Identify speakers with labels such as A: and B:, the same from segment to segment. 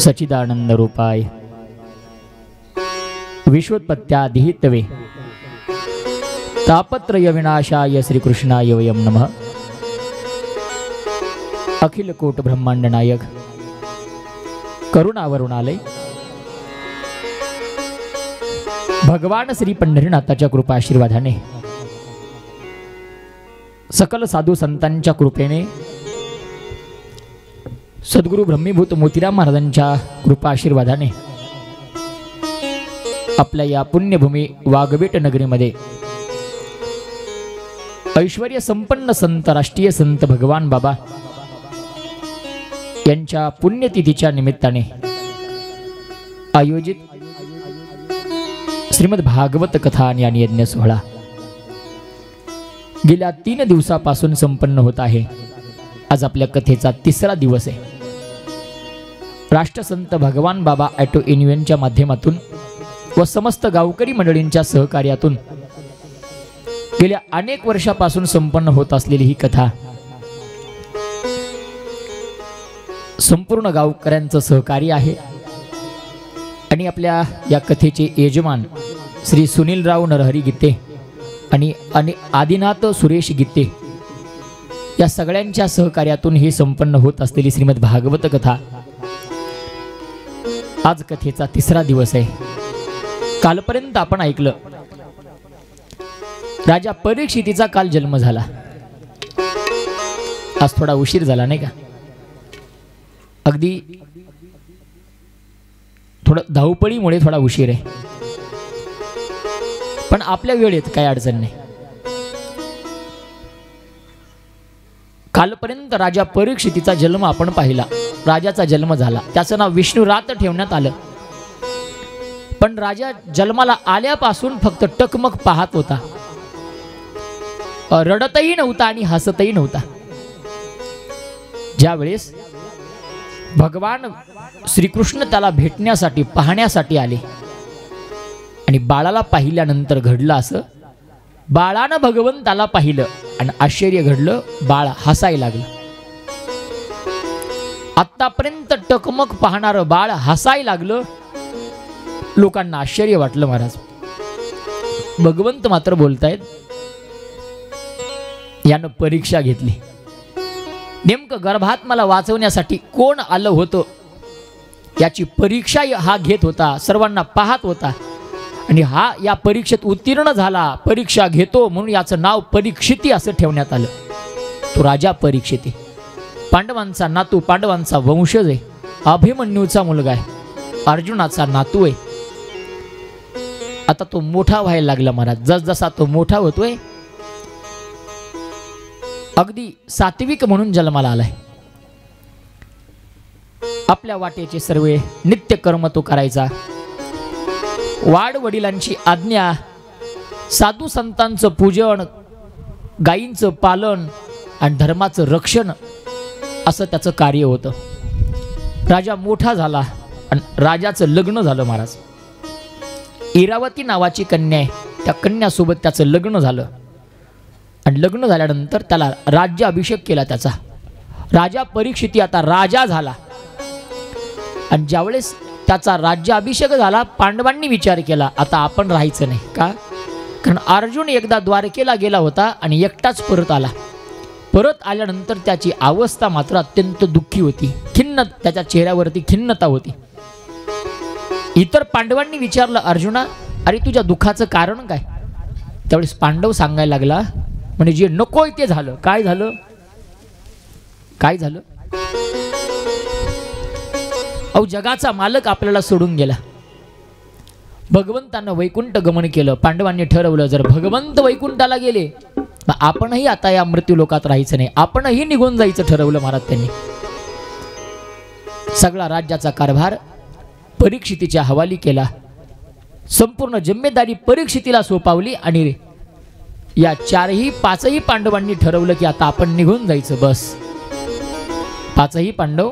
A: सच्चिदानंद रूपाय विश्वोत्पत्त्यादिहितवे तापत्रय विनाशाय श्रीकृष्णाय वयं नमः। अखिल कोट ब्रह्मांड नायक करुणावरुणालय भगवान श्री पंढरीनाथाच्या कृपा आशीर्वादाने सकल साधू संतांच्या कृपेने सद्गुरु ब्रह्मीभूत मोतीराम महाराजांच्या कृपा आशीर्वादाने आपल्या या पुण्यभूमी वाघबेट नगरीमध्ये ऐश्वर्य संपन्न संत राष्ट्रीय संत भगवान बाबा यांच्या पुण्यतिथीच्या निमित्ताने आयोजित श्रीमद भागवत कथा आणि यज्ञ सोहळा गेल्या 3 दिवसापासून संपन्न होत आहे। आज आपल्या कथेचा 3रा दिवस आहे। राष्ट्रसंत भगवान बाबा ऑटो युनियनच्या माध्यमातून व समस्त गावकरी मंडळींच्या सहकार्यातून गेल्या अनेक वर्षापासून संपन्न होत असलेली ही कथा संपूर्ण गावकऱ्यांचं सहकार्य आहे आणि आपल्या या कथेचे यजमान श्री सुनीलराव नरहरी गीते आणि आदिनाथ सुरेश गीते या सगळ्यांच्या सहकार्यातून ही संपन्न होत असलेली श्रीमद भागवत कथा आज कथेचा 3रा दिवस आहे। कालपर्यंत आपण ऐकलं राजा परीक्षितीचा काल जन्म झाला। आज थोडा उशीर झाला नाही का? अगदी थोडं धावपळीमुळे थोडा उशीर आहे, पण आपल्या वेळेत काही अडचण नाही। कालपर्यंत राजा परीक्षितीचा जन्म आपण पाहिला। राजाचा जन्म झाला, त्याचं नाव विष्णुरात ठेवण्यात आलं, पण राजा जन्माला आल्यापासून फक्त टकमक पाहत होता, रडतही नव्हता आणि हसतही नव्हता। ज्यावेळेस भगवान श्रीकृष्ण त्याला भेटण्यासाठी पाहण्यासाठी आले आणि बाळाला पाहिल्यानंतर घडलं असं, बाळानं भगवंताला पाहिलं आणि आश्चर्य घडलं, बाळ हसायला लागलं। आतापर्यंत टकमक पाहणारं बाळ हसायला लागलं, लोकांना आश्चर्य वाटलं। महाराज भगवंत मात्र बोलतायत, यानं परीक्षा घेतली। नेमकं गर्भात मला वाचवण्यासाठी कोण आलं होतं याची परीक्षा हा घेत होता, सर्वांना पाहत होता आणि हा या परीक्षेत उत्तीर्ण झाला। परीक्षा घेतो म्हणून याचं नाव परीक्षिती असं ठेवण्यात आलं। तो राजा परीक्षिती पांडवांचा नातू, पांडवांचा वंशज आहे, अभिमन्यूचा मुलगा आहे, अर्जुनाचा नातू आहे। आता तो मोठा व्हायला लागला महाराज। जसजसा तो मोठा होतोय अगदी सात्विक म्हणून जन्माला आलाय। आपल्या वाटेचे सर्व नित्य कर्म तो करायचा। वाड वडिलांची आज्ञा, साधू संतांचं पूजन, गायींचं पालन आणि धर्माचं रक्षण असं त्याचं कार्य होतं। राजा मोठा झाला आणि राजाचं लग्न झालं महाराज। इरावती नावाची कन्या आहे, त्या कन्यासोबत त्याचं लग्न झालं आणि लग्न झाल्यानंतर त्याला राज्य अभिषेक केला त्याचा। राजा परीक्षिती आता राजा झाला आणि ज्यावेळेस त्याचा राज्य अभिषेक झाला, पांडवांनी विचार केला आता आपण राहायचं नाही का? कारण अर्जुन एकदा द्वारकेला गेला होता आणि एकटाच परत आला। परत आल्यानंतर त्याची अवस्था मात्र अत्यंत दुःखी होती, खिन्न, त्याच्या चेहऱ्यावरती खिन्नता होती। इतर पांडवांनी विचारलं, अर्जुना अरे तुझ्या दुःखाचं कारण काय? त्यावेळेस पांडव सांगायला लागला, म्हणजे जे नकोय ते झालं। काय झालं? काय झालं? अहो जगाचा मालक आपल्याला सोडून गेला, भगवंतानं वैकुंठ गमन केलं। पांडवांनी ठरवलं जर भगवंत वैकुंठाला गेले मग आपणही आता या मृत्यू लोकात राहायचं नाही, आपणही निघून जायचं ठरवलं महाराज त्यांनी। सगळा राज्याचा कारभार परीक्षितीच्या हवाली केला, संपूर्ण जिम्मेदारी परीक्षितीला सोपवली आणि या 4-5 पांडवांनी ठरवलं की आता आपण निघून जायचं बस। 5 पांडव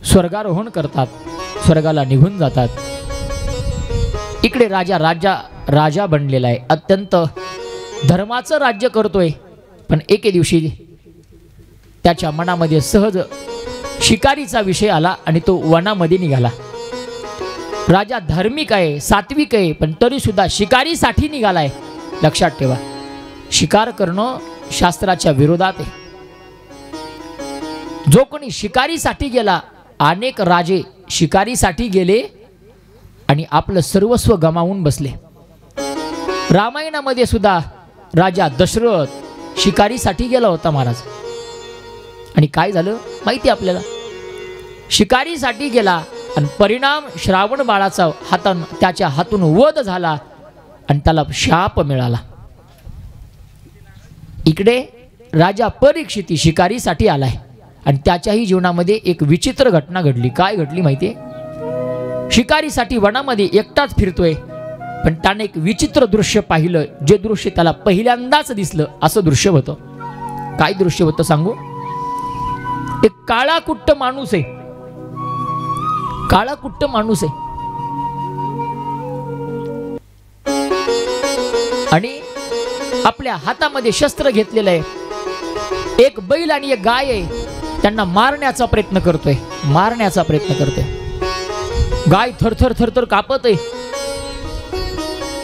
A: स्वर्गारोहण करतात, स्वर्गाला निघून जातात। इकडे राजा बनलेला आहे, अत्यंत धर्माचं राज्य करतोय, पण एके दिवशी त्याच्या मनामध्ये सहज शिकारीचा विषय आला आणि तो वनामध्ये निघाला. राजा धार्मिक आहे, सात्विक आहे, पण तरी सुद्धा शिकारीसाठी निघालाय. लक्षात ठेवा, शिकार करणं शास्त्राच्या विरोधात आहे. जो कोणी शिकारीसाठी गेला, अनेक राजे शिकारीसाठी गेले आणि आपलं सर्वस्व गमावून बसले. रामायणामध्ये सुद्धा राजा दशरथ शिकारीसाठी गेला होता महाराज. आणि काय झालं माहिती आपल्याला? शिकारीसाठी गेला आणि परिणाम श्रावण बाळाचा त्याच्या हातून वध झाला आणि त्याला शाप मिळाला. इकडे राजा परीक्षिती शिकारीसाठी आलाय आणि त्याच्याही जीवनामध्ये एक विचित्र घटना घडली. काय घडली माहितीये? शिकारीसाठी वनामध्ये एकटाच फिरतोय, पण त्याने एक विचित्र दृश्य पाहिलं. जे दृश्य त्याला पहिल्यांदाच दिसलं असं दृश्य होतं. काय दृश्य होतं सांगू? एक काळा कुट्ट माणूस आहे. काळा कुट्ट माणूस आहे आणि आपल्या हातामध्ये शस्त्र घेतलेलं आहे. एक बैल आणि एक गाय आहे. त्यांना मारण्याचा प्रयत्न करतोय. गाय थरथर थरथर कापत आहे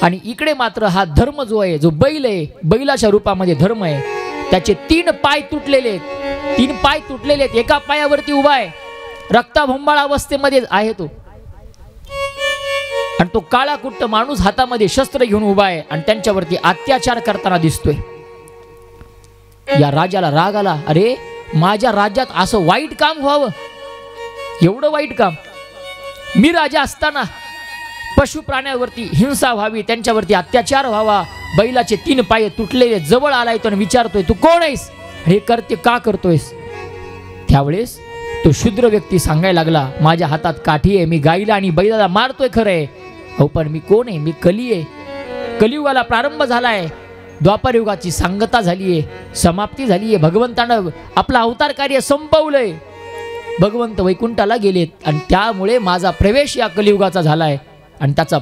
A: आणि इकडे मात्र हा धर्म जो आहे, जो बैल आहे, बैलाच्या रूपामध्ये धर्म आहे, त्याचे 3 पाय तुटलेले आहेत. 3 पाय तुटलेले आहेत. एका पायावरती उभा आहे, रक्ताभोंबाळ अवस्थेमध्ये आहे तो. आणि तो काळा कुट्ट माणूस हातामध्ये शस्त्र घेऊन उभा आहे आणि त्यांच्यावरती अत्याचार करताना दिसतोय. या राजाला राग आला. अरे, माझ्या राज्यात असं वाईट काम व्हावं, एवढं वाईट काम. मी राजा असताना पशु प्राण्यांवरती हिंसा व्हावी, त्यांच्यावरती अत्याचार व्हावा. बैलाचे 3 पाय तुटलेले. जवळ आलाय तो आणि विचारतोय, तू कोण आहेस? हे करते का करतोयस? त्यावेळेस तो शूद्र व्यक्ती सांगायला लागला, माझ्या हातात काठी आहे, मी गाईला आणि बैलाला मारतोय खरंय, हो पण मी कोण आहे? मी कली आहे. कलियुगाला प्रारंभ झालाय. द्वापर युगाची सांगता झालीये, समाप्ती झालीये. भगवंतानं आपलं अवतार कार्य संपवलंय. भगवंत वैकुंठाला गेलेत आणि त्यामुळे माझा प्रवेश या कलियुगाचा झालाय. आणि त्याचा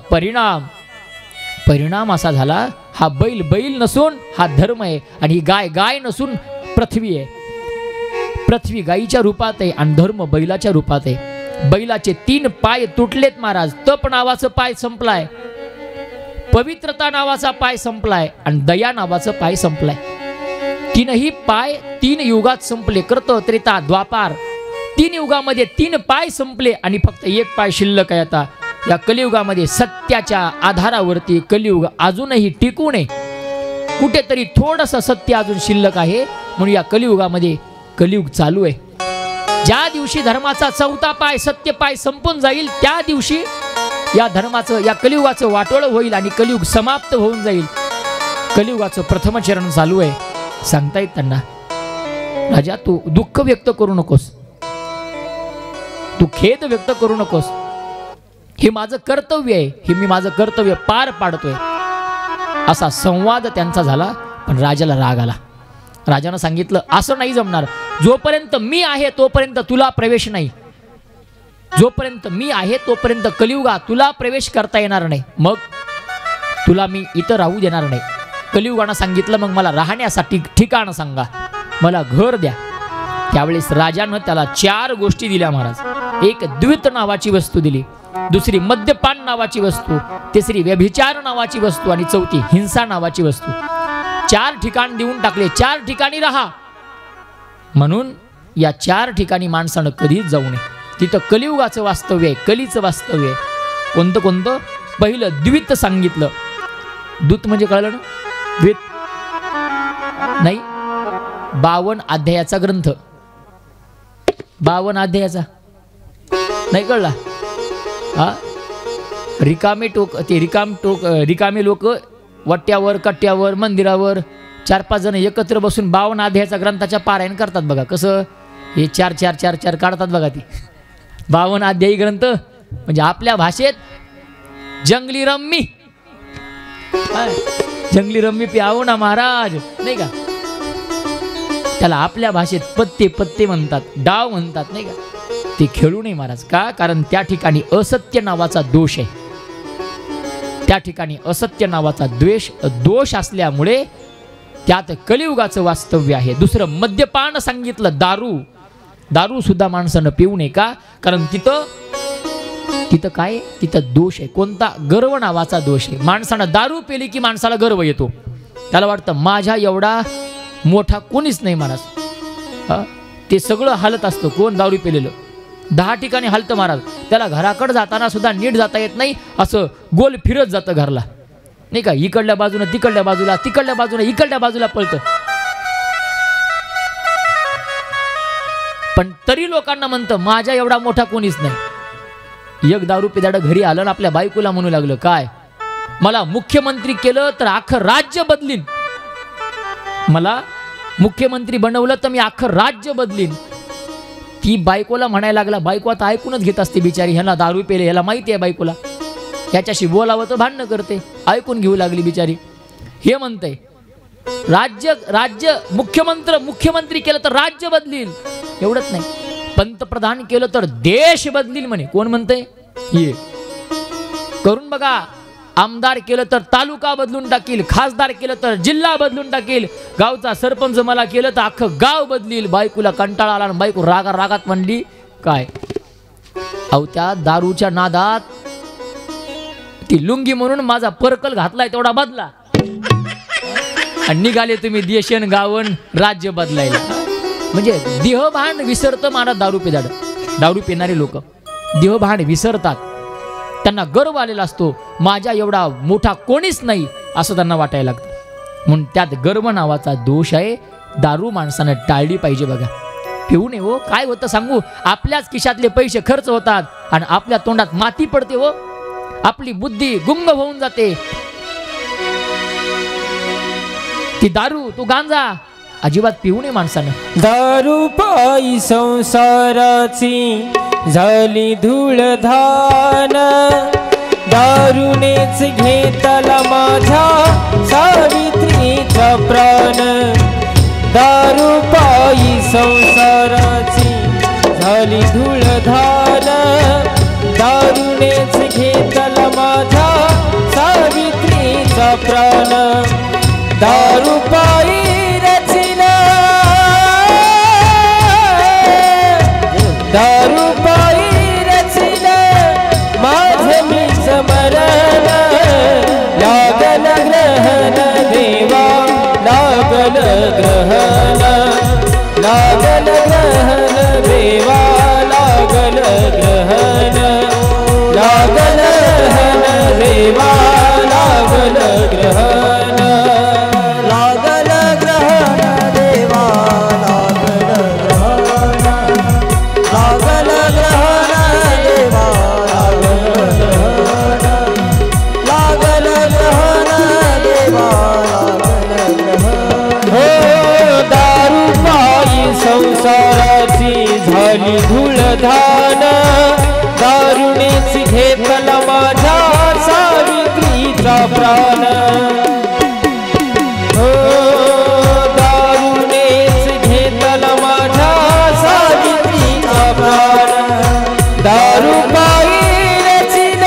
A: परिणाम असा झाला, हा बैल नसून हा धर्म आहे आणि ही गाय नसून पृथ्वी आहे. पृथ्वी गायीच्या रूपात आहे आणि धर्म बैलाच्या रूपात आहे. बैलाचे 3 पाय तुटलेत महाराज. तप नावाचा पाय संपलाय, पवित्रता नावाचा पाय संपलाय आणि दया नावाचा पाय संपलाय. 3ही पाय 3 युगात संपले. कृत, त्रेता, द्वापार 3 युगामध्ये 3 पाय संपले आणि फक्त 1 पाय शिल्लक आहे. आता या कलियुगामध्ये सत्याच्या आधारावरती कलियुग अजूनही टिकू नये. कुठेतरी थोडंसं सत्य अजून शिल्लक आहे, म्हणून या कलियुगामध्ये कलियुग चालू आहे. ज्या दिवशी धर्माचा 4था पाय सत्य पाय संपून जाईल, त्या दिवशी या धर्माचं, या कलियुगाचं वाटोळं होईल आणि कलियुग समाप्त होऊन जाईल. कलियुगाचं प्रथम चरण चालू आहे. सांगता येत त्यांना, राजा तू दुःख व्यक्त करू नकोस, तू खेद व्यक्त करू नकोस. हे माझं कर्तव्य आहे, हे मी माझं कर्तव्य पार पाडतोय. असा संवाद त्यांचा झाला. पण राजाला राग आला. राजानं सांगितलं, असं नाही जमणार. जोपर्यंत मी आहे तोपर्यंत तुला प्रवेश नाही. जोपर्यंत मी आहे तोपर्यंत कलियुगात तुला प्रवेश करता येणार नाही. मग तुला मी इथं राहू देणार नाही. कलियुगानं सांगितलं, मग मला राहण्यासाठी ठिकाण सांगा, मला घर द्या. त्यावेळेस राजानं त्याला 4 गोष्टी दिल्या महाराज. एक द्वित नावाची वस्तू दिली, दुसरी मद्यपान नावाची वस्तू, तिसरी व्यभिचार नावाची वस्तू आणि चौथी हिंसा नावाची वस्तू. 4 ठिकाण देऊन टाकले. 4 ठिकाणी राहा म्हणून. या 4 ठिकाणी माणसानं कधीच जाऊ नये. तिथं कलियुगाचं वास्तव्य आहे, कलीचं वास्तव्य आहे. कोणतं कोणतं? पहिलं द्वित सांगितलं. दूत म्हणजे कळलं ना? द्वित नाही, 52 अध्यायाचा ग्रंथ. 52 अध्यायाचा नाही कळला? हा, रिकामे लोक वट्ट्यावर, कट्ट्यावर, मंदिरावर 4-5 जण एकत्र बसून 52 अध्यायाचा ग्रंथाच्या पारायण करतात बघा. कसं हे 4 काढतात बघा. ती 52 अध्यायी ग्रंथ म्हणजे आपल्या भाषेत जंगली रम्मी. जंगली रम्मी प्यावो ना महाराज, नाही का? त्याला आपल्या भाषेत पत्ते म्हणतात, डाव म्हणतात, नाही का? ते खेळू नये महाराज. का? कारण त्या ठिकाणी असत्य नावाचा दोष आहे. त्या ठिकाणी असत्य नावाचा दोष असल्यामुळे त्यात कलियुगाचं वास्तव्य आहे. दुसरं मद्यपान सांगितलं, दारू. दारू सुद्धा माणसानं पिऊ नये का? कारण तिथं काय? तिथं दोष आहे. कोणता? गर्व नावाचा दोष आहे. माणसानं दारू पिली की माणसाला गर्व येतो. त्याला वाटतं माझ्या एवढा मोठा कोणीच नाही महाराज. ते सगळं हालत असतं. कोण? दारू पिलेलं. 10 ठिकाणी हालतं महाराज. त्याला घराकडे जाताना सुद्धा नीट जाता येत नाही. असं गोल फिरत जातं घरला, नाही का? इकडल्या बाजूनं तिकडल्या बाजूला, तिकडल्या बाजूला इकडल्या बाजूला पळतं. पण तरी लोकांना म्हणतं माझ्या एवढा मोठा कोणीच नाही. एक दारू पिदाडं घरी आलं ना आपल्या बायकोला म्हणू लागलं, काय मला मुख्यमंत्री केलं तर अख्खं राज्य बदलीन, मला मुख्यमंत्री बनवलं तर मी अख्खं राज्य बदलीन. ती बायकोला म्हणायला लागला. बायको आता ऐकूनच घेत असते बिचारी. ह्याला दारू पेले, ह्याला माहिती आहे बायकोला, याच्याशी बोलावं तर भांडणं करते. ऐकून घेऊ लागली बिचारी. हे म्हणते राज्य मुख्यमंत्री केलं तर राज्य बदलील. एवढंच नाही, पंतप्रधान केलं तर देश बदलील म्हणे. कोण म्हणतंय? ये करून बघा. आमदार केलं तर तालुका बदलून टाकील, खासदार केलं तर जिल्हा बदलून टाकील, गावचा सरपंच मला केलं तर अख्खं गाव बदलील. बायकोला कंटाळा आला आणि बायको रागात म्हणली, काय अहो त्या दारूच्या नादात ती लुंगी म्हणून माझा पर्कल घातलाय तेवढा बदला, आणि निघाले तुम्ही देशन गावन राज्य बदलायला. म्हणजे देहभान विसरतं महाराज दारू पिदाड. दारू पिणारे लोक देहभान विसरतात. त्यांना गर्व आलेला असतो, माझ्या एवढा मोठा कोणीच नाही असं त्यांना वाटायला लागतं. म्हणून त्यात गर्व नावाचा दोष आहे. दारू माणसानं टाळली पाहिजे बघा. पिऊ नये हो. काय होतं सांगू? आपल्याच खिशातले पैसे खर्च होतात आणि आपल्या तोंडात माती पडते हो. आपली बुद्धी गुंग होऊन जाते. ती दारू, तो गांजा अजिबात पिऊ नये माणसानं.
B: दारू पायी संसाराची झाली धूळधान, दारूनेच घेतला माझ्या सावित्रीचा प्राण. दारू पायी संसाराची झाली धूळधान, दारूनेच घेतला माझ्या सावित्रीचा प्राण. दारू पायी दारू पायी रचिल माझे मी समरण. लागल ग्रहण देवा लागल ग्रहण, लागल ग्रहण देवा लागल ग्रहण, लागल ग्रहण देवा लागल ग्रहण, लागल ग्रहण देवा लागल ग्रहण, लागल ग्रहण देवा लागल ग्रहण, लागल ग्रहण देवा लागल ग्रहण. हो दारू पायी संसाराची झाली धूळधान, दारूनेच घेतला माझ्या सावित्रीचा प्राण. हो दारूनेच घेतला माझ्या सावित्रीचा प्राण. दारू पायी रचिल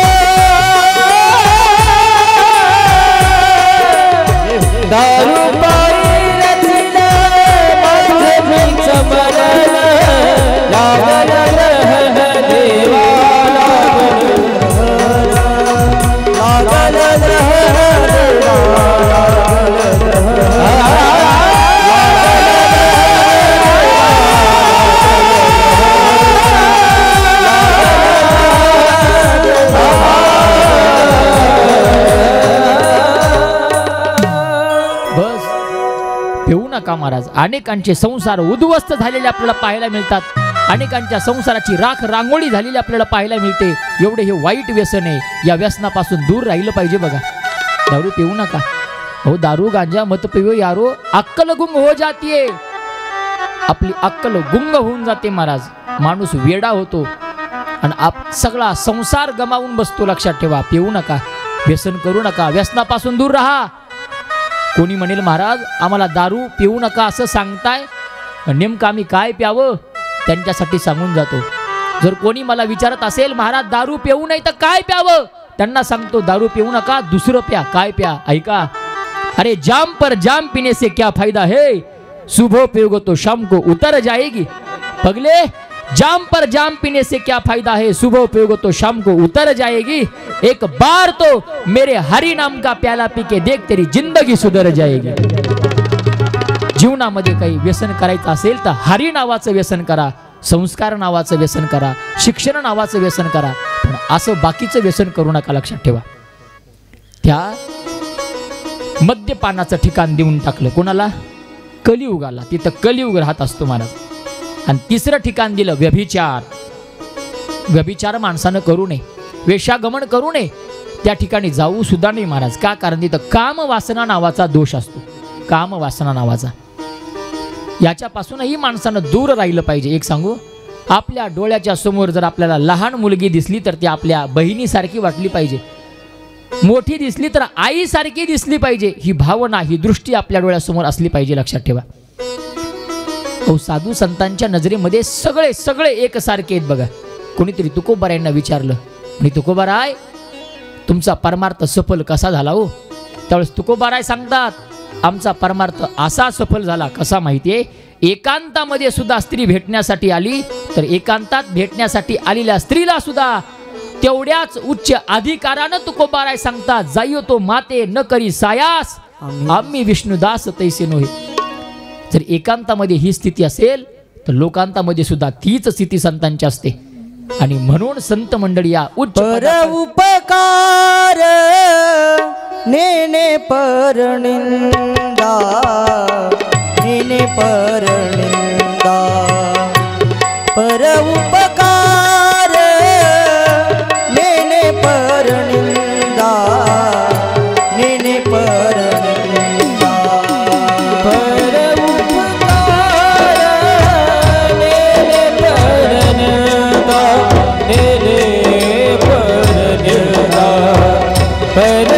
B: दारू पायी रचिल माझे मी समरण. लागल ग्रहण देवा लागल ग्रहण, लागल ग्रहण देवा
A: नका महाराज. अनेकांचे संसार उद्ध्वस्त झालेले आपल्याला पाहायला मिळतात. अनेकांच्या संसाराची राख रांगोळी झालेली आपल्याला पाहायला मिळते. एवढे हे वाईट व्यसन आहे. या व्यसनापासून दूर राहिलं पाहिजे बघा. दारू पिऊ नका हो. दारू गांजा मत पिऊ यारो अक्कल गुंग हो जातीये. आपली अक्कल गुंग होऊन जाते महाराज. माणूस वेडा होतो आणि सगळा संसार गमावून बसतो. लक्षात ठेवा. पिऊ नका, व्यसन करू नका, व्यसनापासून दूर राहा. कोणी म्हणेल महाराज आम्हाला दारू पिऊ नका असं सांगताय, नेमकं आम्ही काय प्यावं त्यांच्यासाठी सांगून जातो. जर कोणी मला विचारत असेल महाराज दारू पिऊ नये तर काय प्यावं, त्यांना सांगतो दारू पिऊ नका, दुसरं प्या. काय प्या? ऐका. अरे जाम पर जाम पीने से क्या फायदा है, सुबह पियोगे तो शाम को उतर जाएगी. पगले जाम पर जाम पीने से क्या फायदा है, सुबह उपयोग तो शाम को उतर जाएगी, एक बार तो मेरे हरि नाम का प्याला पी के देख तेरी जिंदगी सुधर जाएगी. जीवनामध्ये काही व्यसन करायचं असेल तर हरी नावाचं व्यसन करा, संस्कार नावाचं व्यसन करा, शिक्षण नावाचं व्यसन करा, पण असं बाकीचं व्यसन करू नका. लक्षात ठेवा. त्या मद्यपानाचं ठिकाण देऊन टाकलं कोणाला? कलियुगाला. तिथं कलियुग राहत असतो महाराज. आणि तिसरं ठिकाण दिलं व्यभिचार. व्यभिचार माणसानं करू नये, वेश्यागमन करू नये, त्या ठिकाणी जाऊ सुद्धा नाही महाराज. का? कारण तिथं काम वासना नावाचा दोष असतो. काम वासना नावाचा. याच्यापासूनही माणसानं दूर राहिलं पाहिजे. एक सांगू, आपल्या डोळ्याच्या समोर जर आपल्याला लहान मुलगी दिसली तर ती आपल्या बहिणीसारखी वाटली पाहिजे, मोठी दिसली तर आईसारखी दिसली पाहिजे. ही भावना, ही दृष्टी आपल्या डोळ्यासमोर असली पाहिजे. लक्षात ठेवा. साधू संतांच्या नजरेमध्ये सगळे सगळे एकसारखे आहेत बघा. कोणीतरी तुकोबारायांना विचारलं, आणि तुकोबाराय तुमचा परमार्थ सफल कसा झाला हो? त्यावेळेस तुकोबाराय सांगतात, आमचा परमार्थ असा सफल झाला. कसा माहितीये? एकांतामध्ये सुद्धा स्त्री भेटण्यासाठी आली तर एकांतात भेटण्यासाठी आलेल्या स्त्रीला सुद्धा तेवढ्याच उच्च अधिकारानं तुकोबाराय सांगतात, जायो तो माते न करी सायास, आम्ही विष्णुदास तैसे नोहे. जर एकांतामध्ये ही स्थिती असेल तर लोकांतामध्ये सुद्धा तीच स्थिती संतांची असते. आणि म्हणून संत मंडळी या उच्च
B: उपकार नेने परनिंदा, नेने परनिंदा, पर उपकार नेने परनिंदा, नेने परनिंदा, पर उपकार नेने परनिंदा, नेने परनिंदा, पर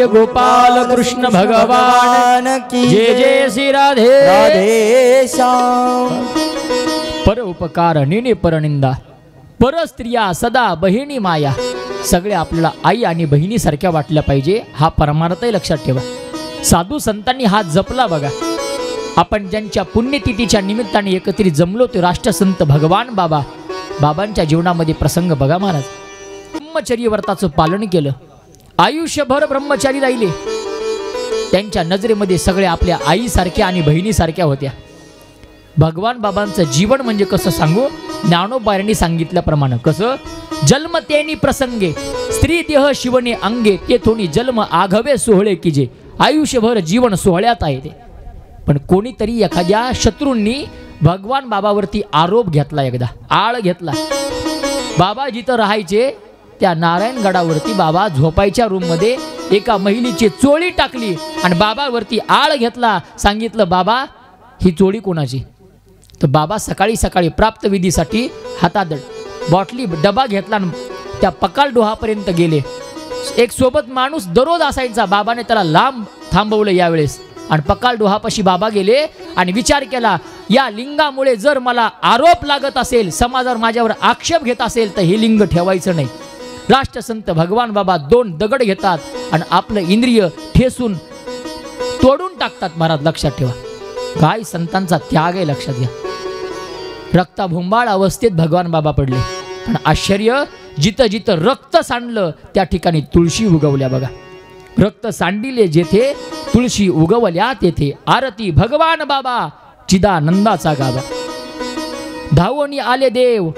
A: गोपाल कृष्ण भगवान की जय. जय श्री राधे राधे श्याम. पर उपकार नेने परनिंदा, पर स्त्रिया सदा बहिणी माया. सगळे आपल्याला आई आणि बहिणी सारख्या वाटल्या पाहिजे. हा परमार्थही लक्षात ठेवा. साधू संतांनी हा जपला बघा. आपण ज्यांच्या पुण्यतिथीच्या निमित्ताने एकत्रित जमलो ते राष्ट्रसंत भगवान बाबा. बाबांच्या जीवनामध्ये प्रसंग बघा महाराज. ब्रह्मचर्य व्रताचं पालन केलं, आयुष्यभर ब्रह्मचारी राहिले. त्यांच्या नजरेमध्ये सगळे आपल्या आईसारख्या आणि बहिणीसारख्या होत्या. भगवान बाबांचं जीवन म्हणजे कसं सांगू? ज्ञानोबायांनी सांगितल्याप्रमाणे कसं? जन्मतेनी प्रसंगे स्त्री देह शिवने अंगे, तेथोनी जन्म आघवे सोहळे कीजे. आयुष्यभर जीवन सोहळ्यात आहे ते. पण कोणीतरी एखाद्या शत्रूंनी भगवान बाबावरती आरोप घेतला, एकदा आळ घेतला. बाबा जिथं राहायचे त्या नारायणगडावरती बाबा झोपायच्या रूममध्ये एका महिलेची चोळी टाकली आणि बाबावरती आळ घेतला. सांगितलं, बाबा ही चोळी कोणाची? तर बाबा सकाळी सकाळी प्राप्तविधीसाठी हातात बॉटली डबा घेतला आणि त्या पकाल डोहापर्यंत गेले. एक सोबत माणूस दररोज असायचा. बाबाने त्याला लांब थांबवलं यावेळेस आणि पकाल डोहापाशी बाबा गेले आणि विचार केला, या लिंगामुळे जर मला आरोप लागत असेल, समाजावर माझ्यावर आक्षेप घेत असेल तर हे लिंग ठेवायचं नाही. राष्ट्रसंत भगवान बाबा 2 दगड घेतात आणि आपलं इंद्रिय ठेसून तोडून टाकतात. महाराज लक्षात ठेवा, काय संतांचा त्याग आहे, लक्षात घ्या. रक्ताभुंबाळ अवस्थेत भगवान बाबा पडले, पण आश्चर्य, जिथं जिथं रक्त सांडलं त्या ठिकाणी तुळशी उगवल्या. बघा, रक्त सांडिले जेथे तुळशी उगवल्या तेथे आरती भगवान बाबा चिदानंदाचा गावा. धावून आले देव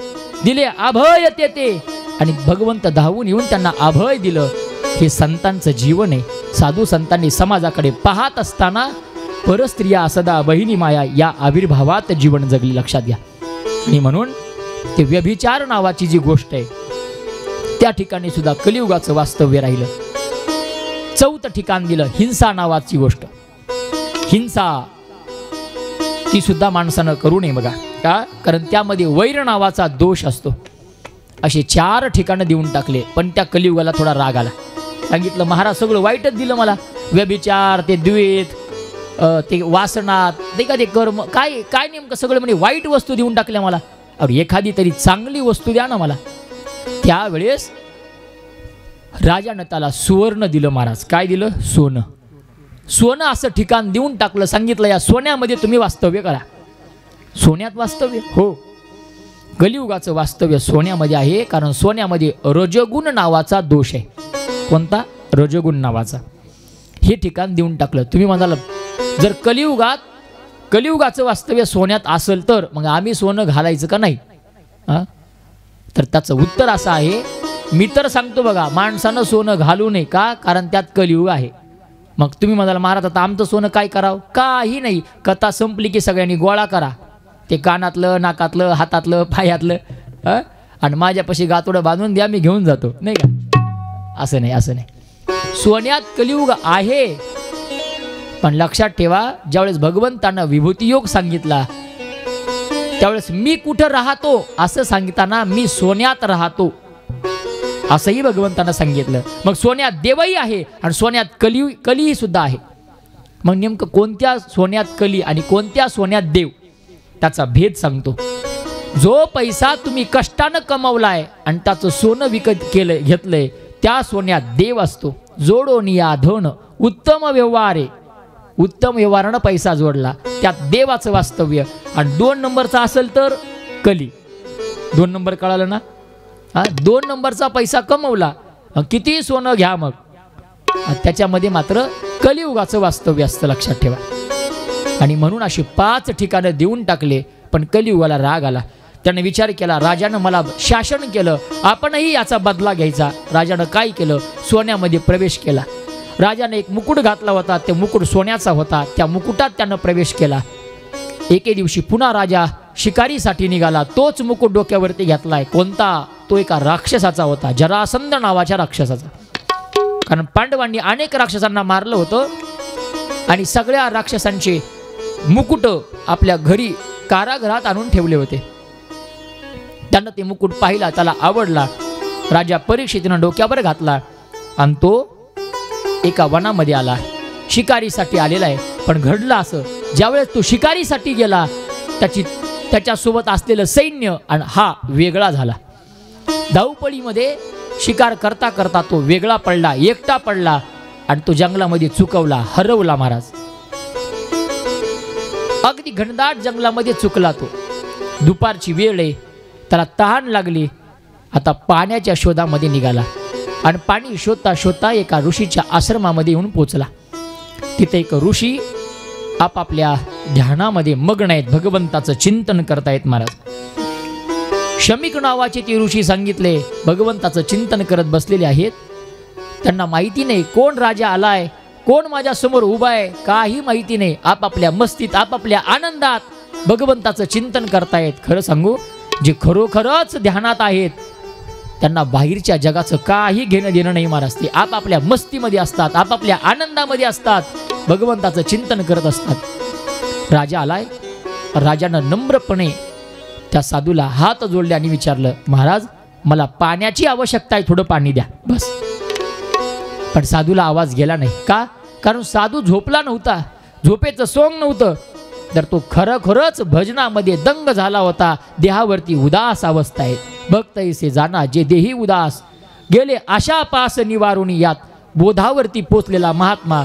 A: दिले अभय तेथे आणि भगवंत धावून येऊन त्यांना अभय दिलं. हे संतांचं जीवन आहे. साधू संतांनी समाजाकडे पाहत असताना परस्त्रिया सदा बहिणी माया या आविर्भावात जीवन जगली. लक्षात घ्या. आणि म्हणून ते व्यभिचार नावाची जी गोष्ट आहे त्या ठिकाणी सुद्धा कलियुगाचं वास्तव्य राहिलं. 4थं ठिकाण दिलं हिंसा नावाची गोष्ट. हिंसा ती सुद्धा माणसानं करू नये. बघा का, कारण त्यामध्ये वैर नावाचा दोष असतो. असे 4 ठिकाणं देऊन टाकले, पण त्या कलियुगाला थोडा राग आला. सांगितलं, महाराज सगळं वाईटच दिलं मला. व्यभिचार, ते द्वेष, ते वासना, ते का ते कर्म, काय काय नेमकं सगळं म्हणजे वाईट वस्तू देऊन टाकल्या मला. अरे एखादी तरी चांगली वस्तू द्या ना मला. त्यावेळेस राजानं त्याला सुवर्ण दिलं. महाराज काय दिलं? सोनं. सोनं असं ठिकाण देऊन टाकलं. सांगितलं, या सोन्यामध्ये तुम्ही वास्तव्य करा. सोन्यात वास्तव्य? हो, कलियुगाचं वास्तव्य सोन्यामध्ये आहे. कारण सोन्यामध्ये रजगुण नावाचा दोष आहे. कोणता? रजगुण नावाचा. हे ठिकाण देऊन टाकलं. तुम्ही म्हणाल, जर कलियुगाचं वास्तव्य सोन्यात असेल तर मग आम्ही सोनं घालायचं का नाही? तर त्याचं उत्तर असं आहे, मी तर सांगतो बघा, माणसानं सोनं घालू नये. का? कारण त्यात कलियुग आहे. मग तुम्ही म्हणाल, महाराज आता आमचं सोनं काय करावं? काही नाही, कथा संपली की सगळ्यांनी गोळा करा. ते कानातलं, नाकातलं, हातातलं, पायातलं आणि माझ्यापाशी गातोडं बांधून द्या, मी घेऊन जातो. नाही का? असं नाही, असं नाही. सोन्यात कलियुग आहे. पण लक्षात ठेवा, ज्यावेळेस भगवंतानं विभूती योग सांगितला त्यावेळेस मी कुठं राहतो असं सांगताना मी सोन्यात राहतो असंही भगवंतानं सांगितलं. मग सोन्यात देवही आहे आणि सोन्यात कलीही सुद्धा आहे. मग नेमकं कोणत्या सोन्यात कली आणि कोणत्या सोन्यात देव, त्याचा भेद सांगतो. जो पैसा तुम्ही कष्टानं कमवलाय आणि त्याचं सोनं विकत घेतलंय त्या सोन्यात देव असतो. जोडोनिया धन उत्तम व्यवहार आहे. उत्तम व्यवहारानं पैसा जोडला त्यात देवाचं वास्तव्य. आणि 2 नंबरचा असेल तर कली. 2 नंबर कळालं ना? 2 नंबरचा पैसा कमवला, किती सोनं घ्या मग, त्याच्यामध्ये मात्र कलियुगाचं वास्तव्य असतं. लक्षात ठेवा. आणि म्हणून अशी 5 ठिकाणं देऊन टाकले, पण कलियुगाला राग आला. त्याने विचार केला, राजानं मला शासन केलं, आपणही याचा बदला घ्यायचा. राजानं काय केलं? सोन्यामध्ये प्रवेश केला. राजाने एक मुकुट घातला होता, ते मुकुट सोन्याचा होता. त्या मुकुटात त्यानं प्रवेश केला. एके दिवशी पुन्हा राजा शिकारीसाठी निघाला. तोच मुकुट डोक्यावरती घेतलाय. कोणता? तो एका राक्षसाचा होता, जरासंध नावाच्या राक्षसाचा. कारण पांडवांनी अनेक राक्षसांना मारलं होतं आणि सगळ्या राक्षसांचे मुकुट आपल्या घरी कारागृहात आणून ठेवले होते. त्यानं ते मुकुट पाहिला, त्याला आवडला. राजा परीक्षितीनं डोक्यावर घातला आणि तो एका वनामध्ये आला. शिकारीसाठी आलेला आहे. पण घडलं असं, ज्यावेळेस तो शिकारीसाठी गेला त्याच्यासोबत असलेलं सैन्य आणि हा वेगळा झाला. धावपळीमध्ये शिकार करता करता तो वेगळा पडला, एकटा पडला आणि तो जंगलामध्ये चुकवला, हरवला. महाराज अगदी घनदाट जंगलामध्ये चुकला तो. दुपारची वेळ आहे, त्याला तहान लागली. आता पाण्याच्या शोधामध्ये निघाला आणि पाणी शोधता शोधता एका ऋषीच्या आश्रमामध्ये येऊन पोचला. तिथे एक ऋषी आपापल्या ध्यानामध्ये मग्न आहेत, भगवंताचं चिंतन करतायत. महाराज शमिक नावाचे ते ऋषी सांगितले भगवंताचं चिंतन करत बसलेले आहेत. त्यांना माहिती नाही कोण राजा आलाय, कोण माझ्या समोर उभा आहे, काही माहिती नाही. आपापल्या मस्तीत, आपापल्या आनंदात भगवंताचं चिंतन करतायत. खरं सांगू, जे खरोखरच ध्यानात आहेत त्यांना बाहेरच्या जगाचं काही घेणं देणं नाही महाराज. ते आपापल्या मस्तीमध्ये असतात, आपापल्या आनंदामध्ये असतात, भगवंताचं चिंतन करत असतात. राजा आलाय. राजानं नम्रपणे त्या साधूला हात जोडले आणि विचारलं, महाराज मला पाण्याची आवश्यकता आहे, थोडं पाणी द्या बस. पण साधूला आवाज गेला नाही. का? कारण साधू झोपला नव्हता, झोपेचं सोंग नव्हतं, तर तो खरंच भजनामध्ये दंग झाला होता. देहावरती उदास अवस्था आहे. भक्त ऐसे जाना जे देही उदास, गेले आशा पास निवारुणी. यात बोधावरती पोचलेला महात्मा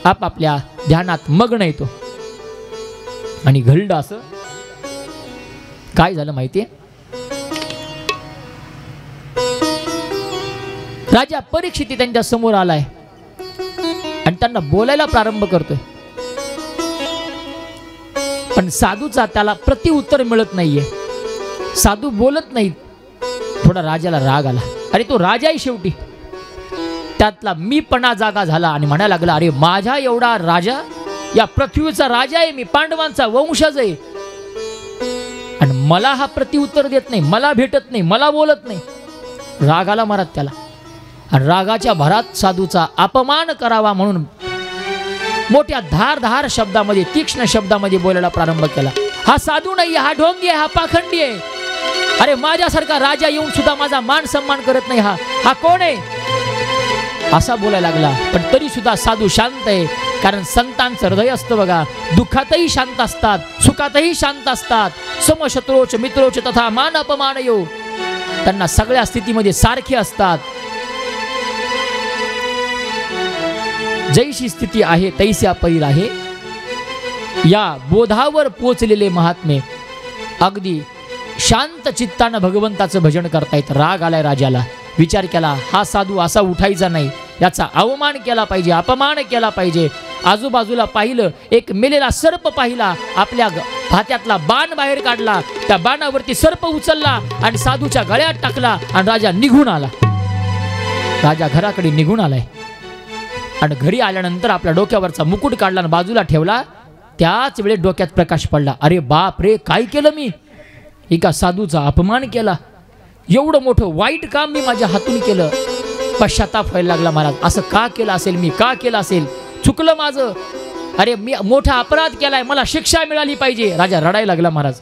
A: आपापल्या ध्यानात मग्न येतो. आणि घडलं असं काय झालं माहितीये? राजा परीक्षित त्यांच्या समोर आलाय आणि त्यांना बोलायला प्रारंभ करतोय. पण साधूचा त्याला प्रतिउत्तर मिळत नाहीये. साधू बोलत नाहीत. थोडा राजाला राग आला. अरे तो राजा आहे शेवटी. त्यातला मीपणा जागा झाला आणि म्हणायला लागला, अरे माझ्या एवढा राजा, या पृथ्वीचा राजा आहे मी, पांडवांचा वंशज आहे, आणि मला हा प्रतिउत्तर देत नाही, मला भेटत नाही, मला बोलत नाही. राग आला महाराज त्याला. आणि रागाच्या भरात साधूचा अपमान करावा म्हणून मोठ्या धारधार शब्दामध्ये, तीक्ष्ण शब्दामध्ये बोलायला प्रारंभ केला. हा साधू नाही, हा ढोंगी आहे, हा पाखंडी आहे. अरे माझ्यासारखा राजा येऊन सुद्धा माझा मान सन्मान करत नाही, हा कोण आहे? असा बोलायला लागला. पण तरी सुद्धा साधू शांत आहे. कारण संतांचं हृदय असतं बघा, दुःखातही शांत असतात, सुखातही शांत असतात. समशत्रोच मित्रोच तथा मान अपमान यो, त्यांना सगळ्या स्थितीमध्ये सारखे असतात. जैशी स्थिती आहे तैस्या परीर आहे. या बोधावर पोचलेले महात्मे अगदी शांत चित्तानं भगवंताचं भजन करतायत. राग आलाय राजाला. विचार केला, हा साधू असा उठायचा नाही, याचा अवमान केला पाहिजे, अपमान केला पाहिजे. आजूबाजूला पाहिलं, एक मेलेला सर्प पाहिला, आपल्या हातातला बाण बाहेर काढला, त्या बाणावरती सर्प उचलला आणि साधूच्या गळ्यात टाकला आणि राजा निघून आला. राजा घराकडे निघून आलाय. आणि घरी आल्यानंतर आपल्या डोक्यावरचा मुकुट काढला आणि बाजूला ठेवला. त्याच वेळेस डोक्यात प्रकाश पडला. अरे बाप रे, काय केलं मी? एका साधूचा अपमान केला. एवढं मोठं वाईट काम मी माझ्या हातून केलं. पश्चाताप व्हायला लागला महाराज. असं का केलं असेल मी? का केलं असेल? चुकलं माझं. अरे मी मोठा अपराध केलाय, मला शिक्षा मिळाली पाहिजे. राजा रडायला लागला महाराज.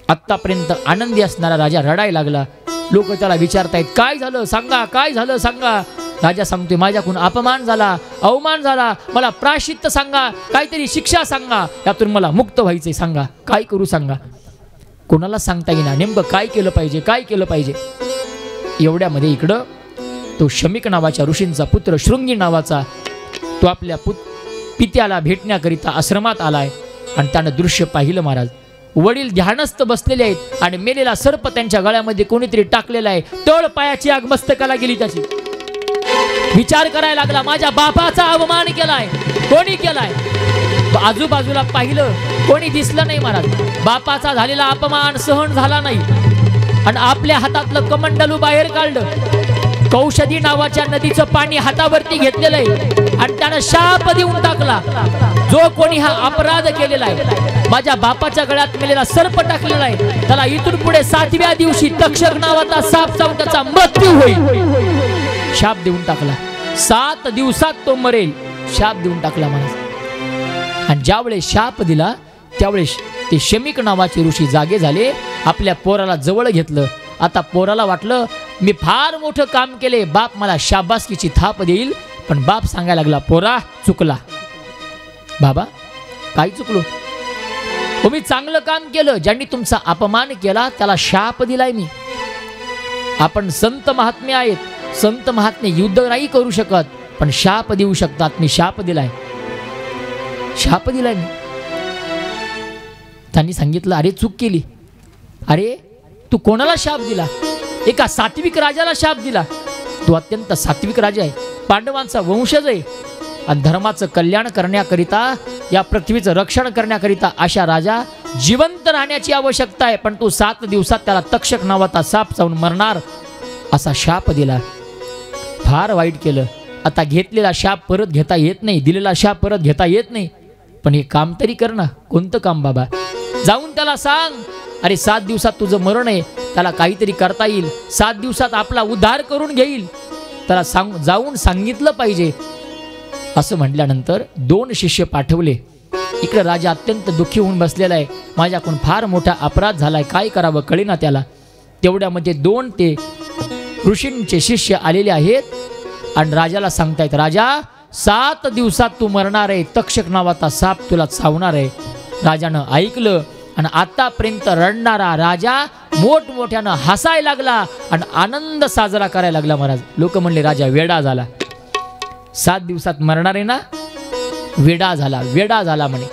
A: आत्तापर्यंत आनंदी असणारा राजा रडायला लागला. लोक त्याला विचारतायत, काय झालं सांगा, काय झालं सांगा. राजा सांगतोय, माझ्याकडून अपमान झाला, अवमान झाला, मला प्रायश्चित्त सांगा, काहीतरी शिक्षा सांगा, यातून मला मुक्त व्हायचंय, सांगा काय करू सांगा. कोणाला सांगता येईना नेमकं काय केलं पाहिजे, काय केलं पाहिजे. एवढ्यामध्ये इकडं तो शमिक नावाच्या ऋषींचा पुत्र शृंगी नावाचा, तो आपल्या पित्याला भेटण्याकरिता आश्रमात आलाय. आणि त्यानं दृश्य पाहिलं महाराज. वडील ध्यानस्थ बसलेले आहेत आणि मेलेला सर्प त्यांच्या गळ्यामध्ये कोणीतरी टाकलेला आहे. तळ पायाची आग मस्तकाला गेली त्याची. विचार करायला लागला, माझ्या बापाचा अवमान केलाय, कोणी केलाय? आजूबाजूला पाहिलं, कोणी दिसलं नाही महाराज. बापाचा झालेला अपमान सहन झाला नाही आणि आपल्या हातातलं कमंडलू बाहेर काढलं. कौशदी नावाच्या नदीचं पाणी हातावरती घेतलेलं आहे आणि त्यानं शाप देऊन टाकला. जो कोणी हा अपराध केलेला आहे, माझ्या बापाच्या गळ्यात मेलेला सर्प टाकलेला आहे, त्याला इथून पुढे 7व्या दिवशी तक्षक नावाचा साप चावून त्याचा मृत्यू होईल. शाप देऊन टाकला. 7 दिवसात तो मरेल, शाप देऊन टाकला महाराज. आणि ज्यावेळेस शाप दिला त्यावेळेस ते शमिक नावाचे ऋषी जागे झाले. आपल्या पोराला जवळ घेतलं. आता पोराला वाटलं, मी फार मोठं काम केले, बाप मला शाबासकीची थाप देईल. पण बाप सांगायला लागला, पोरा चुकला. बाबा काय चुकलो? हो मी चांगलं काम केलं. ज्यांनी तुमचा अपमान केला त्याला शाप दिलाय मी. आपण संत महात्मे आहेत, संत महात्मे युद्ध नाही करू शकत पण शाप देऊ शकतात. मी शाप दिलाय, शाप दिलाय मी. त्यांनी सांगितलं, अरे चूक केली. अरे तू कोणाला शाप दिला? एका सात्विक राजाला शाप दिला. तो अत्यंत सात्विक राजा आहे, पांडवांचा वंशज आहे आणि धर्माचं कल्याण करण्याकरिता, या पृथ्वीचं रक्षण करण्याकरिता अशा राजा जिवंत राहण्याची आवश्यकता आहे. पण तू 7 दिवसात त्याला तक्षक नावाचा साप चावून मरणार असा शाप दिला. फार वाईट केलं. आता घेतलेला शाप परत घेता येत नाही, दिलेला शाप परत घेता येत नाही. पण हे काम तरी कर ना. कोणतं काम बाबा? जाऊन त्याला सांग, अरे 7 दिवसात तुझं मरण आहे, त्याला काहीतरी करता येईल, 7 दिवसात आपला उद्धार करून घेईल, त्याला जाऊन सांगितलं पाहिजे. असं म्हटल्यानंतर 2 शिष्य पाठवले. इकडे राजा अत्यंत दुःखी होऊन बसलेला आहे. माझ्याकडून फार मोठा अपराध झालाय, काय करावं कळेना त्याला. तेवढ्यामध्ये 2 ते ऋषींचे शिष्य आलेले आहेत आणि राजाला सांगतायत, राजा 7 दिवसात तू मरणार आहे, तक्षक नावाचा साप तुला चावणार आहे. राजानं ऐकलं आणि आतापर्यंत रडणारा राजा मोठमोठ्यानं हसायला लागला आणि आनंद साजरा करायला लागला. महाराज लोक म्हणले राजा वेडा झाला, 7 दिवसात मरणार आहे ना, वेडा झाला म्हणे.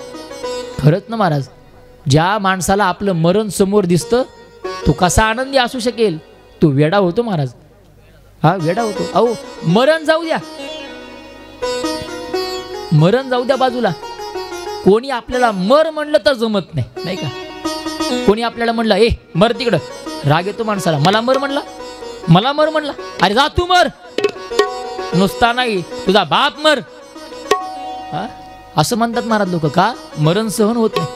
A: खरंच ना महाराज, ज्या माणसाला आपलं मरण समोर दिसतं तो कसा आनंदी असू शकेल, तो वेडा होतो महाराज. हा वेडा होतो. अहो मरण जाऊ द्या बाजूला, कोणी आपल्याला मर म्हणलं तर जमत नाही, नाही का. कोणी आपल्याला म्हणलं ए मर तिकडं, राग येतो माणसाला. मला मर म्हणला, अरे जा तू मर, नुसता नाही तुझा बाप मर. असं म्हणतात महाराज लोक. का मरण सहन होत नाही.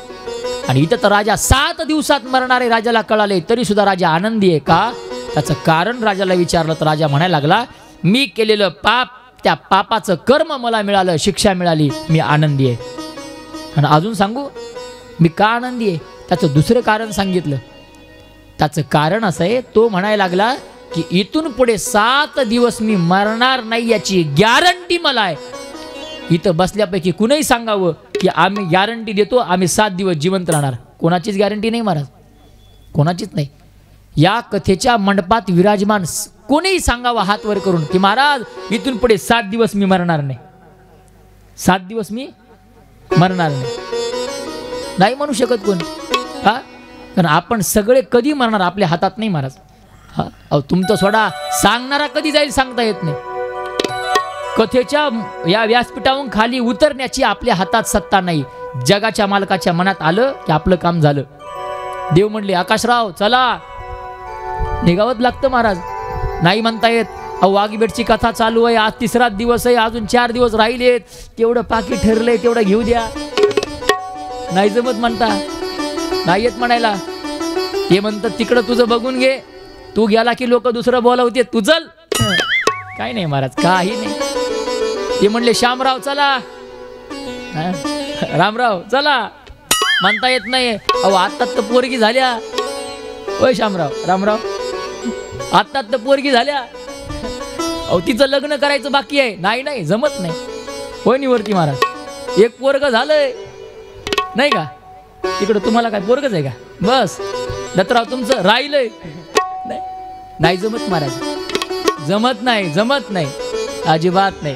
A: आणि इथं तर राजा 7 दिवसात मरणारे राजाला कळाले, तरी सुद्धा राजा आनंदी आहे. का त्याचं कारण राजाला विचारलं तर राजा म्हणायला लागला, मी केलेलं पाप, त्या पापाचं कर्म मला मिळालं, शिक्षा मिळाली, मी आनंदी आहे. आणि अजून सांगू मी का आनंदी आहे, त्याचं दुसरं कारण सांगितलं. त्याचं कारण असं आहे, तो म्हणायला लागला की इथून पुढे 7 दिवस मी मरणार नाही याची गॅरंटी मला आहे. इथं बसल्यापैकी कुणीही सांगावं की आम्ही गॅरंटी देतो, आम्ही 7 दिवस जिवंत राहणार, कोणाचीच गॅरंटी नाही महाराज, कोणाचीच नाही. या कथेच्या मंडपात विराजमान कोणीही सांगावं हात वर करून की महाराज इथून पुढे 7 दिवस मी मरणार नाही, 7 दिवस मी मरणार नाही म्हणू शकत कोण. हा कारण आपण सगळे कधी मरणार आपल्या हातात नाही महाराज. हा अहो तुमचं सोडा, सांगणारा कधी जाईल सांगता येत नाही. कथेच्या या व्यासपीठावरून खाली उतरण्याची आपल्या हातात सत्ता नाही. जगाच्या मालकाच्या मनात आलं की आपलं काम झालं. देव म्हणले आकाशराव चला, निघावत लागतं महाराज, नाही म्हणता येत. अहो वाघीबेटची कथा चालू आहे, आज 3रा दिवस आहे, अजून 4 दिवस राहिलेत, तेवढं पाकीट ठरलंय तेवढं घेऊ द्या, नाही जमत म्हणता, नाही येत म्हणायला. ते म्हणतात तिकडं तुझं बघून घे, तू गेला की लोक दुसरं बोलावते, तू चल. काय नाही महाराज, काही नाही. ते म्हणले श्यामराव चला, रामराव चला, म्हणता येत नाही. अहो आत्ताच तर पोरगी झाल्या, ओय श्यामराव रामराव, आत्ताच तर पोरगी झाल्या, अहो तिचं लग्न करायचं बाकी आहे, नाही जमत नाही. होय निवर्ती महाराज, एक पोरग झालंय नाही का, तिकडं तुम्हाला काय पोरगच आहे का, बस दत्तराव तुमचं राहिलंय, नाही जमत महाराज, जमत नाही, अजिबात नाही.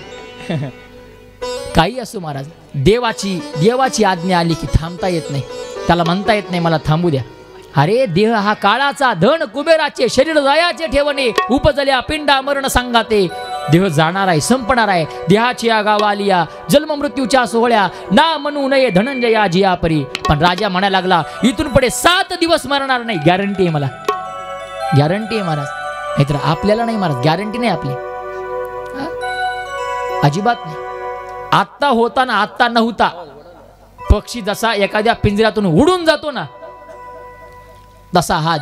A: काही असो महाराज, देवाची आज्ञा आली की थांबता येत नाही, त्याला म्हणता येत नाही मला थांबू द्या. अरे देह हा काळाचा, धन कुबेराचे, शरीर जायाचे ठेवणे, उपजल्या पिंडा मरण सांगाते. देह जाणार आहे, संपणार आहे, देहाची गावा आलिया, जन्म मृत्यूच्या सोहळ्या, ना म्हणू नये धनंजया जिया परी. पण राजा म्हणायला लागला इथून पुढे 7 दिवस मरणार नाही, गॅरंटी आहे मला, गॅरंटी आहे महाराज. नाहीतर आपल्याला नाही महाराज, गॅरंटी नाही आपली, अजिबात नाही. आत्ता होता ना आत्ता नव्हता. पक्षी जसा एखाद्या पिंजऱ्यातून उडून जातो ना, तसा हा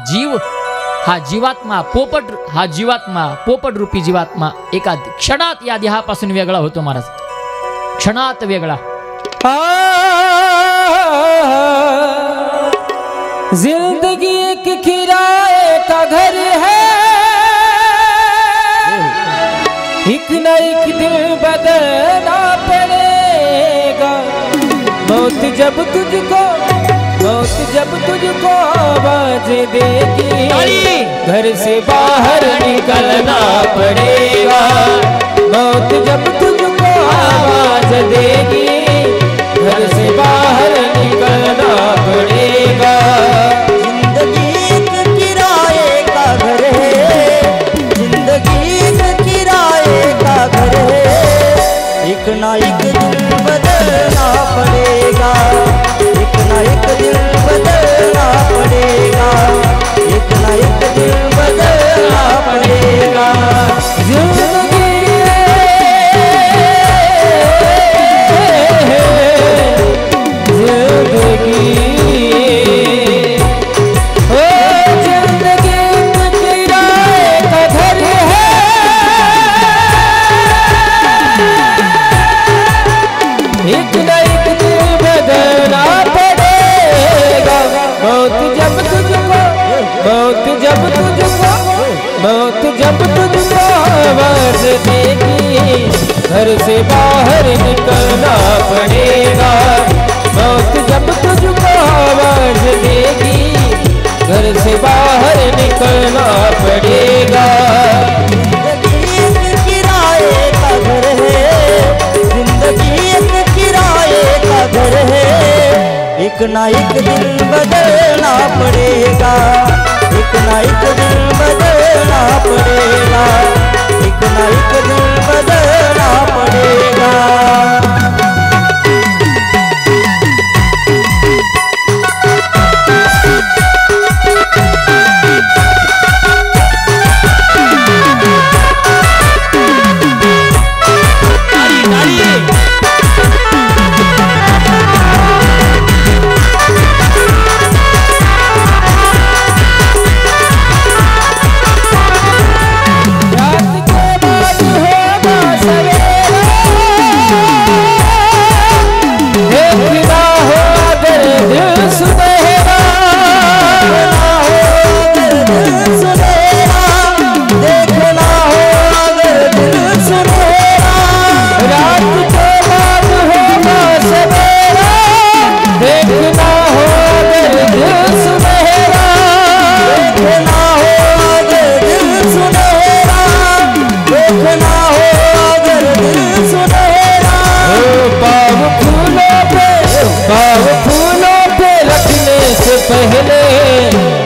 A: जीवात्मा पोपट रूपी जीवात्मा एका क्षणात या देहापासून वेगळा होतो महाराज, क्षणात वेगळा.
B: जिंदगी एक किराए का घर है, एक न एक दिन बदलना पड़ेगा. मौत जब तुझको आवाज देगी, घर से बाहर निकलना पड़ेगा. मौत जब तुझको आवाज देगी, घर से बाहर निकलना पड़ेगा. जिंदगी एक किराए का घर है, जिंदगी एक किराए का घर है, एक ना एक दिन बदलना पड़ेगा, एक ना एक दिन बदलना पड़ेगा, एक ना एक दिन बदलना पड़ेगा. जिंदगी मौत जब तुझको मौत जब तुझको मौत जब तुझको आवाज देगी घर से बाहर निकलना पड़ेगा। मौत जब तुझको आवाज देगी घर से बाहर निकलना पड़ेगा।
C: जिंदगी एक किराए का घर है, जिंदगी एक किराए का घर है, एक ना एक दिन बदलना पड़ेगा, एक ना एक दिन बदलना पड़ेगा, एक ना एक दिन बदलना पड़ेगा।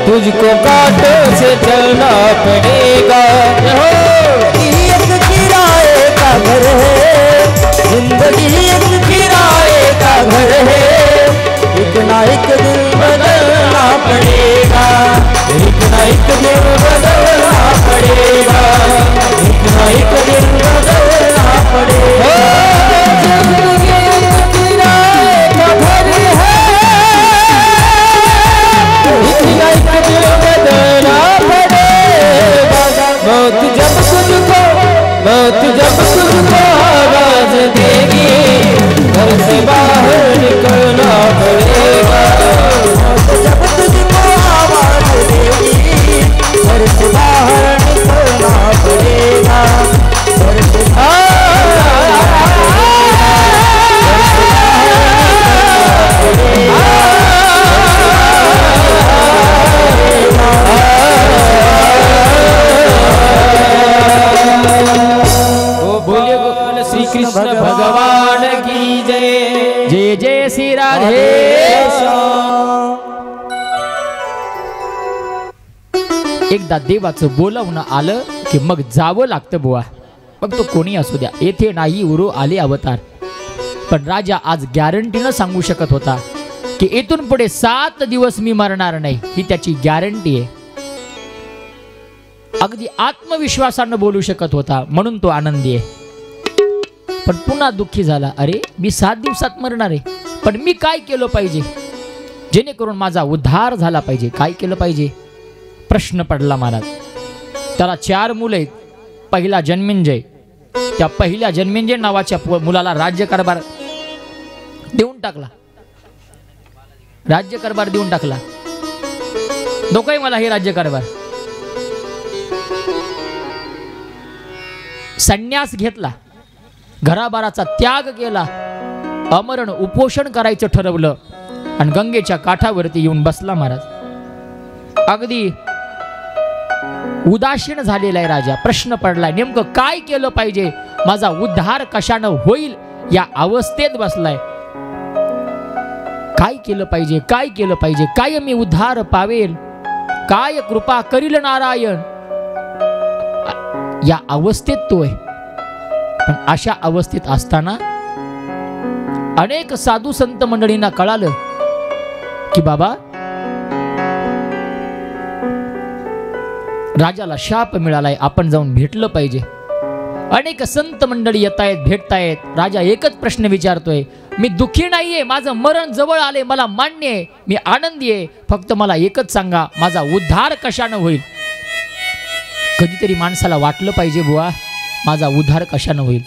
B: तुझको कांटों से चलना पड़ेगा।
C: एक किराए का घर है, जिंदगी एक किराए का घर है, एक ना एक दिन बदलना पड़ेगा, एक ना एक दिन बदलना पड़ेगा, एक ना एक दिन बदलना पड़ेगा।
B: जिंदगी एक किराए का घर है, बदलना पड़ेगा। मौत जब तुझको आवाज देगी घर से बाहर निकलना पड़ेगा।
C: मौत जब तुझको आवाज देगी घर से बाहर निकलना पड़ेगा, घर से
B: श्री कृष्ण भगवान की जय।
A: जय जय श्री राधे। एकदा देवाचं बोलावणं आलं की मग जावं लागतं बुवा, मग तो कोणी असू द्या। येथे नाही उरू आले अवतार, पण राजा आज गॅरंटीनं सांगू शकत होता की इथून पुढे 7 दिवस मी मरणार नाही, ही त्याची गॅरंटी आहे। अगदी आत्मविश्वासानं बोलू शकत होता, म्हणून तो आनंदी आहे। पण पुन्हा दुःखी झाला, अरे मी 7 दिवसात मरणार आहे, पण मी काय केलं पाहिजे जेणेकरून माझा उद्धार झाला पाहिजे, काय केलं पाहिजे प्रश्न पडला महाराज। त्याला 4 मुलं आहेत। पहिला जन्मेंजय, त्या पहिल्या जन्मेंजय नावाच्या मुलाला राज्यकारभार देऊन टाकला, राज्यकारभार देऊन टाकला। नकोय मला हे राज्यकारभार। संन्यास घेतला, घराबाराचा त्याग केला, अमरण उपोषण करायचं ठरवलं आणि गंगेच्या काठावरती येऊन बसला महाराज। अगदी उदासीन झालेला आहे राजा, प्रश्न पडलाय नेमकं काय केलं पाहिजे, माझा उद्धार कशानं होईल या अवस्थेत बसलाय। काय केलं पाहिजे, काय केलं पाहिजे, काय मी उद्धार पावेल, काय कृपा करील नारायण, या अवस्थेत तो आहे। पण अशा अवस्थेत असताना अनेक साधू संत मंडळींना कळालं की बाबा राजाला शाप मिळालाय, आपण जाऊन भेटलं पाहिजे। अनेक संत मंडळी येतायत, भेटतायत। राजा एकच प्रश्न विचारतोय, मी दुःखी नाहीये, माझं मरण जवळ आले, मला मान्य आहे, मी आनंदी आहे, फक्त मला एकच सांगा, माझा उद्धार कशानं होईल। कधीतरी माणसाला वाटलं पाहिजे बुवा, माझा उद्धार कशानं होईल।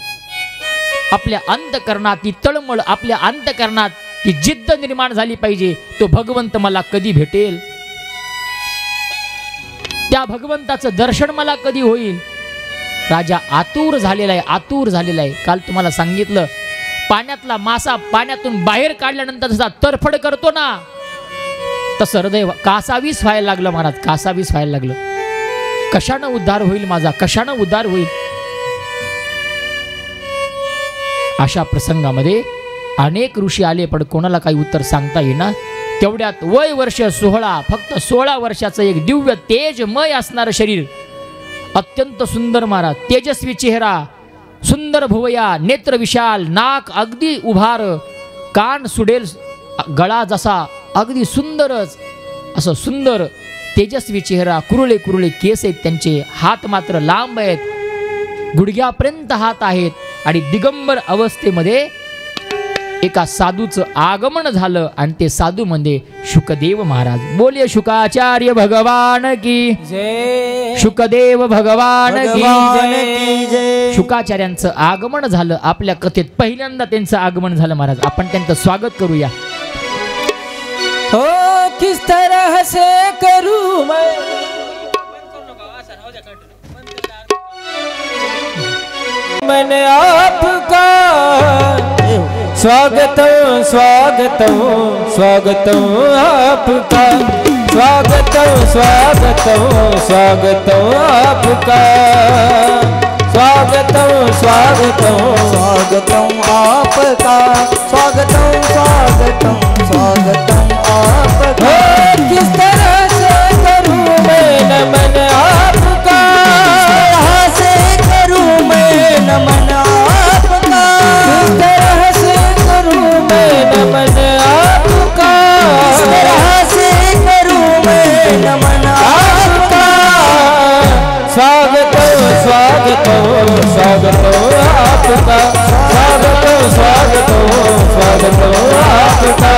A: आपल्या अंतकरणात ती तळमळ, आपल्या अंतकरणात ती जिद्द निर्माण झाली पाहिजे, तो भगवंत मला कधी भेटेल, त्या भगवंताचं दर्शन मला कधी होईल. राजा आतुर झालेला आहे, आतुर झालेला आहे. काल तुम्हाला सांगितलं, पाण्यातला मासा पाण्यातून बाहेर काढल्यानंतर जसा तरफड करतो ना, तसं हृदय कासावीस व्हायला लागलं महाराज, कासावीस व्हायला लागलं. कशानं उद्धार होईल माझा, कशानं उद्धार होईल. अशा प्रसंगामध्ये अनेक ऋषी आले, पण कोणाला काही उत्तर सांगता येईना. तेवढ्यात वय वर्ष 16, फक्त 16 वर्षाचं एक दिव्य तेजमय असणारं शरीर, अत्यंत सुंदर महाराज, तेजस्वी चेहरा, सुंदर भुवया, नेत्र विशाल, नाक अगदी उभार, कान सुडेल, गळा जसा अगदी सुंदरच, असं सुंदर तेजस्वी चेहरा, कुरुळे कुरुळे केस आहेत त्यांचे, हात मात्र लांब आहेत, गुडघ्यापर्यंत हात आहेत. आणि दिगंबर अवस्थेमध्ये एका साधूचं आगमन झालं, आणि ते साधू म्हणजे शुकदेव महाराज. बोलिये शुकाचार्य भगवान की
B: जय,
A: शुकदेव भगवान की
C: की जय.
A: शुकाचार्यांचं आगमन झालं आपल्या कथेत, पहिल्यांदा त्यांचं आगमन झालं महाराज. आपण त्यांचं स्वागत करूया.
B: हो किस तरह से करूं मैं, मैंने आपका स्वागतम स्वागतम स्वागतम आपका, स्वागतम स्वागतम स्वागतम आपका, स्वागतम स्वागतम
C: स्वागतम आपका, स्वागतम स्वागतम स्वागतम आपका.
B: किस तरह से करूं मैं नमन आपका,
C: तरह से करूं मैं नमन आपका,
B: किस तरह से करूं मैं नमन आपका,
C: किस तरह से करूं मैं नमन आपका.
B: स्वागतम स्वागतम स्वागतम आपका, स्वागतम स्वागतम स्वागतम आपका,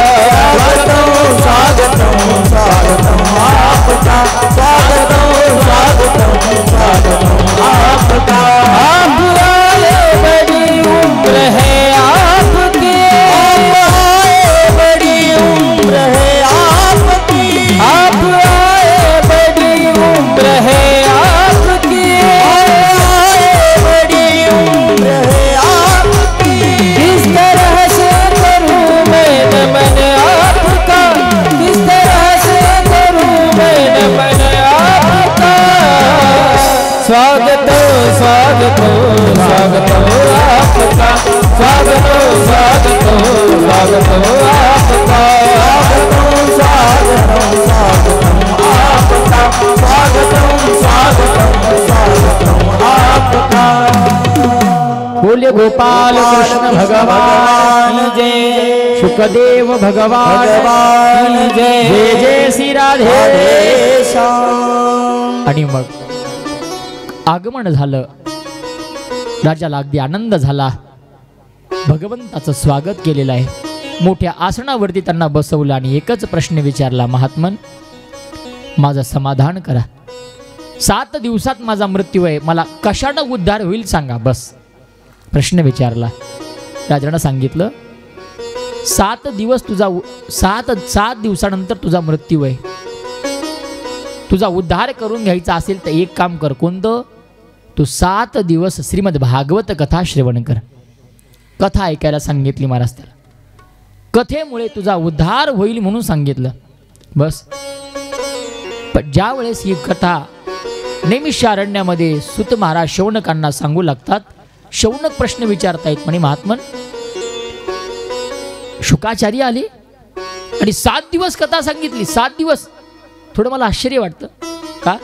C: स्वागतम स्वागतम स्वागतम आपका, स्वागतम स्वागतम स्वागतम आपका.
B: आप आए बड़ी उम्र है आपकी,
C: आप आए बड़ी उम्र है आपकी,
B: आप आए बड़ी उम्र है आपकी,
C: आप आए बड़ी उम्र है आपकी.
B: किस तरह से करूं मैं नमन आपका, किस तरह से करूं मैं नमन आपका. स्वागतम स्वागतम स्वागतम आपका, स्वागतम स्वागतम स्वागतम आपका,
C: स्वागतम स्वागतम स्वागतम आपका, स्वागतम स्वागतम स्वागतम आपका.
A: बोले गोपाल कृष्ण भगवान
C: जय,
A: शुकदेव भगवान
C: भगवान
A: जय. जय जय श्री राधे.
C: राधे श्याम.
A: आणि मग आगमन झालं, राजाला अगदी आनंद झाला. भगवंताचं स्वागत केलेलं आहे. मोठ्या आसनावरती त्यांना बसवलं आणि एकच प्रश्न विचारला, महात्मन माझं समाधान करा, 7 दिवसात माझा मृत्यू आहे, मला कशानं उद्धार होईल सांगा. बस प्रश्न विचारला. राजानं सांगितलं 7 दिवस तुझा 7 दिवसानंतर तुझा मृत्यू आहे. तुझा उद्धार करून घ्यायचा असेल तर एक काम कर. कोणतं? तू 7 दिवस श्रीमद भागवत कथा श्रवण कर. कथा ऐकायला सांगितली महाराज त्याला. कथेमुळे तुझा उद्धार होईल म्हणून सांगितलं. बस. पण ज्या वेळेस ही कथा नैमिषारण्यामध्ये सूत महाराज शौनकांना सांगू लागतात, शौनक प्रश्न विचारतायत म्हणे, महात्मन शुकाचार्य आले आणि 7 दिवस कथा सांगितली. 7 दिवस. थोडं मला आश्चर्य वाटतं. का?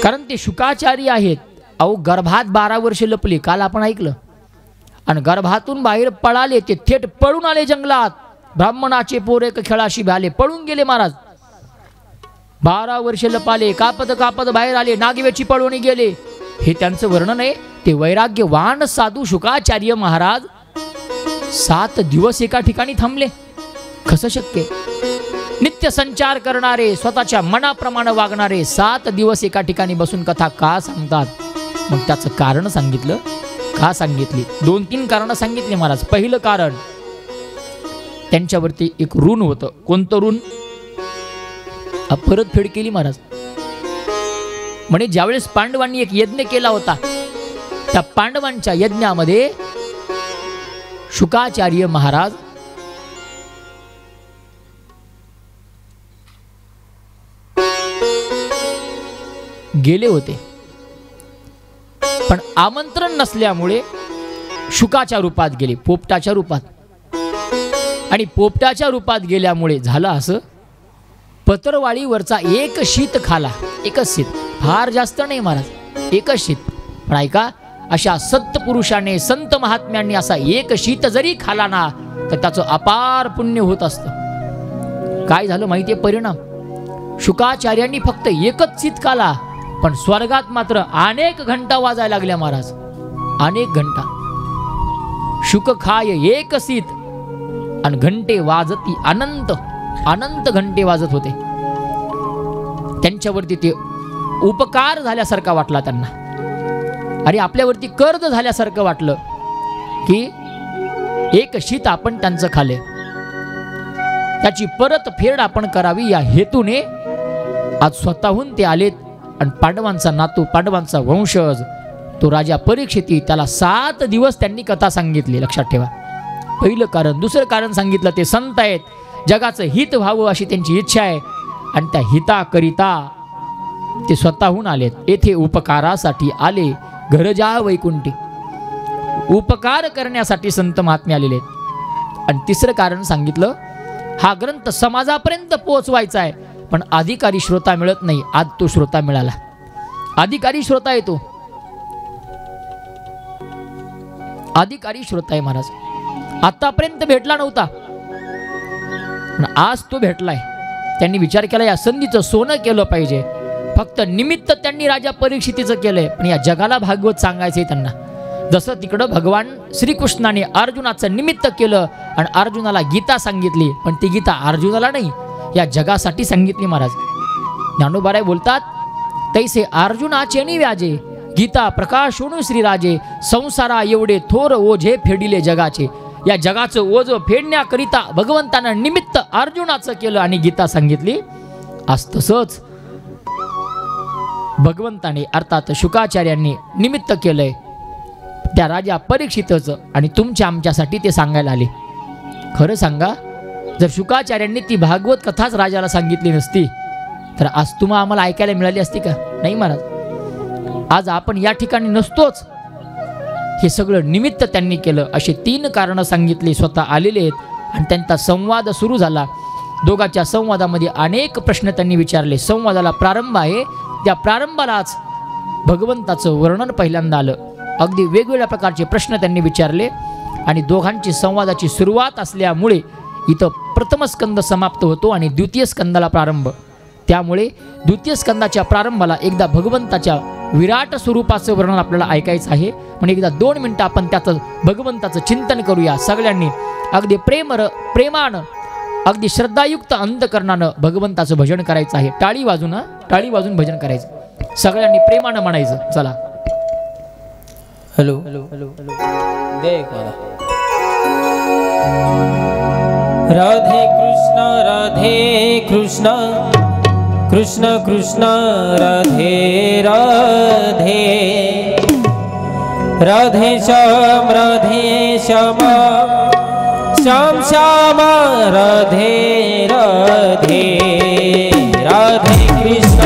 A: कारण ते शुकाचार्य आहेत. अहो गर्भात 12 वर्ष लपले, काल आपण ऐकलं, आणि गर्भातून बाहेर पळाले, ते थेट पळून आले जंगलात. ब्राह्मणाचे पोर एक खेळाशी भाले, पळून गेले महाराज. 12 वर्ष लपाले, कापत कापत बाहेर आले, नागवेची पळवणी गेले. हे त्यांचं वर्णन आहे. ते वैराग्यवान साधू शुकाचार्य महाराज 7 दिवस एका ठिकाणी थांबले. कसं शक्य? नित्य संचार करणारे, स्वतःच्या मनाप्रमाणे वागणारे 7 दिवस एका ठिकाणी बसून कथा का सांगतात? मग त्याचं कारण सांगितलं. का सांगितली? 2-3 कारणं सांगितली महाराज. पहिलं कारण, त्यांच्यावरती एक ऋण होतं. कोणतं ऋण? परतफेड केली महाराज. म्हणे ज्यावेळेस पांडवांनी एक यज्ञ केला होता, त्या पांडवांच्या यज्ञामध्ये शुकाचार्य महाराज गेले होते, पण आमंत्रण नसल्यामुळे शुकाच्या रूपात गेले, पोपटाच्या रूपात. आणि पोपटाच्या रूपात गेल्यामुळे झालं असं, पत्रवाळीवरचा एक शीत खाला. एकच शीत, फार जास्त नाही महाराज, एकच शीत. पण ऐका, अशा सत्पुरुषाने संत महात्म्यांनी असा एक शीत जरी खाला ना, तर त्याचं अपार पुण्य होत असतं. काय झालं माहितीये परिणाम? शुकाचार्यांनी फक्त एकच शीत खाला, पण स्वर्गात मात्र अनेक घंटा वाजायला लागल्या महाराज, अनेक घंटा. शुक खाय एक शीत आणि घंटे वाजती अनंत, अनंत घंटे वाजत होते. त्यांच्यावरती ते उपकार झाल्यासारखा वाटला त्यांना, आणि आपल्यावरती कर्ज झाल्यासारखं वाटलं की एक शीत आपण त्यांचं खाल्ले, त्याची परत फेड आपण करावी या हेतूने आज स्वतःहून ते आलेत. आणि पांडवांचा नातू, पांडवांचा वंशज तो राजा परीक्षिती, त्याला 7 दिवस त्यांनी कथा सांगितली. लक्षात ठेवा, पहिलं कारण. दुसरं कारण सांगितलं, ते संत आहेत, जगाचं हित व्हावं अशी त्यांची इच्छा आहे, आणि त्या हिताकरिता ते स्वतःहून आलेत. येथे उपकारासाठी आले, घर जा वैकुंठी. उपकार करण्यासाठी संत महात्मे आलेले आहेत. आणि तिसरं कारण सांगितलं, हा ग्रंथ समाजापर्यंत पोहोचवायचा आहे, पण अधिकारी श्रोता मिळत नाही. आज तो श्रोता मिळाला, अधिकारी श्रोता आहे, तो अधिकारी श्रोता आहे महाराज. आतापर्यंत भेटला नव्हता, पण आज तो भेटलाय. त्यांनी विचार केला, या संधीचं सोनं केलं पाहिजे. फक्त निमित्त त्यांनी राजा परीक्षितीचं केलंय, पण या जगाला भागवत सांगायचंय त्यांना. जसं तिकडं भगवान श्रीकृष्णाने अर्जुनाचं निमित्त केलं आणि अर्जुनाला गीता सांगितली, पण ती गीता अर्जुनाला नाही, या जगासाठी सांगितली महाराज. ज्ञानोबाराय बोलतात, तैसे अर्जुनाचे नि व्याजे, गीता प्रकाशोनु श्रीराजे, संसारा एवढे थोर ओझे फेडिले जगाचे. या जगाचं ओझ फेडण्याकरिता भगवंतानं निमित्त अर्जुनाचं केलं आणि गीता सांगितली. आज तसंच भगवंताने अर्थात शुकाचार्यांनी निमित्त केलंय त्या राजा परीक्षितचं, आणि तुमच्या आमच्यासाठी ते सांगायला आले. खरं सांगा, जर शुकाचार्यांनी ती भागवत कथाच राजाला सांगितली नसती, तर आज तुम्हा आम्हाला ऐकायला मिळाली असती का? नाही महाराज, आज आपण या ठिकाणी नसतोच. हे सगळं निमित्त त्यांनी केलं. असे 3 कारणं सांगितली, स्वतः आलेले आहेत. आणि त्यांचा संवाद सुरू झाला. दोघांच्या संवादामध्ये अनेक प्रश्न त्यांनी विचारले. संवादाला प्रारंभ आहे, त्या प्रारंभालाच भगवंताचं वर्णन पहिल्यांदा आलं. अगदी वेगवेगळ्या प्रकारचे प्रश्न त्यांनी विचारले, आणि दोघांची संवादाची सुरुवात असल्यामुळे इथं प्रथम स्कंद समाप्त होतो आणि द्वितीय स्कंदाला प्रारंभ. त्यामुळे द्वितीय स्कंदाच्या प्रारंभाला एकदा भगवंताच्या विराट स्वरूपाचं वर्णन आपल्याला ऐकायचं आहे. म्हणजे एकदा 2 मिनिटं आपण त्याचं भगवंताचं चिंतन करूया. सगळ्यांनी अगदी प्रेमानं, अगदी श्रद्धायुक्त अंतकरणानं भगवंताचं भजन करायचं आहे. टाळी वाजून भजन करायचं, सगळ्यांनी प्रेमानं म्हणायचं. चला.
B: हॅलो हॅलो हॅलो हॅलो, दे एक मला. राधे कृष्ण कृष्ण कृष्ण राधे राधे, राधे श्याम श्याम श्याम राधे राधे, राधे कृष्ण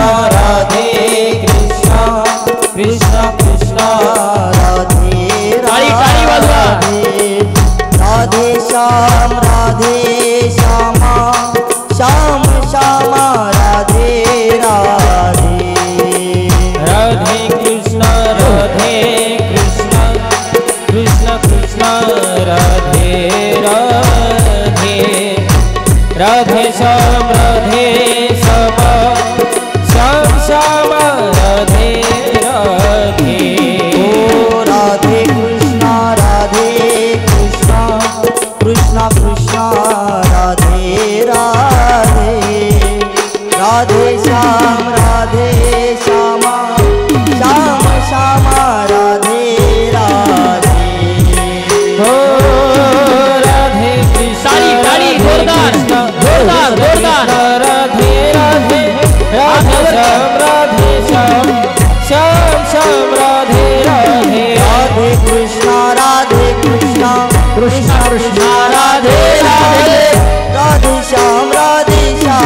B: कृष्ण कृष्ण राधे राधे, राधे श्याम श्याम श्याम राधे राधे, राधे कृष्ण कृष्ण कृष्ण राधे राधे, राधे श्याम श्याम श्याम राधे राधे. ओ राधे कृष्ण कृष्ण कृष्ण राधे राधे, राधे श्याम श्याम श्याम राधे राधे. हो राधे कृष्ण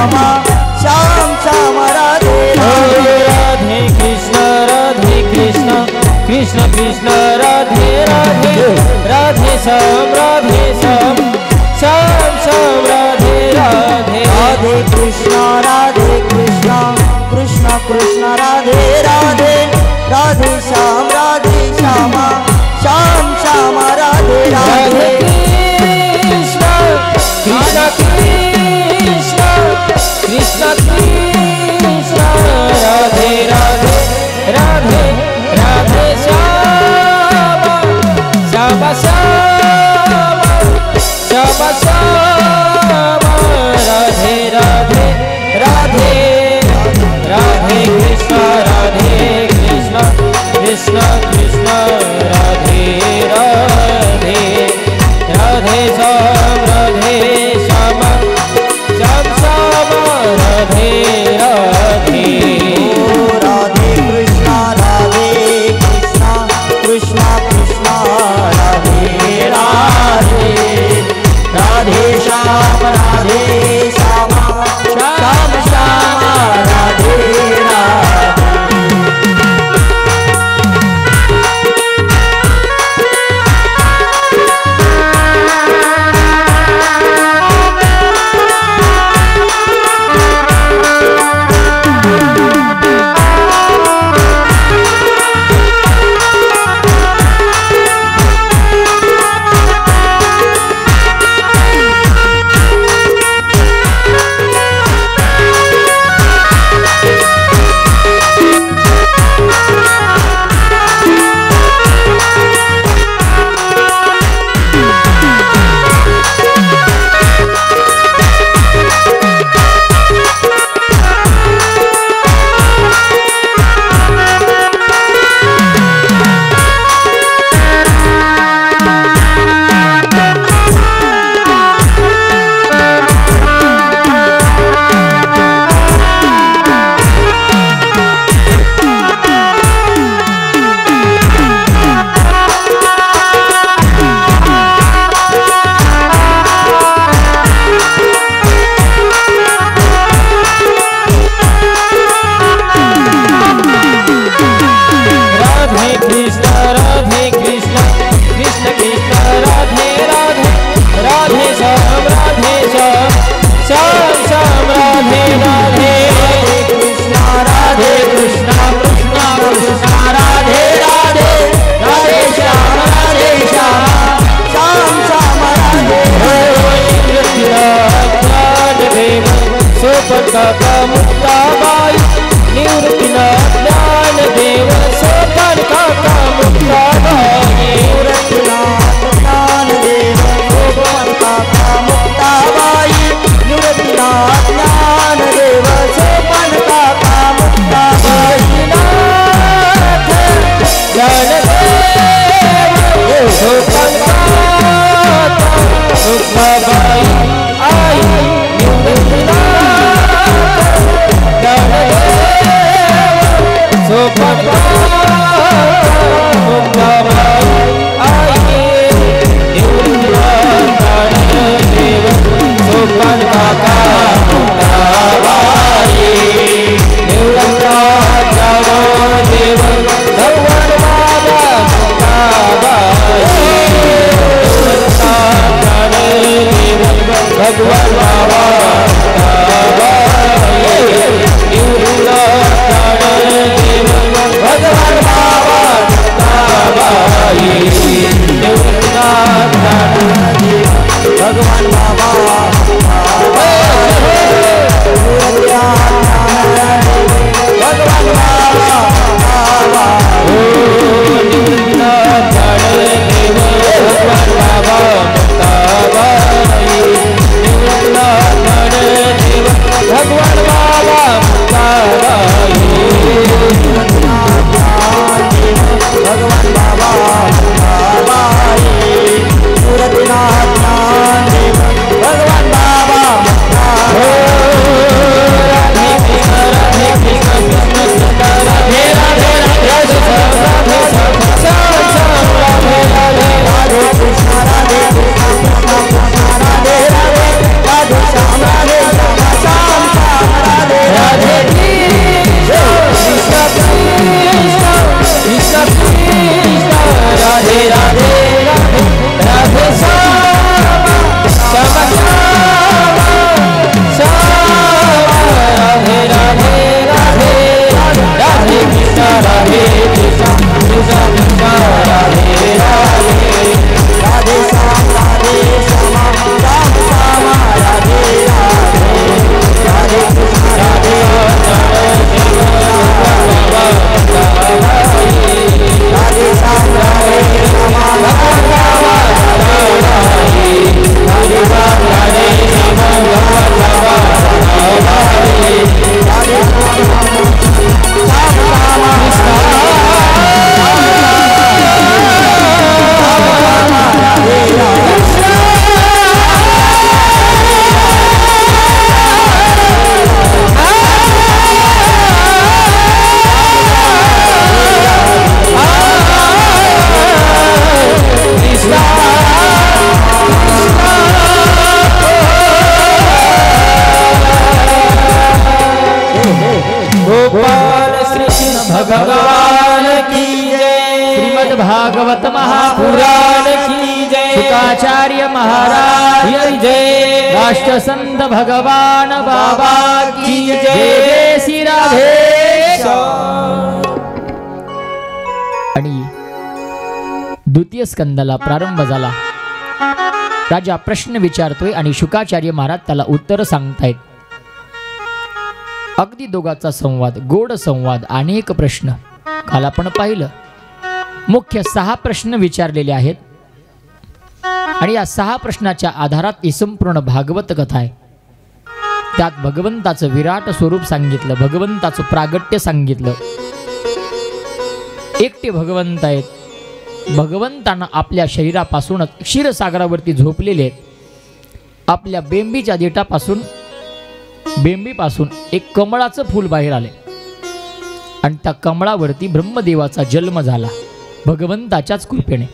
C: श्यामा श्याम श्याम राधे
B: राधे कृष्ण कृष्ण कृष्ण राधे राधे राधे श्याम श्याम श्याम राधे राधे
C: राधे कृष्ण कृष्ण कृष्ण राधे राधे राधे श्याम श्यामा श्याम श्याम राधे राधे
B: कृष्ण कृष्ण कृष्ण कृष्ण कृष्ण राधे राधे राधे राधे श्याम श्याम श्याम श्याम श्याम राधे राधे राधे राधे कृष्ण कृष्ण कृष्ण राधे राधे राधे श्याम श्याम श्याम श्याम राधे राधे
C: राधे कृष्ण कृष्ण राधे राधे राधे श्याम श्यामा श्याम श्याम राधे राधे
B: मुक्ताबाई निवृत्ती ज्ञान देव सोपन काका मुक्ताबाई
C: ज्ञान देव सोपन काका मुक्ताबाई निवृत्ती ज्ञान देव सोपन काका मुक्ताबाई
B: ज्ञान देव सोपन काका मुक्ताबाई आई निवृत्ती सोपन मुक्ताबाई आई देव सोपन काका मुक्ताबाई देव भगवान बाबा मुक्ताबाई भगवान बाबा भगवान बाबा राधे राधे
A: राष्ट्रसंत भगवान बाबा की जय।
B: जय
A: श्री राधेश। आणि द्वितीय स्कंदाला प्रारंभ झाला। राजा प्रश्न विचारतोय आणि शुकाचार्य महाराज त्याला उत्तर सांगतायत। अगदी दोघांचा संवाद, गोड संवाद, अनेक प्रश्न काल आपण पाहिलं। मुख्य 6 प्रश्न विचारलेले आहेत आणि या 6 प्रश्नाच्या आधारात ही संपूर्ण भागवत कथा आहे। त्यात भगवंताचं विराट स्वरूप सांगितलं, भगवंताचं प्रागट्य सांगितलं। एकटे भगवंत आहेत, भगवंतांना आपल्या शरीरापासूनच क्षीरसागरावरती झोपलेले आहेत। आपल्या बेंबीपासून एक कमळाचं फूल बाहेर आले आणि त्या कमळावरती ब्रह्मदेवाचा जन्म झाला भगवंताच्याच कृपेने।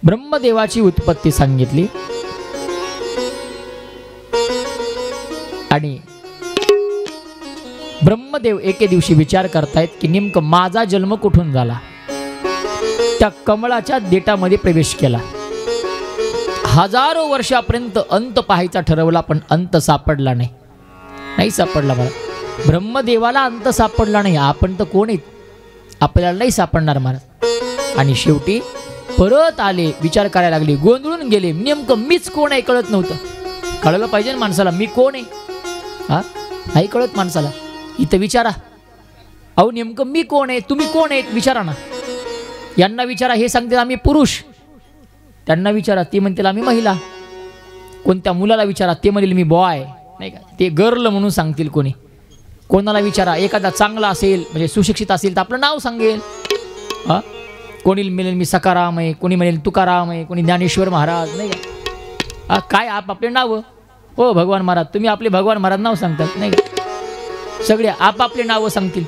A: ब्रह्मदेवाची उत्पत्ती सांगितली आणि ब्रह्मदेव एके दिवशी विचार करतायत की नेमकं माझा जन्म कुठून झाला। त्या कमळाच्या देठामध्ये प्रवेश केला। हजारो वर्षापर्यंत अंत पाहायचा ठरवला, पण अंत सापडला नाही सापडला। मला ब्रह्मदेवाला अंत सापडला नाही, आपण तर कोण आहेत, आपल्याला नाही सापडणार महाराज। आणि शेवटी परत आले, विचार करायला लागले, गोंधळून गेले। नेमकं मीच कोण आहे कळत नव्हतं। कळलं पाहिजे ना माणसाला, मी कोण आहे हा, नाही कळत माणसाला। इथं विचारा, अहो नेमकं मी कोण आहे, तुम्ही कोण आहेत विचारा ना। यांना विचारा, हे सांगतील आम्ही पुरुष। त्यांना विचारा, ते म्हणतील आम्ही महिला। कोणत्या मुलाला विचारा, ते म्हणेल मी बॉय, नाही का, ते गर्ल म्हणून सांगतील कोणी। कोणाला विचारा, एखादा चांगला असेल म्हणजे सुशिक्षित असेल तर आपलं नाव सांगेल हा। कोणी म्हणेल मी सकाराम आहे, कोणी म्हणेल तुकाराम आहे, कोणी ज्ञानेश्वर महाराज, नाही का, काय आपले नावं। हो भगवान महाराज, तुम्ही आपले भगवान महाराज नाव सांगतात, नाही का, सगळे आपापले नावं सांगतील।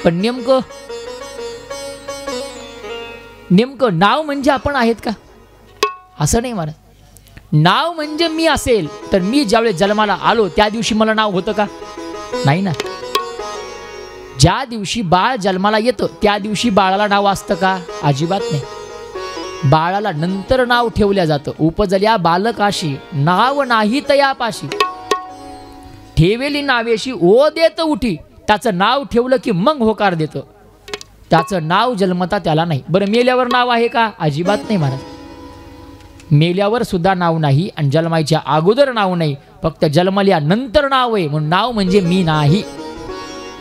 A: पण नेमकं नाव म्हणजे आपण आहेत का, असं नाही महाराज। नाव म्हणजे मी असेल तर मी ज्यावेळेस जन्माला आलो त्या दिवशी मला नाव होतं का, नाही ना। ज्या दिवशी बाळ जन्माला येतं त्या दिवशी बाळाला नाव असतं का, अजिबात नाही। बाळाला नंतर नाव ठेवल्या जातं। उपजल्या बालकाशी नाव नाही तयापाशी, ठेवेली नावेशी ओ देत उठी। त्याचं नाव ठेवलं की मग होकार देतं, त्याचं नाव जन्मता त्याला नाही। बरं मेल्यावर नाव आहे का, अजिबात नाही महाराज। मेल्यावर सुद्धा नाव नाही आणि जन्मायच्या अगोदर नाव नाही, फक्त जन्मल्या नंतर नाव आहे। म्हणून नाव म्हणजे मी नाही,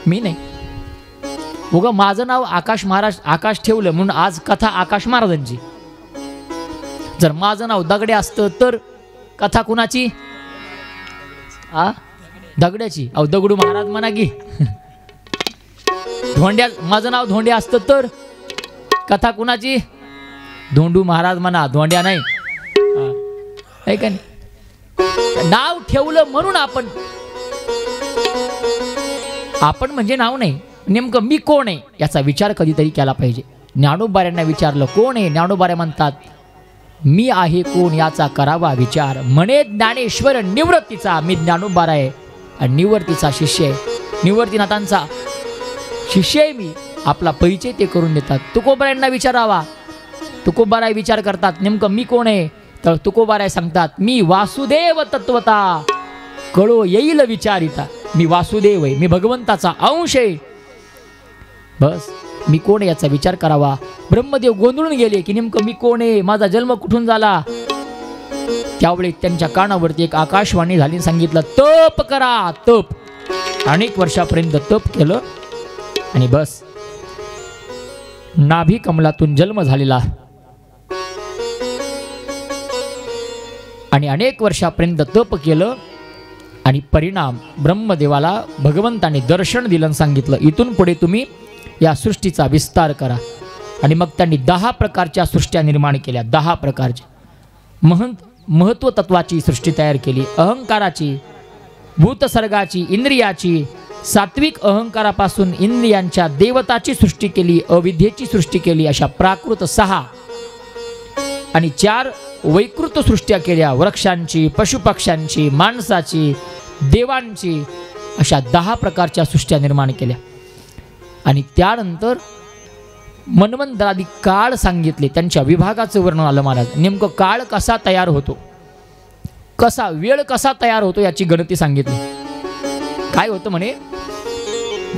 A: मी नाही। उगा माझं नाव आकाश महाराज, आकाश ठेवलं म्हणून आज कथा आकाश महाराजांची। जर माझं नाव दगडे असतं तर कथा कुणाची, दगड्याची। अहो दगडू महाराज म्हणा की धोंड्या, माझं नाव धोंडे असतं तर कथा कुणाची, धोंडू महाराज म्हणा, धोंड्या नाही, आहे का नाही। नाव ठेवलं म्हणून आपण म्हणजे नाव नाही। नेमकं मी कोण आहे याचा विचार कधीतरी केला पाहिजे। ज्ञानोबाऱ्यांना विचारलं कोण आहे, ज्ञानोबाऱ्या म्हणतात मी आहे कोण याचा करावा विचार। म्हणे ज्ञानेश्वर निवृत्तीचा, मी ज्ञानोबारा आहे आणि निवृत्तीचा शिष्य आहे, निवृत्तीनाथांचा शिष्य आहे मी। आपला परिचय ते करून देतात। तुकोबारायांना विचारावा, तुकोबाराय विचार करतात नेमकं मी कोण आहे, तर तुकोबाराय सांगतात मी वासुदेव तत्वता कळो येईल विचारिता। मी वासुदेव आहे, मी भगवंताचा अंश आहे, बस मी कोण आहे याचा विचार करावा। ब्रह्मदेव गोंधळून गेले की नेमकं मी कोण आहे, माझा जन्म कुठून झाला। त्यावेळी त्यांच्या कानावरती एक आकाशवाणी झाली, सांगितलं तप करा, तप। अनेक वर्षापर्यंत तप केलं आणि बस नाभी कमलातून जन्म झालेला आणि अनेक वर्षापर्यंत तप केलं आणि परिणाम ब्रह्मदेवाला भगवंताने दर्शन दिलं, सांगितलं इथून पुढे तुम्ही या सृष्टीचा विस्तार करा। आणि मग त्यांनी 10 प्रकारच्या सृष्ट्या निर्माण केल्या, 10 प्रकारच्या महत्व तत्वाची सृष्टी तयार केली। अहंकाराची, भूतसर्गाची, इंद्रियाची, सात्विक अहंकारापासून इंद्रियांच्या देवताची सृष्टी केली, अविद्येची सृष्टी केली, अशा प्राकृत 6 आणि 4 वैकृत सृष्ट्या केल्या। वृक्षांची, पशुपक्ष्यांची, माणसाची, देवांची, अशा 10 प्रकारच्या सृष्ट्या निर्माण केल्या। आणि त्यानंतर मन्वंतरादी काळ सांगितले, त्यांच्या विभागाचं वर्णन आलं महाराज। नेमकं काळ कसा तयार होतो, वेळ कसा तयार होतो याची गणती सांगितली. काय होतं म्हणे,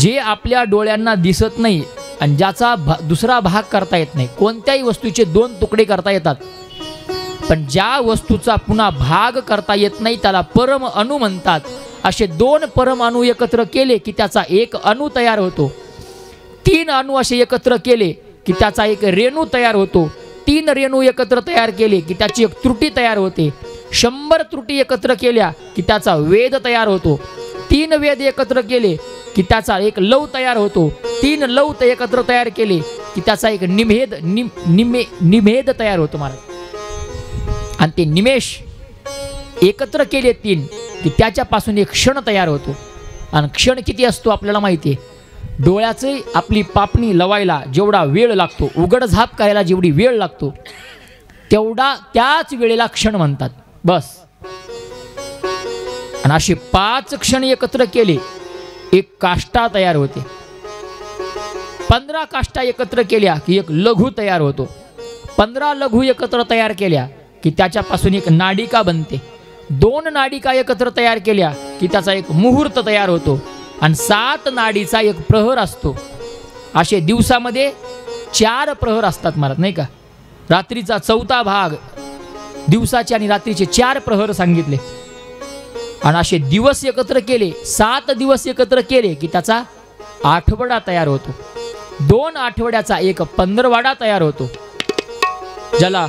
A: जे आपल्या डोळ्यांना दिसत नाही आणि ज्याचा दुसरा भाग करता येत नाही, कोणत्याही वस्तूचे 2 तुकडे करता येतात, पण ज्या वस्तूचा पुन्हा भाग करता येत नाही त्याला परम अणु म्हणतात. असे 2 परम अणु एकत्र केले की त्याचा एक अणु तयार होतो. 3 अणु असे एकत्र केले की त्याचा एक रेणू तयार होतो. 3 रेणू एकत्र तयार केले की त्याची एक त्रुटी तयार होते. 100 त्रुटी एकत्र केल्या की त्याचा वेद तयार होतो. 3 वेद एकत्र केले की त्याचा एक लव तयार होतो. 3 लव एकत्र तयार केले की त्याचा एक निमेद तयार होतो महाराज. आणि ते निमेष एकत्र केले 3 की त्याच्यापासून एक क्षण तयार होतो. आणि क्षण किती असतो आपल्याला माहिती आहे. डोळ्याचे आपली पापणी लवायला जेवढा वेळ लागतो, उघडझाप करायला जेवढी वेळ लागतो, तेवढा त्याच वेळेला क्षण म्हणतात. बस. आणि असे 5 क्षण एकत्र केले एक काष्टा तयार होते. 15 काष्टा एकत्र केल्या की एक लघु तयार होतो. 15 लघु एकत्र तयार केल्या की त्याच्यापासून एक नाडिका बनते. 2 नाडिका एकत्र तयार केल्या की त्याचा एक मुहूर्त तयार होतो. आणि 7 नाडीचा एक प्रहर असतो. असे दिवसामध्ये 4 प्रहर असतात महाराज, नाही का. रात्रीचा 4था भाग, दिवसाचे आणि रात्रीचे 4 प्रहर सांगितले. आणि असे दिवस एकत्र केले, 7 दिवस एकत्र केले की त्याचा आठवडा तयार होतो. 2 आठवड्याचा एक 15वाडा तयार होतो, ज्याला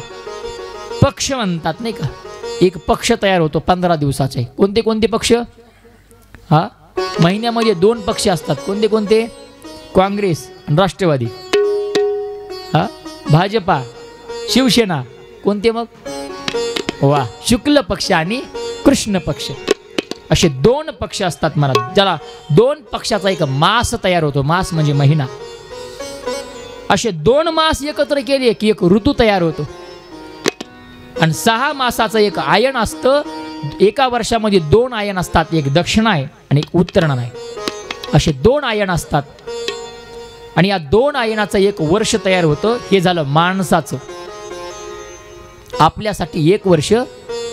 A: पक्ष म्हणतात, नाही का. एक पक्ष तयार होतो 15 दिवसाचे. कोणते कोणते पक्ष? हा, महिन्यामध्ये 2 पक्ष असतात. कोणते कोणते? काँग्रेस आणि राष्ट्रवादी. हा, भाजपा, शिवसेना. कोणते मग? वा, शुक्ल पक्ष आणि कृष्ण पक्ष. असे 2 पक्ष असतात महाराज, ज्याला 2 पक्षाचा एक मास तयार होतो. मास म्हणजे महिना. असे 2 मास एकत्र केले की एक ऋतू तयार होतो. आणि 6 मासाचं एक आयन असतं. एका वर्षामध्ये 2 आयन असतात, एक दक्षिण आहे आणि एक उत्तरण आहे. असे 2 आयन असतात. आणि या 2 आयनाचं एक वर्ष तयार होतं. हे झालं माणसाचं. आपल्यासाठी 1 वर्ष,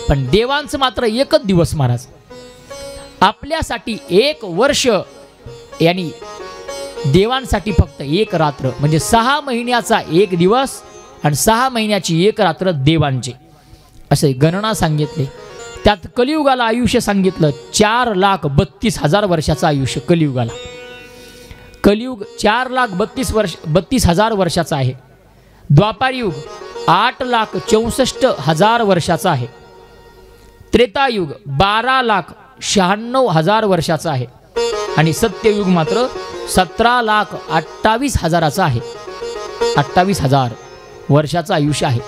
A: पण देवांचं मात्र 1च दिवस महाराज. आपल्यासाठी 1 वर्ष आणि देवांसाठी फक्त 1 रात्र. म्हणजे 6 महिन्याचा 1 दिवस आणि 6 महिन्याची 1 रात्र देवांची. असे गणना सांगितले. त्यात कलियुगाला आयुष्य सांगितलं 4,32,000 वर्षाचं आयुष्य कलियुगाला. कलियुग 4,32,000 वर्षाचा आहे. द्वापारयुग 8,64,000 वर्षाचा आहे. त्रेतायुग 12,96,000 वर्षाचा आहे. आणि सत्ययुग मात्र 17,28,000 आहे. 28,000 वर्षाचं आयुष्य आहे.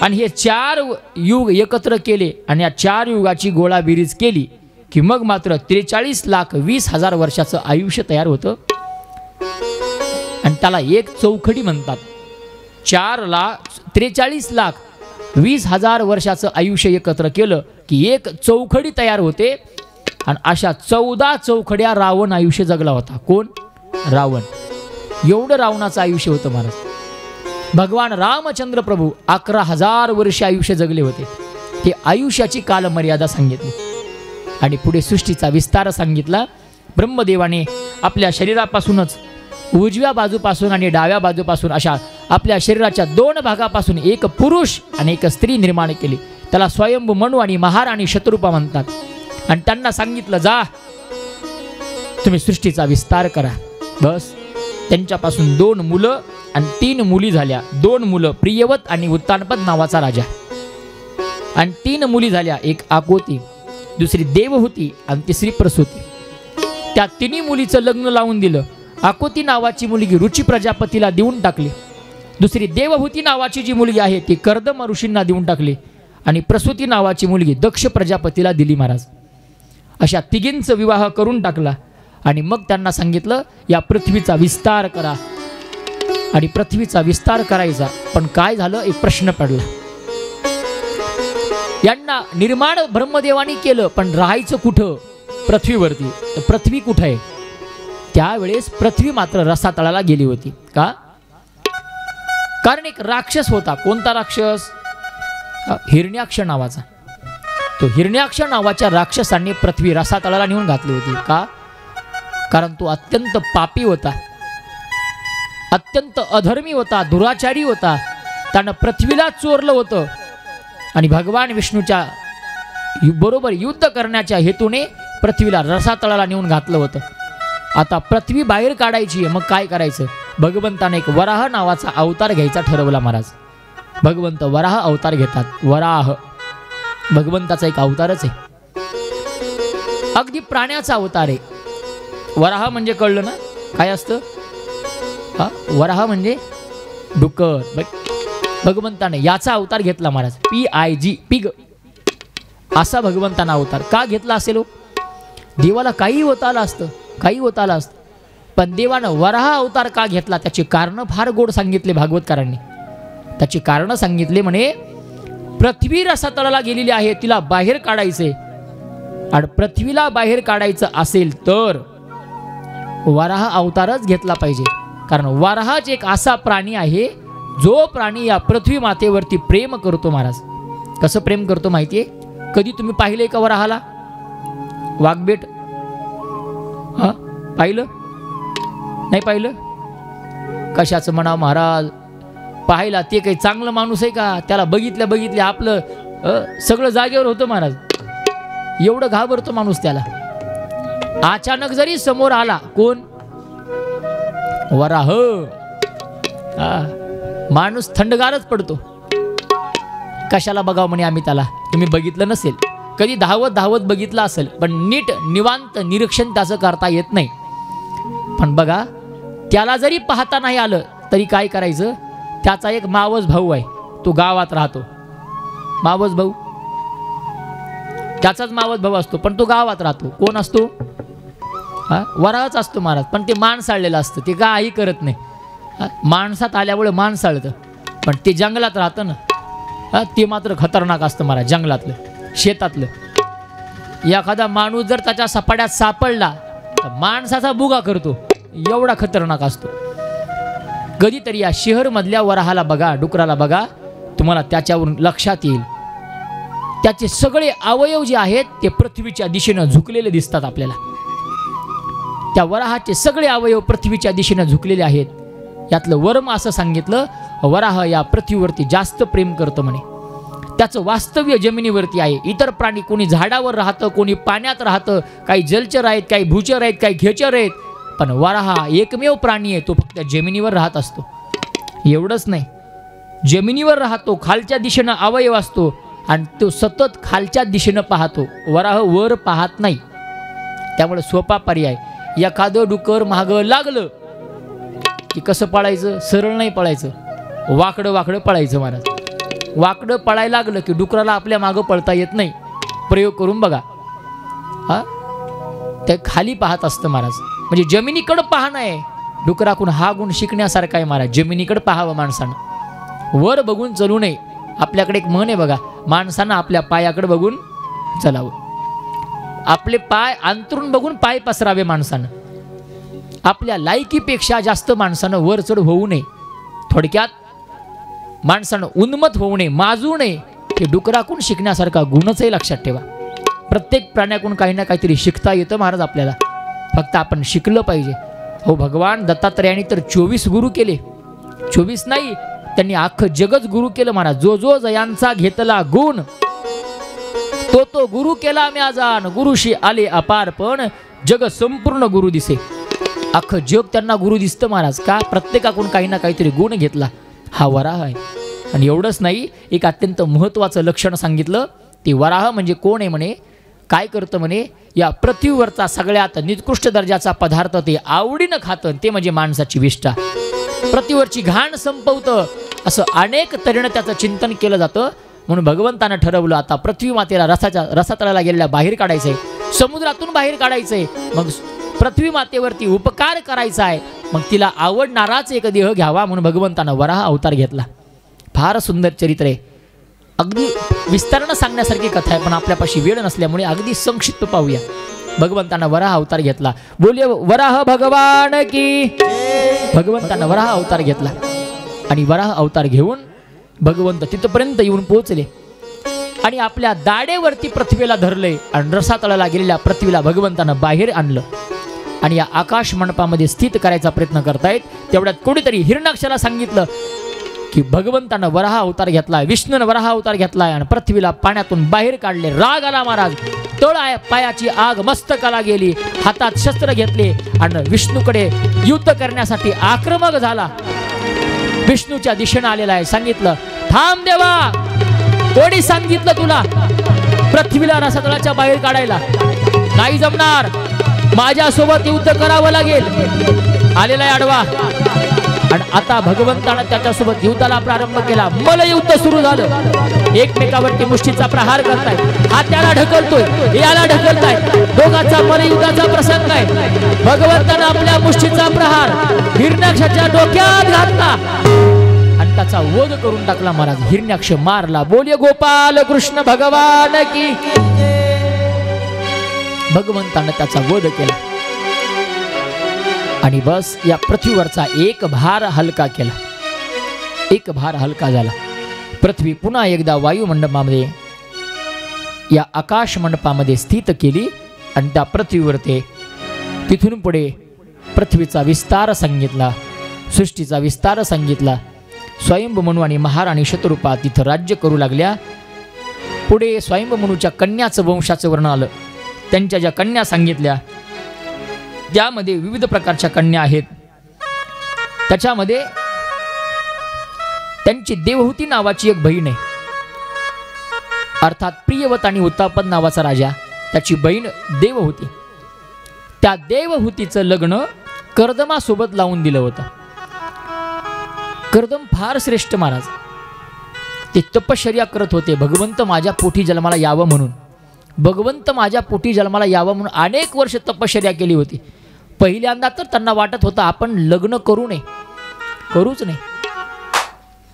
A: आणि हे 4 युग एकत्र केले आणि या 4 युगाची गोळाबेरीज केली की मग मात्र 43,20,000 वर्षाचं आयुष्य तयार होतं. आणि त्याला एक चौखडी म्हणतात. 43,20,000 वर्षाचं आयुष्य एकत्र केलं की एक चौखडी तयार होते. आणि अशा 14 चौखड्या रावण आयुष्य जगला होता. कोण? रावण. एवढं रावणाचं आयुष्य होतं महाराज. भगवान रामचंद्र प्रभू 11,000 वर्ष आयुष्य जगले होते. हे आयुष्याची कालमर्यादा सांगितली. आणि पुढे सृष्टीचा विस्तार सांगितला. ब्रह्मदेवाने आपल्या शरीरापासूनच उजव्या बाजूपासून आणि डाव्या बाजूपासून अशा आपल्या शरीराच्या 2 भागापासून एक पुरुष आणि एक स्त्री निर्माण केली. त्याला स्वयंभू मनु आणि महाराणी शत्रुपा म्हणतात. आणि त्यांना सांगितलं, जा तुम्ही सृष्टीचा विस्तार करा. बस. त्यांच्यापासून 2 मुलं आणि 3 मुली झाल्या. 2 मुलं, प्रियवत आणि उत्तानपद नावाचा राजा. आणि 3 मुली झाल्या. एक आकोती, दुसरी देवहूती आणि तिसरी प्रसूती. त्या 3 मुलीचं लग्न लावून दिलं. आकोती नावाची मुलगी रुची प्रजापतीला देऊन टाकली. दुसरी देवहूती नावाची जी मुलगी आहे ती कर्दम ऋषींना देऊन टाकली. आणि प्रसूती नावाची मुलगी दक्ष प्रजापतीला दिली महाराज. अशा 3घींचा विवाह करून टाकला. आणि मग त्यांना सांगितलं, या पृथ्वीचा विस्तार करा. आणि पृथ्वीचा विस्तार करायचा. पण काय झालं, एक प्रश्न पडला. यांना निर्माण ब्रह्मदेवानी केलं, पण राहायचं कुठं? पृथ्वीवरती. तर पृथ्वी कुठं आहे? त्यावेळेस पृथ्वी मात्र रसातळाला गेली होती. का? कारण एक राक्षस होता. कोणता राक्षस? हिरण्याक्ष नावाचा. तो हिरण्याक्ष नावाच्या राक्षसांनी पृथ्वी रसातळाला नेऊन घातली होती. का? कारण तो अत्यंत पापी होता, अत्यंत अधर्मी होता, दुराचारी होता. त्यानं पृथ्वीला चोरलं होतं आणि भगवान विष्णूच्या बरोबर युद्ध करण्याच्या हेतूने पृथ्वीला रसातळाला नेऊन घातलं होतं. आता पृथ्वी बाहेर काढायची आहे, मग काय करायचं? भगवंताने एक वराह नावाचा अवतार घ्यायचा ठरवला महाराज. भगवंत वराह अवतार घेतात. वराह भगवंताचा एक अवतारच आहे, अगदी प्राण्याचा अवतार आहे. वराह म्हणजे कळलं ना काय असतं? हा, वराह म्हणजे डुक्कर. भगवंताने याचा अवतार घेतला महाराज. PIG पिग असा भगवंताना अवतार का घेतला असेल? देवाला काही होता आलं असतं, काही होता आलं असतं, पण देवानं वराह अवतार का घेतला त्याची कारणं फार गोड सांगितले भागवतकारांनी. त्याची कारणं सांगितले. म्हणे पृथ्वी रसातळाला गेलेली आहे, तिला बाहेर काढायचे आणि पृथ्वीला बाहेर काढायचं असेल तर वराह अवतारच घेतला पाहिजे. कारण वराहच एक असा प्राणी आहे जो प्राणी या पृथ्वी मातेवरती प्रेम करतो महाराज. कसं प्रेम करतो माहितीये? कधी तुम्ही पाहिलंय का वराहाला? वाघबेट हा पाहिलं नाही? पाहिलं? कशाचं म्हणावं महाराज, पाहायला ते काही चांगलं माणूस आहे का? त्याला बघितल्या आपलं सगळं जागेवर होतं महाराज. एवढं घाबरतो माणूस त्याला. अचानक जरी समोर आला कोण? वराह, माणूस थंडगारच पडतो. कशाला बघावं म्हणे आम्ही त्याला? तुम्ही बघितलं नसेल, कधी धावत बघितलं असेल, पण नीट निवांत निरीक्षण त्याचं करता येत नाही. पण बघा, त्याला जरी पाहता नाही आलं तरी काय करायचं? त्याचा एक मावस भाऊ आहे, तो गावात राहतो. मावस भाऊ, त्याचाच मावस भाऊ असतो, पण तो गावात राहतो. कोण असतो? हा, वराहच असतो महाराज. पण ते माणसाळलेलं असतं, ते काही करत नाही. माणसात आल्यामुळे माणसाळतं, पण ते जंगलात राहतं ना, ते मात्र खतरनाक असतं महाराज. जंगलातलं, शेतातलं एखादा माणूस जर त्याच्या सपाट्यात सापडला तर माणसाचा बुगा करतो, एवढा खतरनाक असतो. कधीतरी या शहर मधल्या वराहाला बघा, डुकराला बघा, तुम्हाला त्याच्यावरून लक्षात येईल. त्याचे सगळे अवयव जे आहेत ते पृथ्वीच्या दिशेनं झुकलेले दिसतात आपल्याला. त्या वराहाचे सगळे अवयव पृथ्वीच्या दिशेनं झुकलेले आहेत. यातलं वर्म असं सांगितलं, वराह या पृथ्वीवरती जास्त प्रेम करतं म्हणे. त्याचं वास्तव्य जमिनीवरती आहे. इतर प्राणी कोणी झाडावर राहतं, कोणी पाण्यात राहतं, काही जलचर आहेत, काही भूचर आहेत, काही घेचर आहेत, पण वराह एकमेव प्राणी आहे, तो फक्त जमिनीवर राहत असतो. एवढंच नाही, जमिनीवर राहतो, खालच्या दिशेनं अवयव असतो आणि तो सतत खालच्या दिशेनं पाहतो. वराह वर पाहत नाही. त्यामुळे सोपा पर्याय, एखादं डुकर मागं लागलं की कसं पळायचं? सरळ नाही पळायचं, वाकडं पळायचं महाराज. वाकडं पळायला लागलं की डुकराला आपल्या मागं पळता येत नाही. प्रयोग करून बघा. हा, ते खाली पाहत असतं महाराज. म्हणजे जमिनीकडं पाहणं आहे. डुकराकून हा गुण शिकण्यासारखा आहे महाराज. जमिनीकडे पाहावं माणसानं, वर बघून चलू नये. आपल्याकडे एक म्हण आहे बघा, माणसानं आपल्या पायाकडे बघून चलावं. आपले पाय अंतरून बघून पाय पसरावे माणसानं. आपल्या लायकीपेक्षा जास्त माणसानं वर चढ होऊ नये. थोडक्यात माणसानं उन्मत होऊ नये, माजू नये. हे डुकराकून शिकण्यासारखा गुणच आहे, लक्षात ठेवा. प्रत्येक प्राण्याकडून काही ना काहीतरी शिकता येतं महाराज आपल्याला, फक्त आपण शिकलं पाहिजे. हो, भगवान दत्तात्रयाने तर 24 गुरु केले. 24 नाही, त्यांनी अख्खं जगच गुरु केलं महाराज. जो जो जयांचा घेतला गुण तो गुरु केला म्याजान. गुरुशी आले अपार पण जग संपूर्ण गुरु दिसे. अख्खं जग त्यांना गुरु दिसतं महाराज. का? प्रत्येकाकडून काही ना काहीतरी गुण घेतला. हा वराह आहे. आणि एवढंच नाही, एक अत्यंत महत्त्वाचं लक्षण सांगितलं. ते वराह म्हणजे कोण आहे म्हणे, काय करतं म्हणे, या पृथ्वीवरचा सगळ्यात निकृष्ट दर्जाचा पदार्थ ते आवडीनं खातं, ते म्हणजे माणसाची विष्ठा. पृथ्वीवरची घाण संपवतं, असं अनेक तऱ्हेनं त्याचं चिंतन केलं जातं. म्हणून भगवंतानं ठरवलं, आता पृथ्वी मातेला रसातळाला गेलेल्या बाहेर काढायचंय, समुद्रातून बाहेर काढायचंय. मग पृथ्वी मातेवरती उपकार करायचा आहे, मग तिला आवडणाराच एक देह घ्यावा. म्हणून भगवंतानं वराह अवतार घेतला. फार सुंदर चरित्र आहे. अगदी विस्तारानं सांगण्यासारखी कथा आहे, पण आपल्यापाशी वेळ नसल्यामुळे अगदी संक्षिप्त पाहूया. भगवंतानं वराह अवतार घेतला. बोलिये वराह भगवान की. भगवंतानं वराह अवतार घेतला आणि वराह अवतार घेऊन भगवंत तिथपर्यंत येऊन पोहोचले. आणि आपल्या दाढेवरती पृथ्वीला धरले आणि रसातळाला गेलेल्या पृथ्वीला भगवंतानं बाहेर आणलं आणि या आकाश मंडपामध्ये स्थित करायचा प्रयत्न करतायत. तेवढ्यात कोणीतरी हिरण्याक्षाला सांगितलं की भगवंतानं वराह अवतार घेतलाय, विष्णूनं वराह अवतार घेतलाय आणि पृथ्वीला पाण्यातून बाहेर काढले. राग आला महाराज. तळ पायाची आग मस्तकाला गेली, हातात शस्त्र घेतले आणि विष्णूकडे युद्ध करण्यासाठी आक्रमक झाला. विष्णूच्या दिशेनं आलेला आहे. सांगितलं, थांब देवा, कोणी सांगितलं तुला पृथ्वीला रसातळाच्या बाहेर काढायला? नाही जमणार, माझ्यासोबत युद्ध करावं लागेल. आलेला आहे आडवा आणि आता भगवंतानं त्याच्यासोबत युद्धाला प्रारंभ केला. मल्लयुद्ध सुरू झालं. एकमेकावरती मुष्टीचा प्रहार करताय, हा त्याला ढकलतोय, याला ढकलताय. दोघांचा मल्लयुद्धाचा प्रसंग आहे. भगवंतानं आपल्या मुष्टीचा प्रहार हिरण्याक्षाच्या डोक्यात घातला आणि त्याचा वध करून टाकला. महाराज हिरण्याक्ष मारला. बोलिये गोपाल कृष्ण भगवान की. भगवंतानं त्याचा वध केला आणि बस या पृथ्वीवरचा एक भार हलका केला. एक भार हलका झाला. पृथ्वी पुन्हा एकदा वायुमंडपामध्ये या आकाश मंडपामध्ये स्थित केली आणि त्या पृथ्वीवरती तिथून पुढे पृथ्वीचा विस्तार सांगितला, सृष्टीचा विस्तार सांगितला. स्वयंभू आणि महाराणी शतरूपा तिथं राज्य करू लागल्या. पुढे स्वयंभूच्या कन्याचं वंशाचं वर्णन आलं. त्यांच्या ज्या कन्या सांगितल्या त्यामध्ये विविध प्रकारच्या कन्या आहेत. त्याच्यामध्ये त्यांची देवहूती नावाची एक बहीण आहे, अर्थात प्रियवत आणि उत्तापद नावाचा राजा, त्याची बहीण देवहूती. त्या देवहूतीचं लग्न कर्दमासोबत लावून दिलं होतं. कर्दम फार श्रेष्ठ महाराज. ते तपश्चर्या करत होते, भगवंत माझ्या पोटी जन्माला यावं म्हणून. भगवंत माझ्या पोटी जन्माला यावं म्हणून अनेक वर्ष तपश्चर्या केली होती. पहिल्यांदा तर त्यांना वाटत होतं आपण लग्न करू नये, करूच नाही,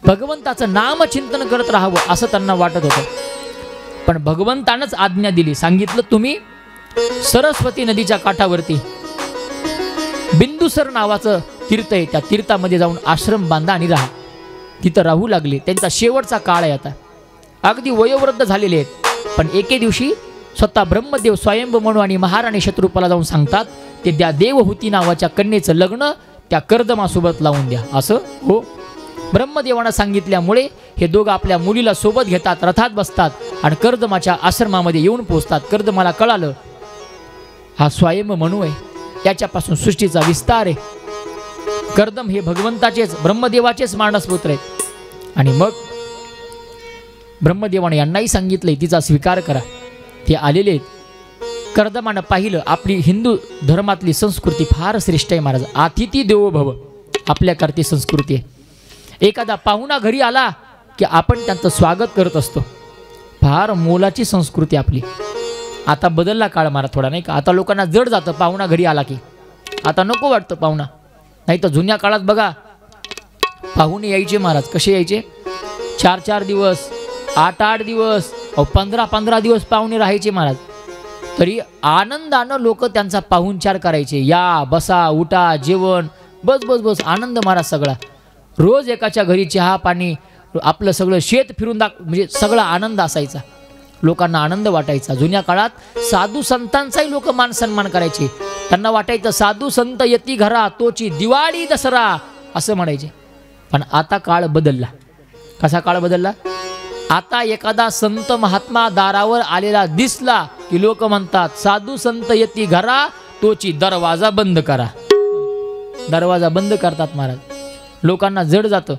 A: भगवंताचं नामचिंतन करत राहावं असं त्यांना वाटत होतं. पण भगवंतानंच आज्ञा दिली. सांगितलं, तुम्ही सरस्वती नदीच्या काठावरती बिंदुसर नावाचं तीर्थ आहे, त्या तीर्थामध्ये जाऊन आश्रम बांधा आणि राहा. तिथं राहू लागले. त्यांचा शेवटचा काळ आहे आता. अगदी वयोवृद्ध झालेले आहेत. पण एके दिवशी स्वतः ब्रह्मदेव स्वयंभू आणि महाराणी शतरूपाला जाऊन सांगतात, ते त्या देवहूती नावाच्या कन्येचं लग्न त्या कर्दमासोबत लावून द्या. असं हो, ब्रह्मदेवानं सांगितल्यामुळे हे दोघं आपल्या मुलीला सोबत घेतात, रथात बसतात आणि कर्दमाच्या आश्रमामध्ये येऊन पोहोचतात. कर्दमाला कळालं हा स्वयंभू आहे, याच्यापासून सृष्टीचा विस्तार आहे. कर्दम हे भगवंताचेच ब्रह्मदेवाचेच मानसपुत्र आहेत. आणि मग ब्रह्मदेवाने यांनाही सांगितलंय तिचा स्वीकार करा. ते आलेले आहेत. कर्दमानं पाहिलं आपली हिंदू धर्मातली संस्कृती फार श्रेष्ठ आहे महाराज. अतिथी देवो भव आपल्याकरती संस्कृती आहे. एखादा पाहुणा घरी आला की आपण त्यांचं स्वागत करत असतो. फार मोलाची संस्कृती आपली. आता बदलला काळ महाराज थोडा, नाही का? आता लोकांना जड जातं पाहुणा घरी आला की. आता नको वाटतं पाहुणा. नाही तर जुन्या काळात बघा, पाहुणे यायचे महाराज. कसे यायचे? 4-4 दिवस, 8-8 दिवस, 15-15 दिवस पाहुणे राहायचे महाराज. तरी आनंदानं लोक त्यांचा पाहुणचार करायचे. या, बसा, उठा, जेवण, बस बस बस, आनंद महाराज सगळा. रोज एकाच्या घरी चहा पाणी, आपलं सगळं शेत फिरून म्हणजे सगळा आनंद असायचा. लोकांना आनंद वाटायचा. जुन्या काळात साधू संतांचाही लोक मान सन्मान करायचे. त्यांना वाटायचं साधू संत येती घरा तोची दिवाळी दसरा असं म्हणायचे. पण आता काळ बदलला. कसा काळ बदलला? आता एखादा संत महात्मा दारावर आलेला दिसला की लोक म्हणतात साधू संत येती घरा तोची दरवाजा बंद करा. दरवाजा बंद करतात महाराज. लोकांना जड जातं.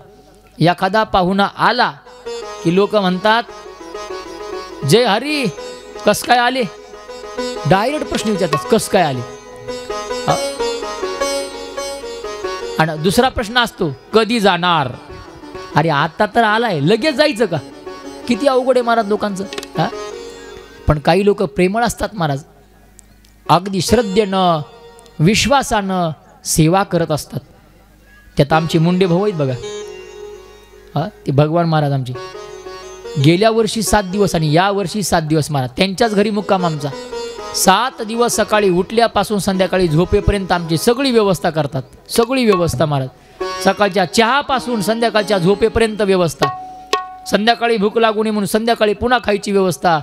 A: एखादा पाहुणा आला की लोक म्हणतात जय हरी, कस काय आले? डायरेक्ट प्रश्न विचारतात, कस काय आले? आणि दुसरा प्रश्न असतो, कधी जाणार? अरे आता तर आलाय, लगेच जायचं का? किती अवघड आहे महाराज लोकांचं. हा, पण काही लोक प्रेमळ असतात महाराज. अगदी श्रद्धेनं विश्वासानं सेवा करत असतात. त्यात आमचे मुंडे भाऊ आहेत बघा. हा, ते भगवान महाराज आमचे गेल्या वर्षी 7 दिवस आणि या वर्षी 7 दिवस महाराज त्यांच्याच घरी मुक्काम आमचा. 7 दिवस सकाळी उठल्यापासून संध्याकाळी झोपेपर्यंत आमची सगळी व्यवस्था करतात. सगळी व्यवस्था महाराज. सकाळच्या चहापासून संध्याकाळच्या झोपेपर्यंत व्यवस्था. संध्याकाळी भूक लागू नये म्हणून संध्याकाळी पुन्हा खायची व्यवस्था,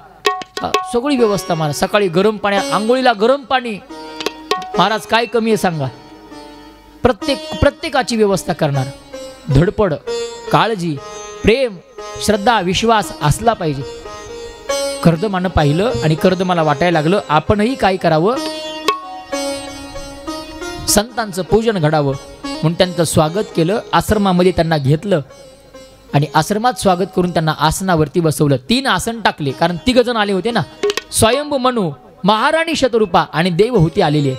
A: सगळी व्यवस्था महाराज. सकाळी गरम पाण्यात आंघोळीला गरम पाणी. महाराज काय कमी आहे सांगा. प्रत्येकाची व्यवस्था करणार. धडपड, काळजी, प्रेम, श्रद्धा, विश्वास असला पाहिजे. कर्दमानं पाहिलं आणि कर्दमाला वाटायला लागलं आपणही काय करावं, संतांचं पूजन घडावं. म्हणून त्यांचं स्वागत केलं. आश्रमामध्ये त्यांना घेतलं आणि आश्रमात स्वागत करून त्यांना आसनावरती बसवलं. 3 आसन टाकले, कारण 3 जण आले होते ना. स्वयंभू मनू, महाराणी शतरूपा आणि देवहूती आलेली,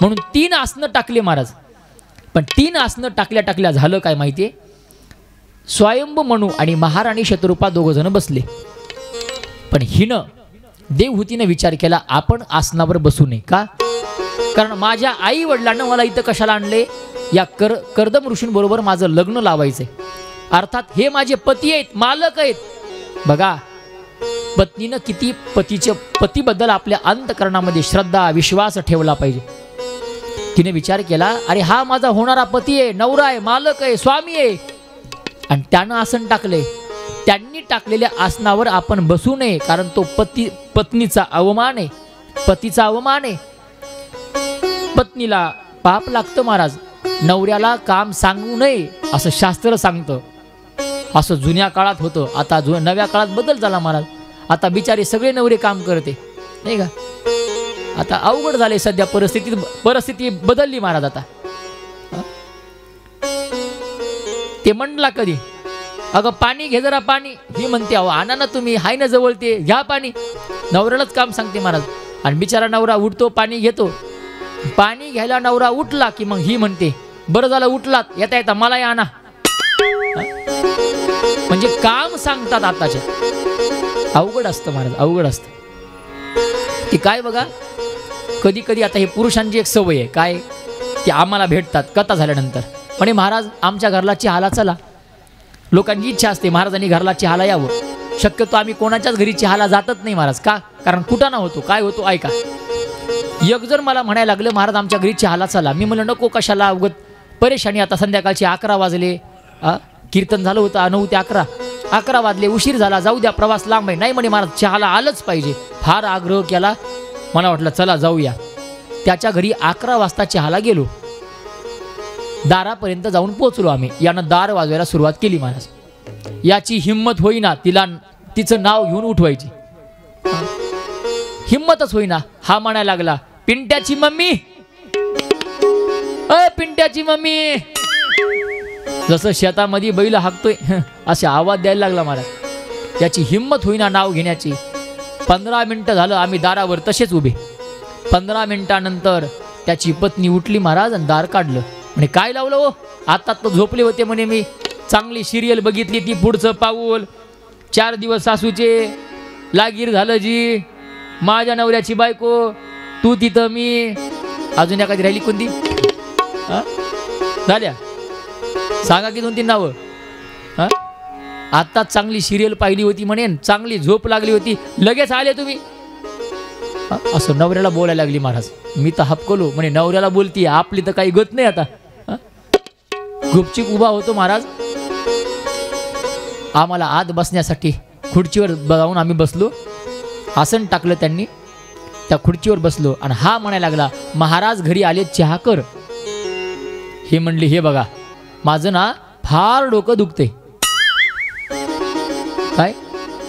A: म्हणून 3 आसनं टाकले महाराज. पण 3 आसनं टाकल्या झालं काय माहितीये, स्वयंभू मनू आणि महाराणी शतरूपा 2 जण बसले. पण हिनं देवहूतीनं विचार केला आपण आसनावर बसू नये. का? कारण माझ्या आई वडिलांना मला इथं कशाला आणले, या कर्दम ऋषींबरोबर माझं लग्न लावायचंय. अर्थात हे माझे पती आहेत, मालक आहेत. बघा पत्नीनं किती पतीबद्दल आपल्या अंतकरणामध्ये श्रद्धा, विश्वास ठेवला पाहिजे. तिने विचार केला अरे हा माझा होणारा पती आहे, नवरा आहे, मालक आहे, स्वामी आहे, आणि त्यानं आसन टाकले. त्यांनी टाकलेल्या आसनावर आपण बसू नये, कारण तो पत्नीचा अवमान आहे, पतीचा अवमान आहे. पत्नीला पाप लागतं महाराज. नवऱ्याला काम सांगू नये असं शास्त्र सांगतं. असं जुन्या काळात होतं. आता नव्या काळात बदल झाला महाराज. आता बिचारे सगळे नवरे काम करते नाही का. आता अवघड झाले सध्या परिस्थिती बदलली महाराज. आता ते म्हणला कधी अगं पाणी घे जरा पाणी, ही म्हणते अहो आणा ना तुम्ही, हाय ना जवळ ते घ्या पाणी. नवऱ्यालाच काम सांगते महाराज. आणि बिचारा नवरा उठतो, पाणी घेतो. पाणी घ्यायला नवरा उठला की मग ही म्हणते बरं झालं उठलात, येता येता मला आणा. म्हणजे काम सांगतात आताचे. अवघड असतं महाराज, अवघड असतं. ते काय बघा कधी कधी आता हे पुरुषांची एक सवय आहे काय, ते आम्हाला भेटतात कथा झाल्यानंतर म्हणे महाराज आमच्या घरला चहाला चला. लोकांची इच्छा असते महाराजांनी घरला चहाला यावं. शक्यतो आम्ही कोणाच्याच घरी चहाला जातच नाही महाराज. का? कारण कुटाणा होतो, काय होतो ऐका. एक जर मला म्हणायला लागलं महाराज आमच्या घरी चहाला चला, मी म्हणलं नको कशाला, अवगत परेशानी. आता संध्याकाळचे 11 वाजले, कीर्तन झालं होतं 9 ते 11 वाजले, उशीर झाला, जाऊ द्या प्रवास लांब आहे. नाही म्हणे महाराज चहाला आलंच पाहिजे. फार आग्रह केला. मला वाटलं चला जाऊया. त्याच्या घरी 11 वाजता चहाला गेलो. दारापर्यंत जाऊन पोचलो आम्ही. यानं दार वाजवायला सुरुवात केली महाराज. याची हिंमत होईना तिचं नाव घेऊन उठवायची, हिंमतच होईना. हा म्हणायला लागला पिंट्याची मम्मी, पिंट्याची मम्मी. जसं शेतामध्ये बैल हाकतोय असे आवाज द्यायला लागला महाराज. याची हिंमत होईना नाव घेण्याची. 15 मिनिटं झालं आम्ही दारावर तसेच उभे. 15 मिनिटानंतर त्याची पत्नी उठली महाराज आणि दार काढलं. म्हणे काय लावलं हो, आता तो झोपले होते म्हणे, मी चांगली सिरियल बघितली ती पुढचं पाऊल, 4 दिवस सासूचे लागीर झालं जी, माझ्या नवऱ्याची बायको, तू तिथं मी, अजून एखादी राहिली कोणती झाल्या सांगा की 2-3 नावं. आता चांगली सिरियल पाहिली होती म्हणेन, चांगली झोप लागली होती, लगेच आले तुम्ही. असं नवऱ्याला बोलायला लागली महाराज. मी तर हपकलो म्हणे नवऱ्याला बोलती, आपली तर काही गत नाही. आता गुपचूप उभा होतो महाराज. आम्हाला आत बसण्यासाठी खुर्चीवर जाऊन आम्ही बसलो. आसन टाकलं त्यांनी, त्या खुर्चीवर बसलो. आणि हा म्हणायला लागला महाराज घरी आले चहा कर. हे म्हणली हे बघा माझं ना फार डोकं दुखते. काय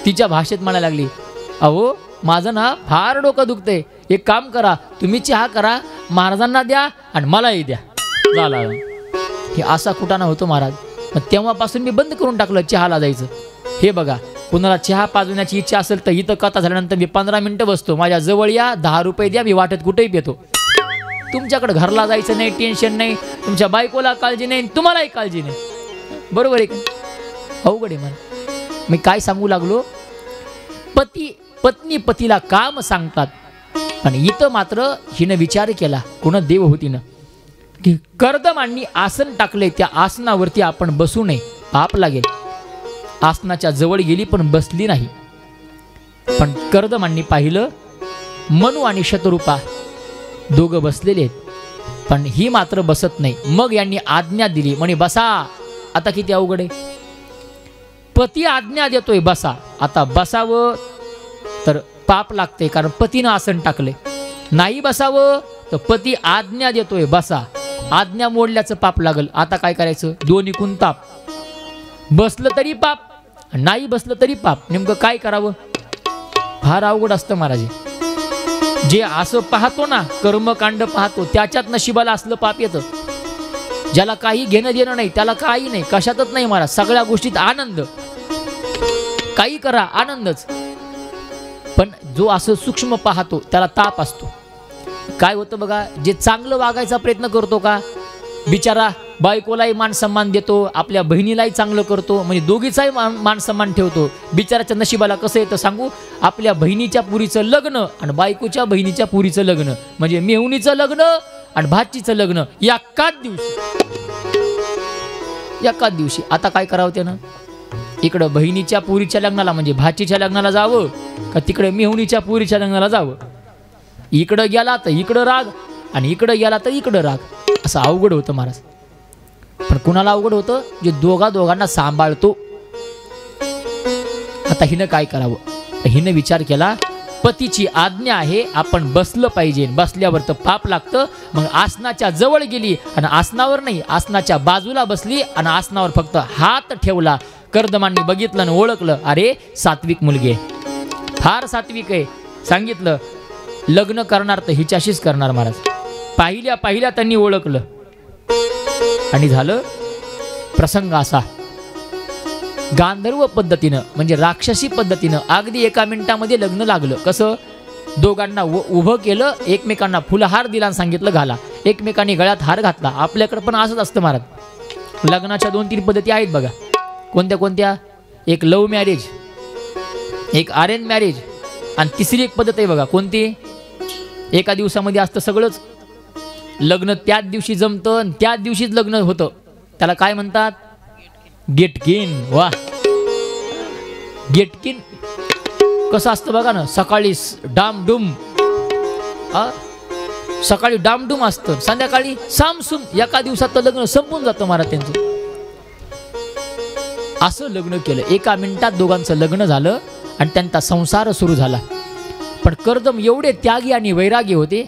A: तिच्या भाषेत म्हणायला लागली अहो माझं ना फार डोकं दुखते, एक काम करा तुम्ही चहा करा, महाराजांना द्या आणि मलाही द्या. झाला हे असा कुटाणा होतो महाराज. मग तेव्हापासून मी बंद करून टाकलं चहाला जायचं. हे बघा कुणाला चहा पाजवण्याची इच्छा असेल तर इथं कथा झाल्यानंतर मी 15 मिनिटं बसतो, माझ्या जवळ या, 10 रुपये द्या, मी वाटत कुठेही पितो. तुमच्याकडे घरला जायचं नाही, टेन्शन नाही, तुमच्या बायकोला काळजी नाही, तुम्हालाही काळजी नाही. बरोबर आहे का? अवघड आहे मला. मी काय सांगू लागलो, पत्नी पतीला काम सांगतात. आणि इथं मात्र हिनं विचार केला कोण देवहूतीनं की कर्दमांनी आसन टाकले, त्या आसनावरती आपण बसू नये, पाप लागेल. आसनाच्या जवळ गेली पण बसली नाही. पण कर्दमांनी पाहिलं मनू आणि शतरूपा दोघं बसलेले आहेत, पण ही मात्र बसत नाही. मग यांनी आज्ञा दिली म्हणे बसा. आता किती अवघड आहे. पती आज्ञा देतोय बसा, आता बसावं तर पाप लागते कारण पतीनं आसन टाकले. नाही बसावं तर पती आज्ञा देतोय बसा, आज्ञा मोडल्याचं पाप लागल. आता काय करायचं? दोन्हीकून ताप. बसलं तरी पाप, नाही बसलं तरी पाप. नेमकं काय करावं? फार अवघड असतं महाराज. जे असं पाहतो ना, कर्मकांड पाहतो, त्याच्यात नशिबाला असलं पाप येतं. ज्याला काही घेणं देणं नाही त्याला काही नाही, कशातच नाही महाराज. सगळ्या गोष्टीत आनंद, काही करा आनंदच. पण जो असं सूक्ष्म पाहतो त्याला ताप असतो. काय होतं बघा, जे चांगलं वागायचा प्रयत्न करतो का बिचारा बायकोलाही मान सन्मान देतो, आपल्या बहिणीलाही चांगलं करतो, म्हणजे दोघीचाही मान सन्मान ठेवतो. बिचाराच्या नशिबाला कसं येतं सांगू? आपल्या बहिणीच्या पुरीचं लग्न आणि बायकोच्या बहिणीच्या पुरीचं लग्न, म्हणजे मेहुणीचं लग्न आणि भाचीचं लग्न एकाच दिवशी. आता काय करावं त्यानं? इकडं बहिणीच्या पुरीच्या लग्नाला म्हणजे भाचीच्या लग्नाला जावं का तिकडे मेहुणीच्या पुरीच्या लग्नाला जावं? इकडं गेला तर इकडं राग आणि इकडं गेला तर इकडं राग. असं अवघड होतं महाराज. पण कुणाला अवघड होतं? जे दोघांना सांभाळतो. आता हिनं काय करावं? हिनं विचार केला, पतीची आज्ञा आहे, आपण बसलं पाहिजे. बसल्यावर तर पाप लागतं. मग आसनाच्या जवळ गेली आणि आसनावर नाही, आसनाच्या बाजूला बसली आणि आसनावर फक्त हात ठेवला. कर्दमांनी बघितलं आणि ओळखलं, अरे सात्विक मुलगी आहे, फार सात्विक आहे. सांगितलं लग्न करणार तर हिच्याशीच करणार महाराज. पाहिल्या त्यांनी ओळखलं आणि झालं प्रसंग असा. गांधर्व पद्धतीनं म्हणजे राक्षसी पद्धतीनं अगदी एका मिनिटामध्ये लग्न लागलं. कसं? दोघांना उभं केलं, एकमेकांना फुलहार दिला आणि सांगितलं घाला. एकमेकांनी गळ्यात हार घातला. आपल्याकडे पण असंच असतं महाराज. लग्नाच्या 2-3 पद्धती आहेत बघा. कोणत्या कोणत्या? एक लव्ह मॅरेज, एक अरेंज मॅरेज आणि तिसरी एक पद्धत आहे बघा. कोणती? एका दिवसामध्ये असतं सगळंच. लग्न त्याच दिवशी जमतं आणि त्याच दिवशीच लग्न होतं. त्याला काय म्हणतात? गेटकिन. वा, गेटकिन कसं असतं बघा ना. सकाळी डामडुम, सकाळी डामडुम असतं, संध्याकाळी सामसूम. एका दिवसात लग्न संपून जातं महाराज त्यांचं. असं लग्न केलं. एका मिनिटात दोघांचं लग्न झालं आणि त्यांचा संसार सुरू झाला. पण कर्दम एवढे त्यागी आणि वैरागी होते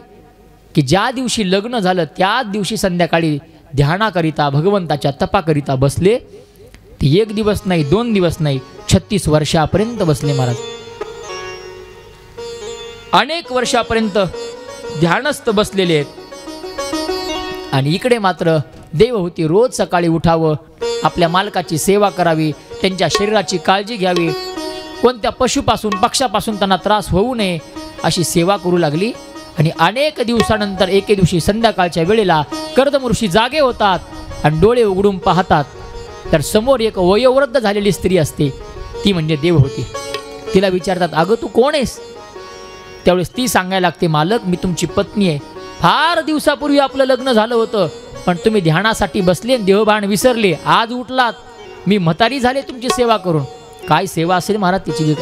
A: की ज्या दिवशी लग्न झालं त्याच दिवशी संध्याकाळी ध्यानाकरिता, भगवंताच्या तपाकरिता बसले. ते 1 दिवस नाही, 2 दिवस नाही, 36 वर्षापर्यंत बसले महाराज. अनेक वर्षापर्यंत ध्यानस्थ बसलेले आहेत. आणि इकडे मात्र देवहूती रोज सकाळी उठावं, आपल्या मालकाची सेवा करावी, त्यांच्या शरीराची काळजी घ्यावी, कोणत्या पशुपासून पक्षापासून त्यांना त्रास होऊ नये अशी सेवा करू लागली. आणि अनेक दिवसानंतर एके दिवशी संध्याकाळच्या वेळेला कर्दम ऋषी जागे होतात आणि डोळे उघडून पाहतात तर समोर एक वयोवृद्ध झालेली स्त्री असते. ती म्हणजे देवहूती. तिला विचारतात, अगं तू कोण आहेस? त्यावेळेस ती सांगायला लागते, मालक मी तुमची पत्नी आहे. फार दिवसापूर्वी आपलं लग्न झालं होतं, पण तुम्ही ध्यानासाठी बसले आणि देहभान विसरले. आज उठलात, मी म्हातारी झाले तुमची सेवा करून. काय सेवा असेल महाराज तिची?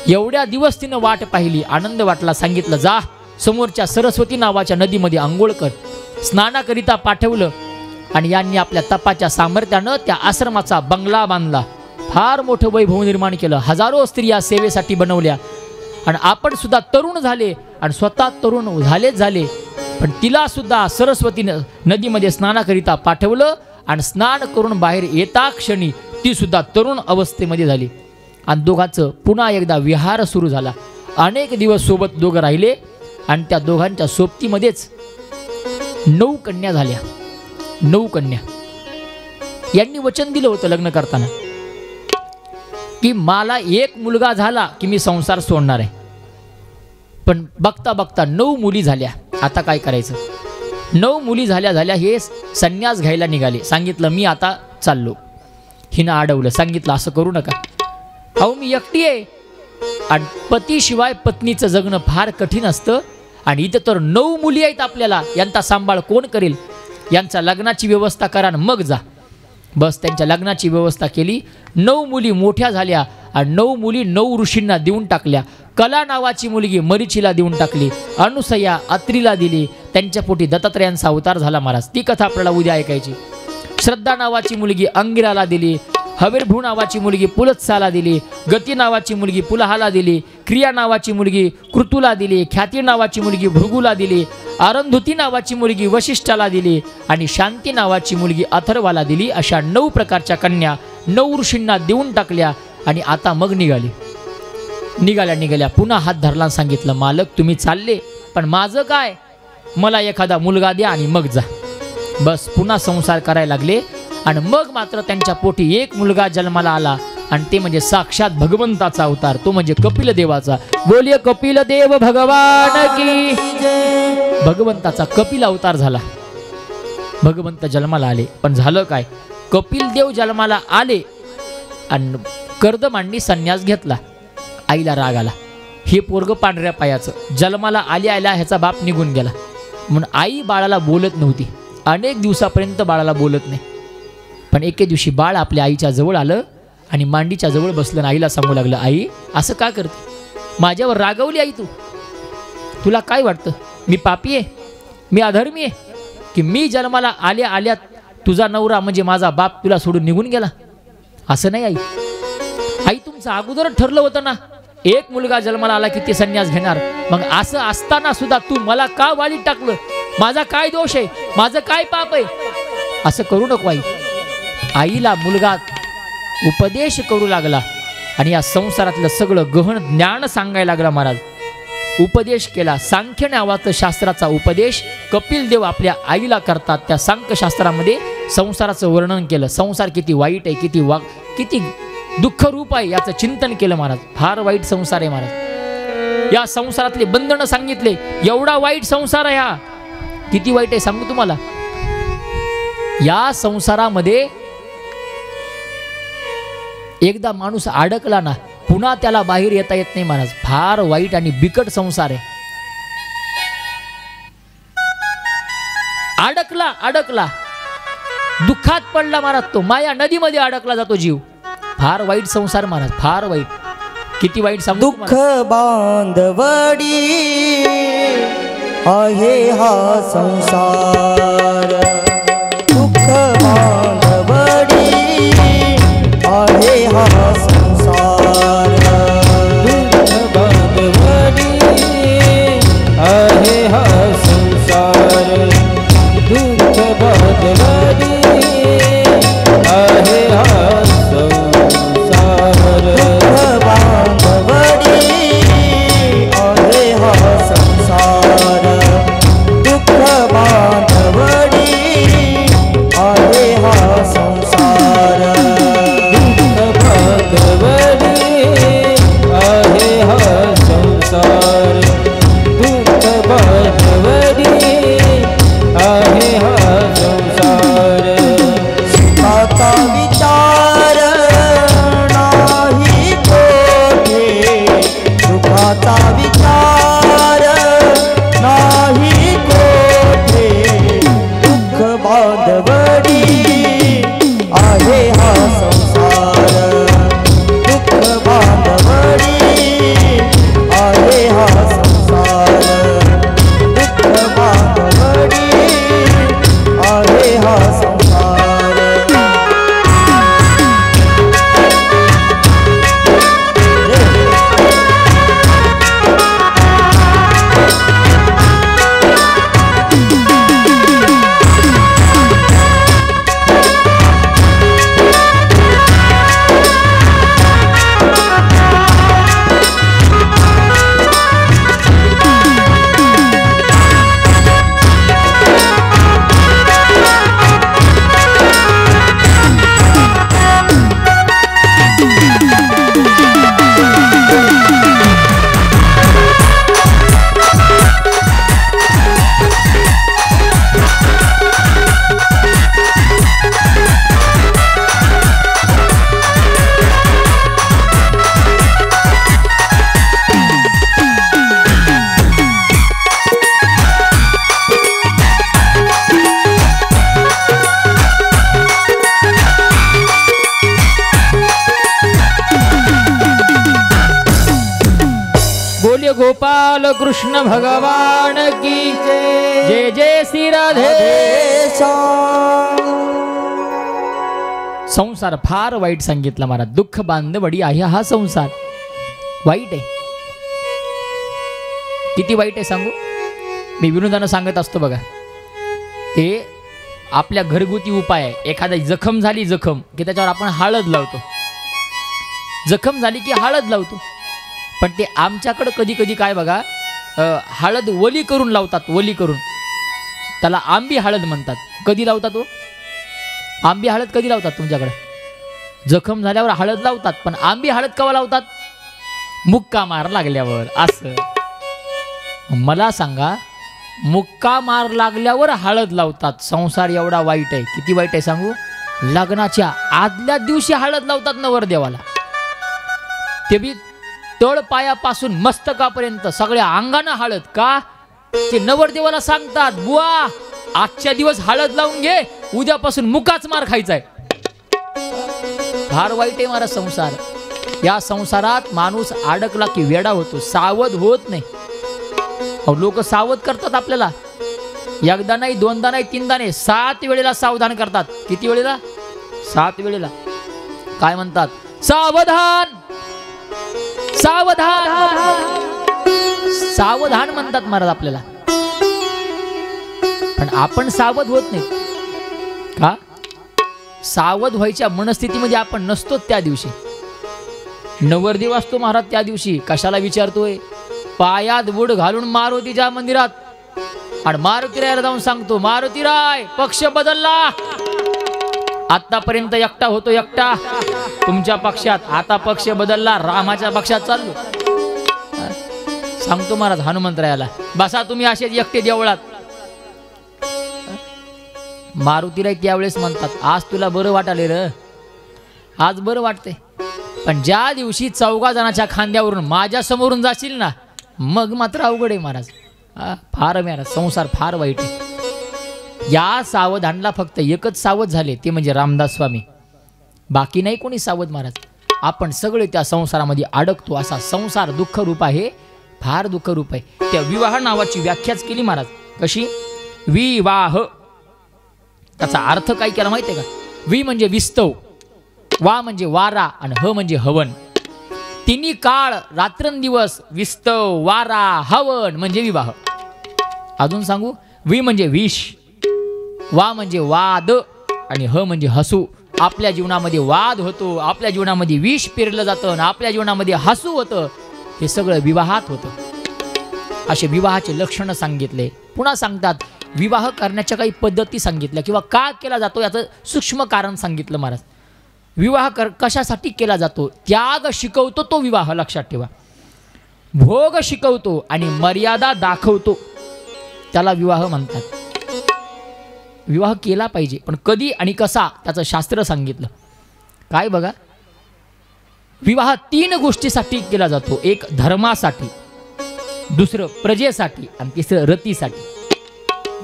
A: एवढ्या दिवस तिनं वाट पाहिली, आनंद वाटला. सांगितलं जा समोरच्या सरस्वती नावाच्या नदीमध्ये आंघोळ कर. स्नानाकरिता पाठवलं आणि यांनी आपल्या तपाच्या सामर्थ्यानं त्या आश्रमाचा बंगला बांधला. फार मोठं वैभव निर्माण केलं. हजारो स्त्रिया सेवेसाठी बनवल्या. आणि आपण सुद्धा तरुण झाले आणि स्वतः तरुण झाले. पण तिला सुद्धा सरस्वती नदीमध्ये स्नानाकरिता पाठवलं आणि स्नान करून बाहेर येता क्षणी ती सुद्धा तरुण अवस्थेमध्ये झाली. आणि दोघांचं पुन्हा एकदा विहार सुरू झाला. अनेक दिवस सोबत दोघं राहिले आणि त्या दोघांच्या सोबतीमध्येच 9 कन्या झाल्या. 9 कन्या. यांनी वचन दिलं होतं लग्न करताना की मला एक मुलगा झाला की मी संसार सोडणार आहे. पण बघता बघता 9 मुली झाल्या. आता काय करायचं? 9 मुली झाल्या हे संन्यास घ्यायला निघाले. सांगितलं मी आता चाललो. हिनं अडवलं. सांगितलं असं करू नका. अहो मी एकटी आहे आणि पतीशिवाय पत्नीचं जगणं फार कठीण असतं. आणि इथं तर 9 मुली आहेत आपल्याला, यांचा सांभाळ कोण करेल? यांचा लग्नाची व्यवस्था करा आणि मग जा. बस त्यांच्या लग्नाची व्यवस्था केली. 9 मुली मोठ्या झाल्या आणि 9 मुली 9 ऋषींना देऊन टाकल्या. कला नावाची मुलगी मरीचीला देऊन टाकली. अनुसया अत्रीला दिली. त्यांच्या पोटी दत्तात्रयांचा अवतार झाला महाराज. ती कथा आपल्याला उद्या ऐकायची. श्रद्धा नावाची मुलगी अंगिराला दिली. हवीरभू नावाची मुलगी पुलत्साला दिली, गती नावाची मुलगी पुलहाला दिली, क्रिया नावाची मुलगी कृतूला दिली, ख्याती नावाची मुलगी भृगूला दिली, अरुंधती नावाची मुलगी वशिष्ठाला दिली आणि शांती नावाची मुलगी अथर्वाला दिली. अशा 9 प्रकारच्या कन्या 9 ऋषींना देऊन टाकल्या आणि आता मग निघाल्या पुन्हा हात धरला, सांगितलं मालक तुम्ही चालले पण माझं काय, मला एखादा मुलगा द्या आणि मग जा. बस पुन्हा संसार करायला लागले आणि मग मात्र त्यांच्या पोटी एक मुलगा जन्माला आला आणि ते म्हणजे साक्षात भगवंताचा अवतार, तो म्हणजे कपिल देवाचा. बोलिये कपिल देव भगवान की. भगवंताचा कपिल अवतार झाला, भगवंत जन्माला आले. पण झालं काय, कपिल देव जन्माला आले आणि कर्दमांनी संन्यास घेतला. आईला राग आला, हे पोरग पांढऱ्या पायाचं, जन्माला आल्या ह्याचा बाप निघून गेला म्हणून आई बाळाला बोलत नव्हती. अनेक दिवसापर्यंत बाळाला बोलत नाही. पण एके दिवशी बाळ आपल्या आईच्या जवळ आलं आणि मांडीच्या जवळ बसलं आणि आईला सांगू लागलं, आई असं का करते, माझ्यावर रागवली आई तू, तुला काय वाटतं मी पापी आहे, मी अधर्मी आहे की मी जन्माला आल्या तुझा नवरा म्हणजे माझा बाप तुला सोडून निघून गेला. असं नाही आई, आई तुमचं अगोदर ठरलं होतं ना एक मुलगा जन्माला आला की ते संन्यास घेणार, मग असं असताना सुद्धा तू मला का वालीत टाकलं, माझा काय दोष आहे, माझं काय पाप आहे, असं करू नको आई. आईला मुलगा उपदेश करू लागला आणि या संसारातलं सगळं गहन ज्ञान सांगायला लागला. महाराज उपदेश केला, सांख्य नावाचं शास्त्राचा उपदेश कपिल देव आपल्या आईला करतात. त्या सांख्य शास्त्रामध्ये संसाराचं वर्णन केलं, संसार किती वाईट आहे, किती दुःख रूप आहे याचं चिंतन केलं. महाराज फार वाईट संसार आहे महाराज, या संसारातले बंधनं सांगितले, एवढा वाईट संसार आहे हा, किती वाईट आहे सांगू तुम्हाला. या संसारामध्ये एकदा माणूस अडकला ना पुन्हा त्याला बाहेर येता येत नाही महाराज, फार वाईट आणि बिकट संसार आहे. अडकला दुःखात पडला महाराज, तो माया नदीमध्ये अडकला जातो जीव. फार वाईट संसार महाराज, फार वाईट, किती वाईट सांगू.
C: दुःख बांधवडी आहे हा संसार, दुःख बांधवडी आहे हा संसार,
B: दुःख बांधवडी आहे हा संसार, दुःख बांधवडी आहे हा संसार,
C: दुःख बांधवडी आहे हा संसार, दुःख बांधवडी आहे हा संसार,
B: दुःख बांधवडी आहे हा संसार, दुःख बांधवडी आहे हा संसार.
C: सुखाचा विचार नाही कोठे, सुखाचा विचार नाही कोठे, दुःख बांधवडी आहे हा संसार, दुःख बांधवडी आहे हा संसार, दुःख बांधवडी आहे हा संसार.
A: गोपाल कृष्ण भगवान की जय, जय श्री राधे. संसार फार वाईट सांगितला महाराज. दुःख बांधवडी आहे हा संसार. वाईट आहे. किती वाईट आहे सांगू. मी विनोदानं सांगत असतो बघा, ते आपल्या घरगुती उपाय आहे. एखादा जखम झाली, जखम की त्याच्यावर आपण हळद लावतो. जखम झाली की हळद लावतो. पण ते आमच्याकडं कधी कधी काय बघा, हळद वली करून लावतात. वली करून, त्याला आंबी हळद म्हणतात. कधी लावतात तो आंबी हळद? कधी लावतात तुमच्याकडे? जखम झाल्यावर हळद लावतात. पण आंबी हळद केव्हा लावतात? मुक्का मार लागल्यावर. असं मला सांगा, मुक्का मार लागल्यावर हळद लावतात. संसार एवढा वाईट आहे. किती वाईट आहे सांगू. लग्नाच्या आदल्या दिवशी हळद लावतात नवरदेवाला. ते बी तळ पायापासून मस्तकापर्यंत सगळ्या अंगानं हळद. का? ते नवरदेवाला सांगतात, बुवा आजच्या दिवस हळद लावून घे, उद्यापासून मुकाच मार खायचाय. फार वाईट आहे महाराज संसार. या संसारात माणूस अडकला की वेडा होतो, सावध होत नाही. लोक सावध करतात आपल्याला. एकदा नाही, दोनदा नाही, तीनदा नाही, 7 वेळेला सावधान करतात. किती वेळेला? 7 वेळेला. काय म्हणतात? सावधान सावधान सावधान म्हणतात महाराज आपल्याला. पण आपण सावध होत नाही का? सावध व्हायच्या मनस्थितीमध्ये आपण नसतो. त्या दिवशी नवरदेव असतो महाराज. त्या दिवशी कशाला विचारतोय? पायात बुड घालून मारुतीच्या मंदिरात, आणि मारुतीरायाला जाऊन सांगतो, मारुतीराय पक्ष बदलला. आतापर्यंत एकटा होतो, एकटा तुमच्या पक्षात, आता पक्ष बदलला, रामाच्या पक्षात चाललो. सांगतो महाराज हनुमंतरायाला, बसा तुम्ही असेच एकटे देवळात. मारुतीराय त्यावेळेस म्हणतात, आज तुला बरं वाटाले र, आज बरं वाटते. पण ज्या दिवशी 4 जणांच्या खांद्यावरून माझ्या समोरून जाशील ना, मग मात्र अवघड आहे महाराज. फार महाराज संसार फार वाईट आहे. या सावधानला फक्त एकच सावध झाले, ते म्हणजे रामदास स्वामी. बाकी नाही कोणी सावध महाराज. आपण सगळे त्या संसारामध्ये अडकतो. असा संसार दुःख रूप आहे, फार दुःख रूप आहे. त्या विवाह नावाची व्याख्याच केली महाराज. कशी? विवाह. त्याचा अर्थ काय केला माहिती आहे का? वि म्हणजे विस्तव, वा म्हणजे वारा, आणि ह म्हणजे हवन. तिन्ही काळ रात्रंदिवस विस्तव, वारा, हवन म्हणजे विवाह. अजून सांगू, वि म्हणजे विष, वा म्हणजे वाद, आणि ह म्हणजे हसू. आपल्या जीवनामध्ये वाद होतो, आपल्या जीवनामध्ये विष पेरलं जातं, आणि आपल्या जीवनामध्ये हसू होतं. हे सगळं विवाहात होतं. असे विवाहाचे लक्षणं सांगितले. पुन्हा सांगतात विवाह करण्याच्या काही पद्धती सांगितल्या, किंवा का केला जातो याचं सूक्ष्म कारण सांगितलं महाराज. विवाह कशासाठी केला जातो? त्याग शिकवतो तो विवाह, लक्षात ठेवा. भोग शिकवतो आणि मर्यादा दाखवतो, त्याला विवाह म्हणतात. विवाह केला पाहिजे, पण कधी आणि कसा त्याचं शास्त्र सांगितलं. काय बघा, विवाह 3 गोष्टीसाठी केला जातो. एक धर्मासाठी, दुसरं प्रजेसाठी, आणि तिसरं रतीसाठी.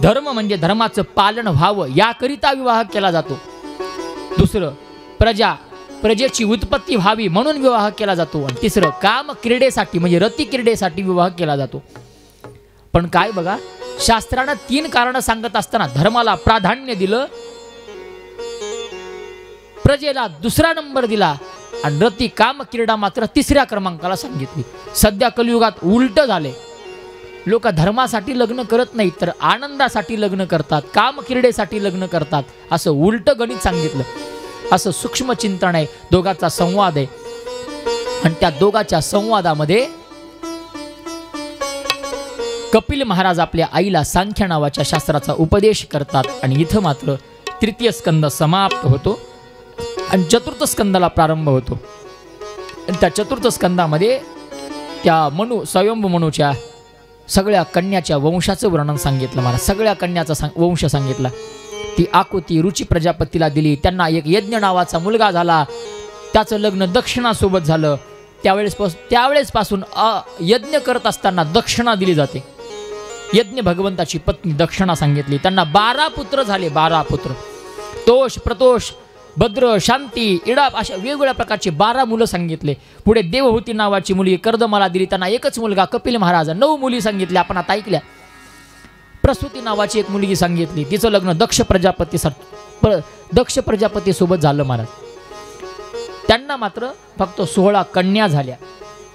A: धर्म म्हणजे धर्माचं पालन व्हावं याकरिता विवाह केला जातो. दुसरं प्रजा, प्रजेची उत्पत्ती व्हावी म्हणून विवाह केला जातो. आणि तिसरं काम क्रीडेसाठी म्हणजे रती क्रीडेसाठी विवाह केला जातो. पण काय बघा, शास्त्रानं 3 कारणं सांगत असताना धर्माला प्राधान्य दिलं, प्रजेला 2रा नंबर दिला, आणि रती काम क्रीडा मात्र 3ऱ्या क्रमांकाला सांगितली. सध्या कलियुगात उलट झाले. लोक धर्मासाठी लग्न करत नाहीत, तर आनंदासाठी लग्न करतात, काम क्रीडेसाठी लग्न करतात. असं उलट गणित सांगितलं. असं सूक्ष्म चिंतन आहे. दोघांचा संवाद आहे, आणि त्या दोघांच्या संवादामध्ये कपिल महाराज आपल्या आईला सांख्य नावाच्या शास्त्राचा उपदेश करतात. आणि इथं मात्र 3य स्कंद समाप्त होतो आणि 4थ स्कंदाला प्रारंभ होतो. आणि त्या 4थ स्कंदामध्ये त्या स्वयंभू मनूच्या सगळ्या कन्याच्या वंशाचं वर्णन सांगितलं महाराज. सगळ्या कन्याचा वंश सांगितला. ती आकुती रुची प्रजापतीला दिली. त्यांना एक यज्ञ नावाचा मुलगा झाला. त्याचं लग्न दक्षिणासोबत झालं. त्यावेळेसपासून यज्ञ करत असताना दक्षिणा दिली जाते. यज्ञ भगवंताची पत्नी दक्षिणा सांगितली. त्यांना 12 पुत्र झाले. 12 पुत्र. तोष, प्रतोष, भद्र, शांती, इडाप अशा वेगवेगळ्या प्रकारचे 12 मुलं सांगितले. पुढे देवहूती नावाची मुलगी कर्दमाला दिली. त्यांना एकच मुलगा कपिल महाराज. 9 मुली सांगितल्या, आपण आता ऐकल्या. प्रसूती नावाची एक मुलगी सांगितली, तिचं लग्न दक्ष प्रजापती सोबत झालं महाराज. त्यांना मात्र फक्त 16 कन्या झाल्या,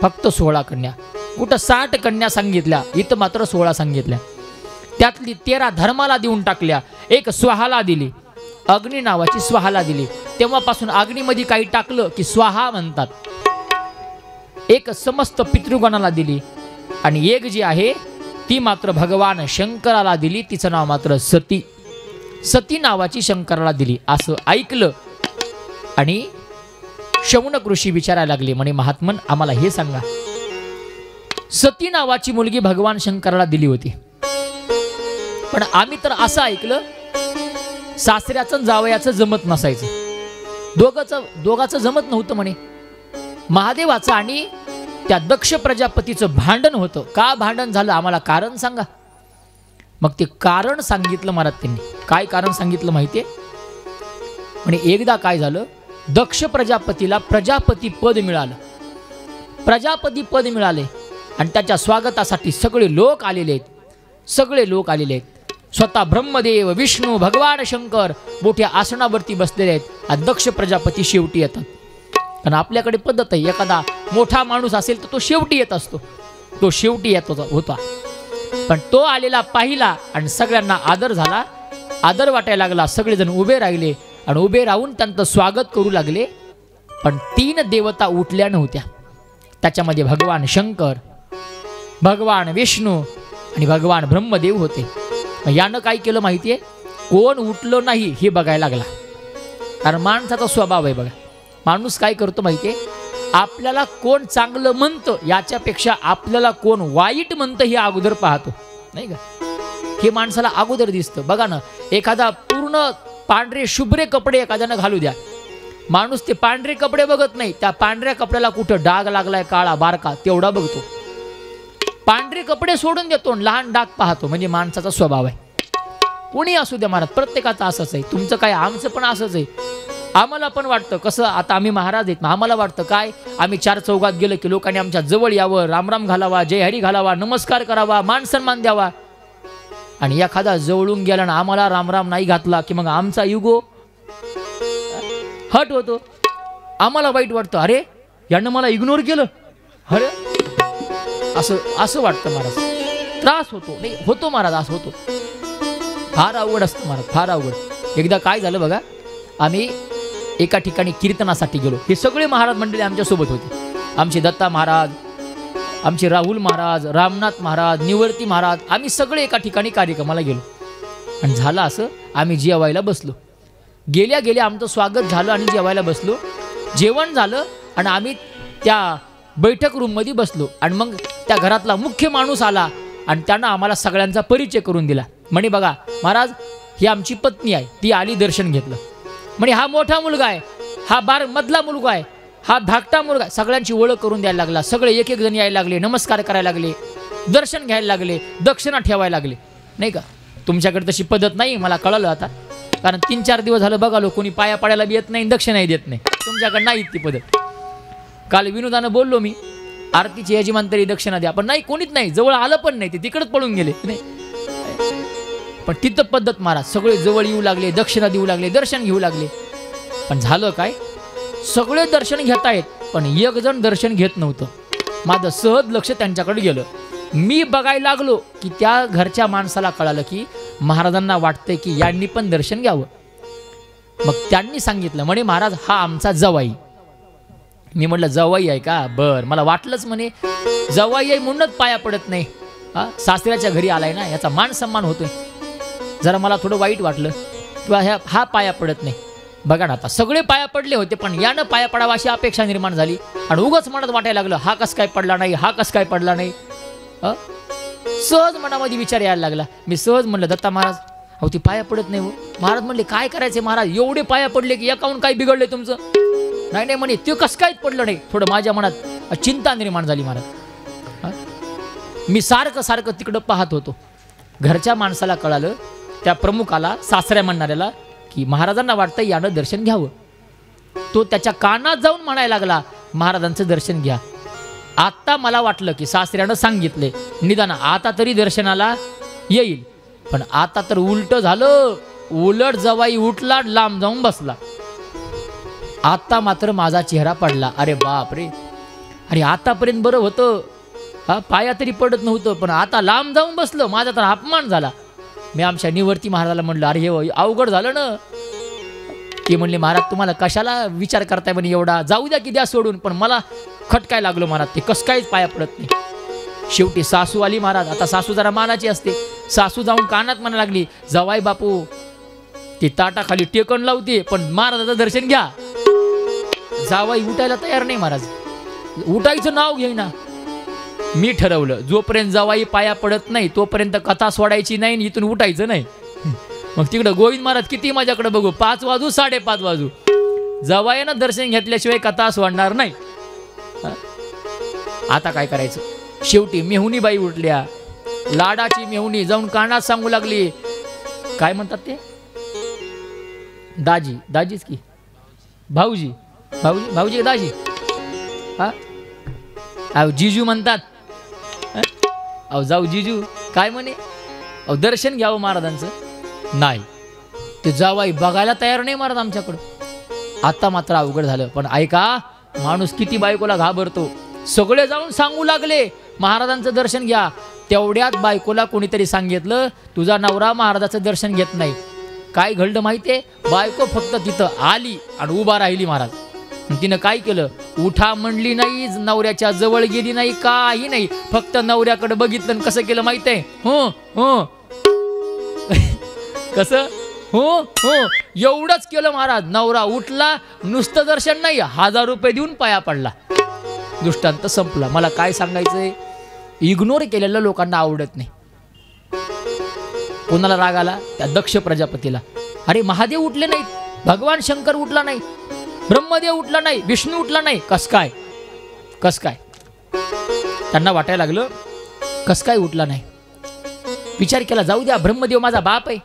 A: फक्त 16 कन्या. कुठं 60 कन्या सांगितल्या, इथं मात्र 16 सांगितल्या. त्यातली 13 धर्माला देऊन टाकल्या, एक स्वाहाला दिली, अग्नी नावाची स्वाहाला दिली. तेव्हापासून अग्नीमध्ये काही टाकलं की स्वाहा म्हणतात. एक समस्त पितृगणाला दिली आणि एक जी आहे ती मात्र भगवान शंकराला दिली. तिचं नाव मात्र सती, सती नावाची शंकराला दिली असं ऐकलं. आणि शौनक ऋषी विचारायला लागले, म्हणे महात्मन आम्हाला हे सांगा, सती नावाची मुलगी भगवान शंकराला दिली होती, पण आम्ही तर असं ऐकलं सासऱ्याचं जावयाचं जमत नसायचं, दोघाचं जमत नव्हतं म्हणे. महादेवाचं आणि त्या दक्ष प्रजापतीचं भांडण होतं. का भांडण झालं आम्हाला कारण सांगा. मग ते कारण सांगितलं महाराज त्यांनी. काय कारण सांगितलं माहितीये? म्हणे एकदा काय झालं, दक्ष प्रजापतीला प्रजापती पद मिळालं, प्रजापती पद मिळाले आणि त्याच्या स्वागतासाठी सगळे लोक आलेले आहेत, सगळे लोक आलेले आहेत. स्वतः ब्रह्मदेव, विष्णू, भगवान शंकर मोठ्या आसनावरती बसलेले आहेत आणि दक्ष प्रजापती शेवटी येतात. कारण आपल्याकडे पद्धत आहे, एखादा मोठा माणूस असेल तर तो शेवटी येत असतो, तो शेवटी येत होता. पण तो आलेला पाहिला आणि सगळ्यांना आदर झाला, आदर वाटायला लागला. सगळेजण उभे राहिले आणि उभे राहून त्यांचं स्वागत करू लागले. पण 3 देवता उठल्या नव्हत्या. त्याच्यामध्ये भगवान शंकर, भगवान विष्णू आणि भगवान ब्रह्मदेव होते. यानं काय केलं माहितीये? कोण उठलं नाही हे बघायला लागला. कारण माणसाचा स्वभाव आहे बघा, माणूस काय करतो माहितीये, आपल्याला कोण चांगलं म्हणतं याच्यापेक्षा आपल्याला कोण वाईट म्हणतं हे अगोदर पाहतो, नाही का? हे माणसाला अगोदर दिसतं. बघा ना, एखादा पूर्ण पांढरे शुभ्रे कपडे एखाद्यानं घालू द्या, माणूस ते पांढरे कपडे बघत नाही, त्या पांढऱ्या कपड्याला कुठं डाग लागलाय काळा बारका तेवढा बघतो. पांढरे कपडे सोडून देतो, लहान डाग पाहतो. म्हणजे माणसाचा स्वभाव आहे. कोणी असू द्या महाराज, प्रत्येकाचं असंच आहे. तुमचं काय, आमचं पण असंच आहे. आम्हाला पण वाटतं कसं, आता आम्ही महाराज आहेत ना, आम्हाला वाटतं काय, आम्ही 4 चौघात गेलं की लोकांनी आमच्या जवळ यावं, रामराम घालावा, जय हरी घालावा, नमस्कार करावा, मान सन्मान द्यावा. आणि एखादा जवळून गेला ना आम्हाला रामराम नाही घातला की मग आमचा युगो हट होतो. आम्हाला वाईट वाटतं, अरे यानं मला इग्नोर केलं, अरे असं वाटतं महाराज. त्रास होतो, नाही होतो महाराज, असं होतो. फार अवघड असतं महाराज, फार अवघड. एकदा काय झालं बघा, आम्ही एका ठिकाणी कीर्तनासाठी गेलो. हे सगळे महाराज मंडळी आमच्यासोबत होते. आमचे दत्ता महाराज, आमचे राहुल महाराज, रामनाथ महाराज, निवर्ती महाराज, आम्ही सगळे एका ठिकाणी कार्यक्रमाला गेलो. आणि झालं असं, आम्ही जेवायला बसलो. गेल्या गेल्या आमचं स्वागत झालं आणि जेवायला बसलो. जेवण झालं आणि आम्ही त्या बैठक रूममध्ये बसलो. आणि मग त्या घरातला मुख्य माणूस आला आणि त्यानं आम्हाला सगळ्यांचा परिचय करून दिला. म्हणे बघा महाराज, ही आमची पत्नी आहे, ती आली दर्शन घेतलं. म्हणे हा मोठा मुलगा आहे, हा मधला मुलगा आहे, हा धाकटा मुलगा आहे. सगळ्यांची ओळख करून द्यायला लागला. सगळे एक एक जण यायला लागले, नमस्कार करायला लागले, दर्शन घ्यायला लागले, दक्षिणा ठेवायला लागले, नाही का? तुमच्याकडे तशी पद्धत नाही, मला कळलं आता. कारण 3-4 दिवस झालं बघा लो, कोणी पाया पडायला बी येत नाही, दक्षिणाही देत नाही. तुमच्याकडे नाही ती पद्धत. काल विनोदानं बोललो मी, आरतीची यजमान तरी दक्षिणा द्या, पण नाही, कोणीच नाही, जवळ आलं पण नाही, ते तिकडच पळून गेले. नाही, पण तिथं पद्धत महाराज, सगळे जवळ येऊ लागले, दक्षिणा देऊ लागले, दर्शन घेऊ लागले. पण झालं काय, सगळे दर्शन घेत आहेत पण एक जण दर्शन घेत नव्हतं. माझं सहज लक्ष त्यांच्याकडे गेलं. मी बघायला लागलो की त्या घरच्या माणसाला कळालं की महाराजांना वाटतंय की यांनी पण दर्शन घ्यावं. मग त्यांनी सांगितलं, म्हणे महाराज हा आमचा जवाई. मी म्हटलं जवाई आहे का? बर, मला वाटलंच म्हणे जवाई आहे म्हणूनच पाया पडत नाही. सासऱ्याच्या घरी आलाय ना, याचा मान सन्मान होतोय. जरा मला थोडं वाईट वाटलं किंवा हा पाया पडत नाही. बघा ना, आता सगळे पाया पडले होते पण यानं पाया पडावा अशी अपेक्षा निर्माण झाली. आणि उगाच मनात वाटायला लागलं, हा कस काय पडला नाही, हा कस काय पडला नाही. सहज मनामध्ये विचार यायला लागला. मी सहज म्हणलं, दत्ता महाराज अहो ती पाया पडत नाही हो. महाराज म्हणले काय करायचे महाराज, एवढे पाया पडले की एकाहून काय बिघडले तुमचं? नाही नाही म्हणे, ते कसं काय पडलं नाही. थोडं माझ्या मनात चिंता निर्माण झाली महाराज. मी सारखं तिकडं पाहत होतो. घरच्या माणसाला कळालं, त्या प्रमुखाला, सासऱ्या म्हणणाऱ्याला, की महाराजांना वाटतं यानं दर्शन घ्यावं. तो त्याच्या कानात जाऊन म्हणायला लागला, महाराजांचं दर्शन घ्या. आता मला वाटलं की सासऱ्यानं सांगितले, निदान आता तरी दर्शनाला येईल. पण आता तर उलट झालं. उलट जवाई उठला, लांब जाऊन बसला. आता मात्र माझा चेहरा पडला. अरे बाप रे, अरे आतापर्यंत बरं होतं, हा पाया तरी पडत नव्हतं, पण आता लांब जाऊन बसलं. माझा तर अपमान झाला. मी आमच्या निवर्ती महाराजाला म्हणलं, अरे हे अवघड झालं ना. ते म्हणले, महाराज तुम्हाला कशाला विचार करताय म्हणे एवढा, जाऊ द्या की द्या सोडून. पण मला खटकाय लागलो महाराज, ते कसं काहीच पाया पडत नाही. शेवटी सासू आली महाराज. आता सासू जरा मानाची असते. सासू जाऊन कानात म्हणा लागली, जवाई बापू ती ताटाखाली टेकन लावते, पण महाराजाचं दर्शन घ्या. जावाई उठायला तयार नाही महाराज, उठायचं नाव घेईना. मी ठरवलं, जोपर्यंत जवाई पाया पडत नाही तोपर्यंत कथा सोडायची नाही, इथून उठायचं नाही. मग तिकडं गोविंद महाराज किती माझ्याकडे बघू, 5 वाजू 5:30 वाजू, जवाईनं दर्शन घेतल्याशिवाय कथा सोडणार नाही. आता काय करायचं. शेवटी मेहुणी बाई उठल्या. लाडाची मेहुणी जाऊन कानात सांगू लागली, काय म्हणतात ते, दाजी, दाजीच की भाऊजी, भाऊजी, भाऊजी दाजी, हा अहो जिजू म्हणतात. अहो जाऊ जिजू, काय म्हणे, अहो दर्शन घ्यावं महाराजांचं. नाही, ते जावाई बघायला तयार नाही महाराज आमच्याकडं. आता मात्र अवघड झालं. पण ऐका, माणूस किती बायकोला घाबरतो. सगळे जाऊन सांगू लागले, महाराजांचं दर्शन घ्या. तेवढ्यात बायकोला कोणीतरी सांगितलं, तुझा नवरा महाराजाचं दर्शन घेत नाही. काय घडलं माहितीये, बायको फक्त तिथं आली आणि उभा राहिली महाराज. तिनं काय केलं, उठा म्हणली नाही, नवऱ्याच्या जवळ गेली नाही, काही नाही, फक्त नवऱ्याकडे बघितलं. आणि कसं केलं माहितीये, हो हो कसं, हो हो एवढंच केलं महाराज. नवरा उठला, नुसतं दर्शन नाही, 1000 रुपये देऊन पाया पडला. दृष्टांत संपला. मला काय सांगायचंय, इग्नोर केलेलं लोकांना आवडत नाही. कोणाला राग आला, त्या दक्ष प्रजापतीला. अरे महादेव उठले नाहीत, भगवान शंकर उठला नाही, ब्रह्मदेव उठला नाही, विष्णू उठला नाही, कस काय, कस काय. त्यांना वाटायला लागलं, कस काय उठला नाही. विचार केला, जाऊ द्या, ब्रह्मदेव माझा बाप आहे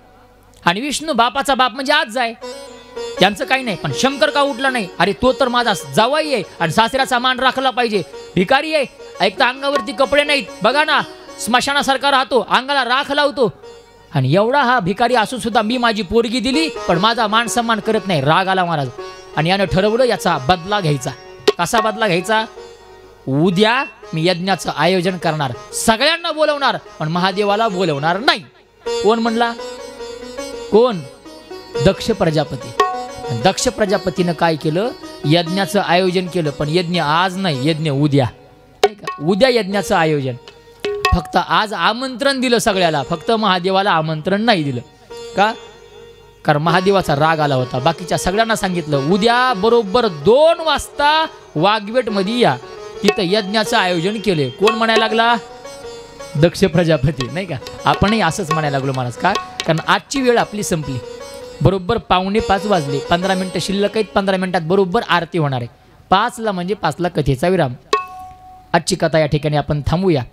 A: आणि विष्णू बापाचा बाप म्हणजे आज जाय, त्यांचं काही नाही. पण शंकर का उठला नाही. अरे तो तर माझा जावाई आहे आणि सासऱ्याचा मान राखला पाहिजे. भिकारी आहे, एक तर अंगावरती कपडे नाहीत, बघा ना, स्मशानासारखा राहतो, अंगाला राख लावतो. आणि एवढा हा भिकारी असून सुद्धा मी माझी पोरगी दिली, पण माझा मान सन्मान करत नाही. राग आला महाराज. आणि यानं ठरवलं, याचा बदला घ्यायचा. कसा बदला घ्यायचा, उद्या मी यज्ञाचं आयोजन करणार, सगळ्यांना बोलवणार, पण महादेवाला बोलवणार नाही. कोण म्हणला, कोण, दक्ष प्रजापती. दक्ष प्रजापतीनं काय केलं, यज्ञाचं आयोजन केलं, पण यज्ञ आज नाही, यज्ञ उद्या. उद्या यज्ञाचं आयोजन. फक्त आज आमंत्रण दिलं सगळ्याला, फक्त महादेवाला आमंत्रण नाही दिलं. का, कारण महादेवाचा राग आला होता. बाकीच्या सगळ्यांना सांगितलं, उद्या बरोबर 2 वाजता वाघवेट मध्ये या, तिथं यज्ञाचं आयोजन केले. कोण म्हणायला लागला, दक्ष प्रजापती, नाही का. आपणही असंच म्हणायला लागलो महाराज. का, कारण आजची वेळ आपली संपली. बरोबर 4:45 वाजले, 15 मिनिटं शिल्लक आहेत. 15 मिनिटात बरोबर आरती होणार आहे. 5ला म्हणजे 5ला कथेचा विराम. आजची कथा या ठिकाणी आपण थांबूया.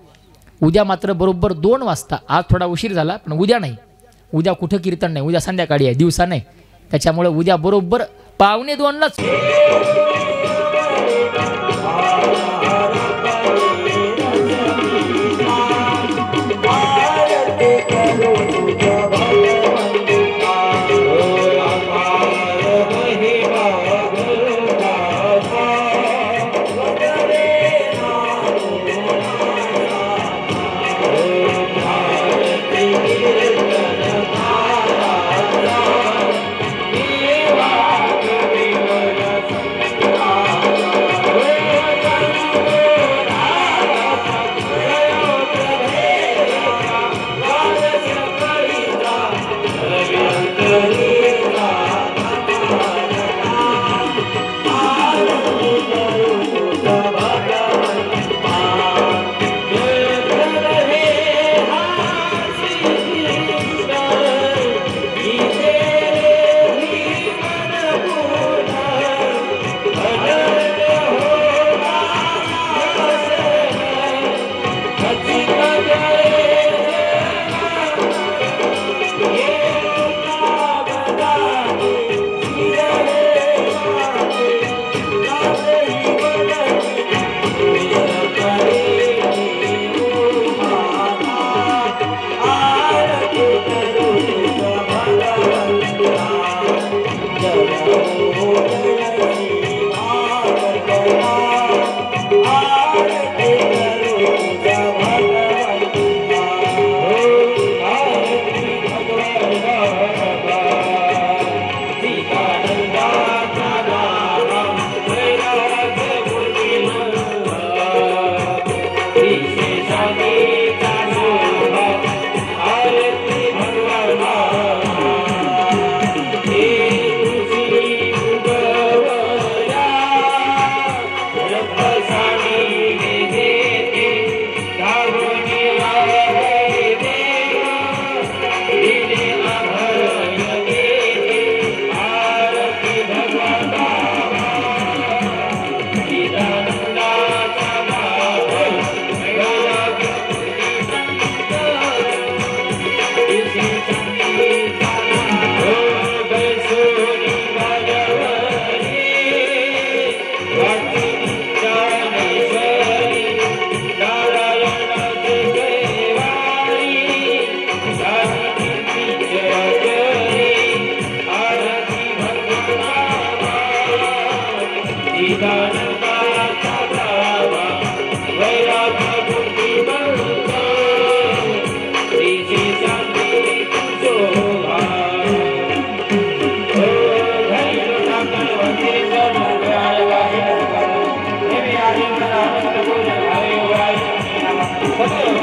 A: उद्या मात्र बरोबर 2 वाजता. आज थोडा उशीर झाला, पण उद्या नाही. उद्या कुठं कीर्तन नाही, उद्या संध्याकाळी आहे, दिवसा नाही. त्याच्यामुळे उद्या बरोबर 1:45लाच.
D: Hey!